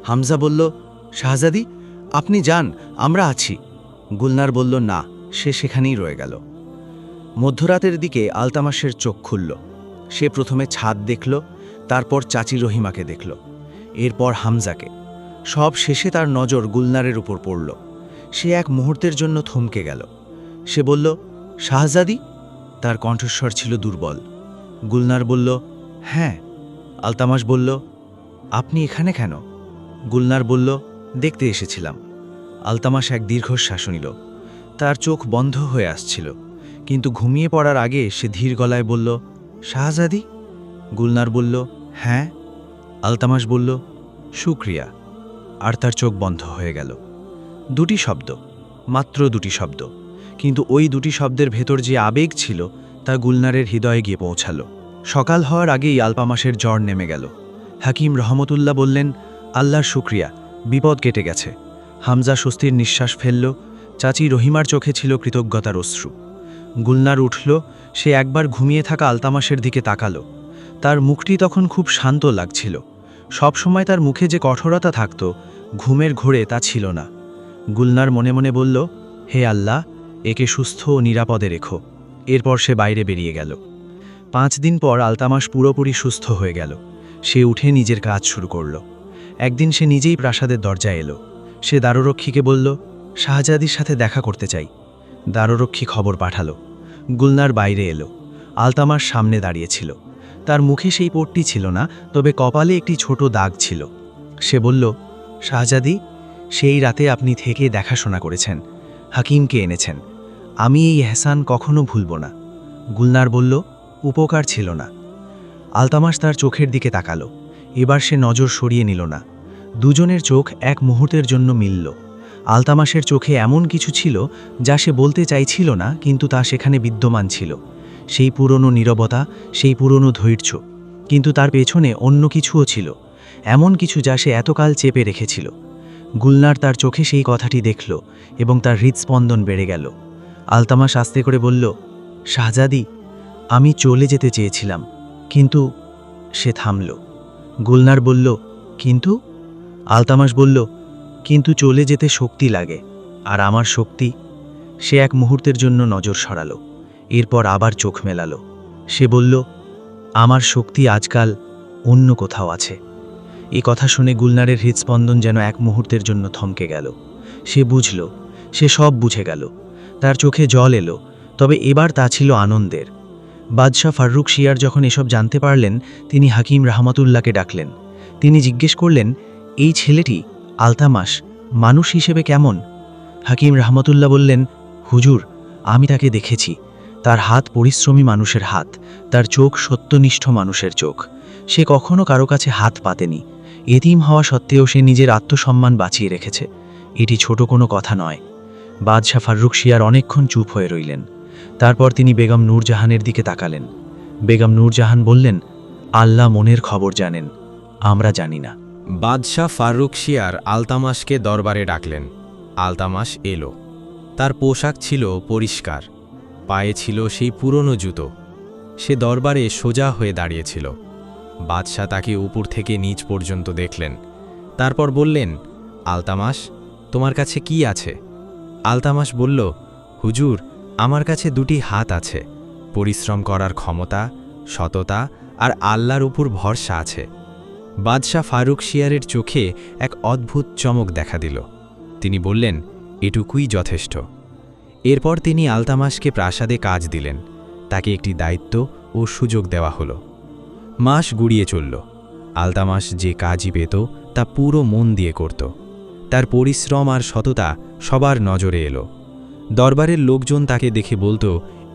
হামজা বলল, শাহজাদি, আপনি যান, আমরা আছি। গুলনার বলল, না, সে সেখানেই রয়ে গেল। মধ্যরাতের দিকে আলতামাসের চোখ খুলল। সে প্রথমে ছাদ দেখল, তারপর চাচি রহিমাকে দেখল, এরপর হামজাকে। সব শেষে তার নজর গুলনারের উপর পড়ল। সে এক মুহূর্তের জন্য থমকে গেল। সে বলল, শাহজাদি। তার কণ্ঠস্বর ছিল দুর্বল। গুলনার বলল, হ্যাঁ। আলতামাস বলল, আপনি এখানে কেন? গুলনার বলল, দেখতে এসেছিলাম। আলতামাস এক দীর্ঘশ্বাস নিল। তার চোখ বন্ধ হয়ে আসছিল, কিন্তু ঘুমিয়ে পড়ার আগে সে ধীর গলায় বলল, শাহজাদি। গুলনার বলল, হ্যাঁ। আলতামাস বলল, শুক্রিয়া। আর তার চোখ বন্ধ হয়ে গেল। দুটি শব্দ, মাত্র দুটি শব্দ, কিন্তু ওই দুটি শব্দের ভেতর যে আবেগ ছিল তা গুলনারের হৃদয়ে গিয়ে পৌঁছালো। সকাল হওয়ার আগেই আলতামাসের জ্বর নেমে গেল। হাকিম রহমতুল্লাহ বললেন, আল্লাহর শুক্রিয়া, বিপদ কেটে গেছে। হামজা স্বস্তির নিঃশ্বাস ফেলল। চাচি রহিমার চোখে ছিল কৃতজ্ঞতার অশ্রু। গুলনার উঠল। সে একবার ঘুমিয়ে থাকা আলতামাসের দিকে তাকালো। তার মুখটি তখন খুব শান্ত লাগছিল। সবসময় তার মুখে যে কঠোরতা থাকত, ঘুমের ঘোরে তা ছিল না। গুলনার মনে মনে বলল, হে আল্লাহ, একে সুস্থ ও নিরাপদে রেখো। এরপর সে বাইরে বেরিয়ে গেল। 5 দিন পর আলতামাস পুরোপুরি সুস্থ হয়ে গেল। সে উঠে নিজের কাজ শুরু করল। একদিন সে নিজেই প্রাসাদের দরজায় এলো। সে দ্বাররক্ষীকে বলল, শাহজাদির সাথে দেখা করতে চাই। দ্বাররক্ষী খবর পাঠালো। গুলনার বাইরে এলো। আলতামাস সামনে দাঁড়িয়েছিল। তার মুখে সেই পট্টি ছিল না, তবে কপালে একটি ছোট দাগ ছিল। সে বলল, শাহজাদি, সেই রাতে আপনি থেকে দেখাশোনা করেছেন, হাকিমকে এনেছেন। আমি এই এহসান কখনো ভুলব না। গুলনার বলল, উপকার ছিল না। আলতামাস তার চোখের দিকে তাকালো। এবার সে নজর সরিয়ে নিল না। দুজনের চোখ এক মুহূর্তের জন্য মিলল। আলতামাসের চোখে এমন কিছু ছিল যা সে বলতে চাইছিল না, কিন্তু তা সেখানে বিদ্যমান ছিল। সেই পুরনো নীরবতা, সেই পুরনো ধৈর্য। কিন্তু তার পেছনে অন্য কিছুও ছিল, এমন কিছু যা সে এতকাল চেপে রেখেছিল। গুলনার তার চোখে সেই কথাটি দেখল এবং তার হৃদস্পন্দন বেড়ে গেল। আলতামাস আস্তে করে বলল, শাহজাদি, আমি চলে যেতে চেয়েছিলাম, কিন্তু। সে থামল। গুলনার বলল, কিন্তু? আলতামাস বলল, কিন্তু চলে যেতে শক্তি লাগে, আর আমার শক্তি। সে এক মুহূর্তের জন্য নজর সরালো, এরপর আবার চোখ মেলালো। সে বলল, আমার শক্তি আজকাল অন্য কোথাও আছে। এই কথা শুনে গুলনারের হৃদস্পন্দন যেন এক মুহূর্তের জন্য থমকে গেল। সে বুঝল, সে সব বুঝে গেল। তার চোখে জল এলো, তবে এবার তা ছিল আনন্দের। বাদশাহ ফারুক শিয়ার যখন এসব জানতে পারলেন, তিনি হাকিম রহমতুল্লাহকে ডাকলেন। তিনি জিজ্ঞেস করলেন, এই ছেলেটি আলতামাস মানুষ হিসেবে কেমন? হাকিম রহমতুল্লাহ বললেন, হুজুর, আমি তাকে দেখেছি। তার হাত পরিশ্রমী মানুষের হাত, তার চোখ সত্যনিষ্ঠ মানুষের চোখ। সে কখনো কারো কাছে হাত পাতেনি। এতিম হওয়া সত্ত্বেও সে নিজের আত্মসম্মান বাঁচিয়ে রেখেছে। এটি ছোট কোনো কথা নয়। বাদশাহ ফারুক শিয়ার অনেকক্ষণ চুপ হয়ে রইলেন। তারপর তিনি বেগম নূরজাহানের দিকে তাকালেন। বেগম নূরজাহান বললেন, আল্লাহ মনের খবর জানেন, আমরা জানি না। বাদশাহ ফারুক শিয়ার আলতামাসকে দরবারে ডাকলেন। আলতামাস এলো। তার পোশাক ছিল পরিষ্কার, পায়ে ছিল সেই পুরনো জুতো। সে দরবারে সোজা হয়ে দাঁড়িয়েছিল। বাদশাহ তাকে উপর থেকে নিচ পর্যন্ত দেখলেন, তারপর বললেন, আলতামাস, তোমার কাছে কি আছে? আলতামাস বলল, হুজুর, আমার কাছে 2টি হাত আছে, পরিশ্রম করার ক্ষমতা, সততা আর আল্লাহর উপর ভরসা আছে। বাদশাহ ফারুক শিয়ারের চোখে এক অদ্ভুত চমক দেখা দিল। তিনি বললেন, এটুকুই যথেষ্ট। এরপর তিনি আলতামাসকে প্রাসাদে কাজ দিলেন, তাকে একটি দায়িত্ব ও সুযোগ দেওয়া হলো। মাস গুড়িয়ে চলল। আলতামাস যে কাজই পেত তা পুরো মন দিয়ে করত। তার পরিশ্রম আর সততা সবার নজরে এলো। দরবারের লোকজন তাকে দেখে বলতো,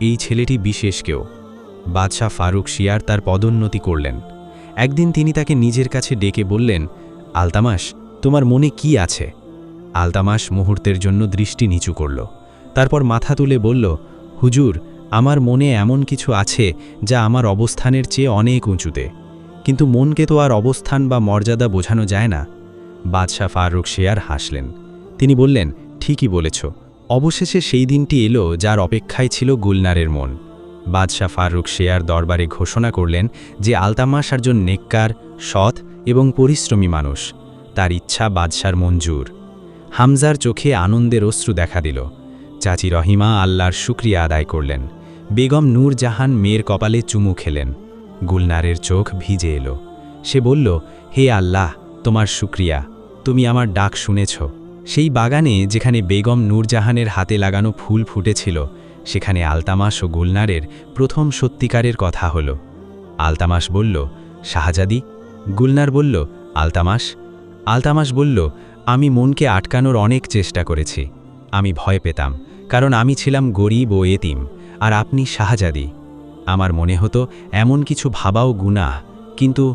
এই ছেলেটি বিশেষ কেউ। বাদশাহ ফারুক শিয়ার তার পদোন্নতি করলেন। একদিন তিনি তাকে নিজের কাছে ডেকে বললেন, আলতামাস, তোমার মনে কি আছে? আলতামাস মুহূর্তের জন্য দৃষ্টি নিচু করল, তারপর মাথা তুলে বলল, হুজুর, আমার মনে এমন কিছু আছে যা আমার অবস্থানের চেয়ে অনেক উঁচুতে, কিন্তু মনকে তো আর অবস্থান বা মর্যাদা বোঝানো যায় না। বাদশাহ ফারুক শিয়ার হাসলেন। তিনি বললেন, ঠিকই বলেছ। অবশেষে সেই দিনটি এলো যার অপেক্ষায় ছিল গুলনারের মন। বাদশাহ ফারুক শিয়ার দরবারে ঘোষণা করলেন যে আলতামাস একজন নেককার, সৎ এবং পরিশ্রমী মানুষ। তার ইচ্ছা বাদশার মঞ্জুর। হামজার চোখে আনন্দের অশ্রু দেখা দিল। চাচি রহিমা আল্লাহর শুকরিয়া আদায় করলেন। বেগম নূরজাহান মেয়ের কপালে চুমু খেলেন। গুলনারের চোখ ভিজে এলো। সে বলল, হে আল্লাহ, তোমার শুকরিয়া, তুমি আমার ডাক শুনেছ। সেই বাগানে যেখানে বেগম নূরজাহানের হাতে লাগানো ফুল ফুটেছিল, সেখানে আলতামাস ও গুলনারের প্রথম সত্যিকারের কথা হল। আলতামাস বলল, শাহজাদি। গুলনার বলল, আলতামাস। আলতামাস বলল, আমি মনকে আটকানোর অনেক চেষ্টা করেছি। আমি ভয় পেতাম, কারণ আমি ছিলাম গরিব ও এতিম, আর আপনি শাহজাদি। আমার মনে হতো এমন কিছু ভাবাও গুনাহ, কিন্তু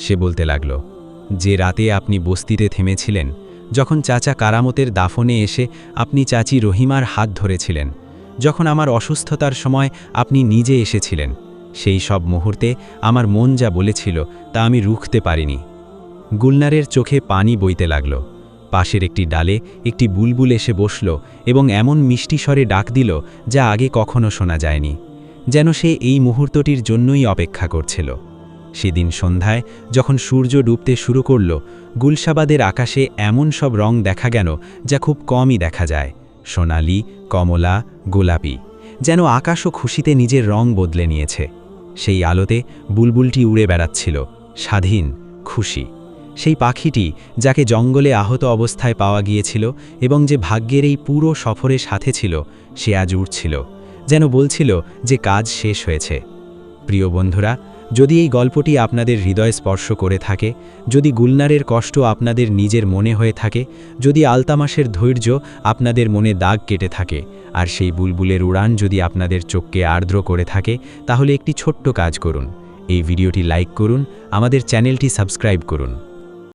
সে বলতে লাগল, যে রাতে আপনি বস্তিতে থেমেছিলেন, যখন চাচা কারামতের দাফনে এসে আপনি চাচি রহিমার হাত ধরেছিলেন, যখন আমার অসুস্থতার সময় আপনি নিজে এসেছিলেন, সেই সব মুহূর্তে আমার মন যা বলেছিল তা আমি রুখতে পারিনি। গুলনারের চোখে পানি বইতে লাগল। পাশের একটি ডালে একটি বুলবুল এসে বসল এবং এমন মিষ্টি স্বরে ডাক দিল যা আগে কখনো শোনা যায়নি, যেন সে এই মুহূর্তটির জন্যই অপেক্ষা করছিল। সেদিন সন্ধ্যায় যখন সূর্য ডুবতে শুরু করল, গুলশাবাদের আকাশে এমন সব রং দেখা গেল যা খুব কমই দেখা যায়, সোনালি, কমলা, গোলাপি, যেন আকাশও খুশিতে নিজের রং বদলে নিয়েছে। সেই আলোতে বুলবুলটি উড়ে বেড়াচ্ছিল, স্বাধীন, খুশি। সেই পাখিটি যাকে জঙ্গলে আহত অবস্থায় পাওয়া গিয়েছিল এবং যে ভাগ্যের এই পুরো সফরের সাথে ছিল, সে আজ উড়ছিল, যেন বলছিল যে কাজ শেষ হয়েছে। প্রিয় বন্ধুরা, যদি এই গল্পটি আপনাদের হৃদয় স্পর্শ করে থাকে, যদি গুলনারের কষ্ট আপনাদের নিজের মনে হয়ে থাকে, যদি আলতামাসের ধৈর্য আপনাদের মনে দাগ কেটে থাকে, আর সেই বুলবুলের উড়ান যদি আপনাদের চোখকে আর্দ্র করে থাকে, তাহলে একটি ছোট্ট কাজ করুন। এই ভিডিওটি লাইক করুন, আমাদের চ্যানেলটি সাবস্ক্রাইব করুন।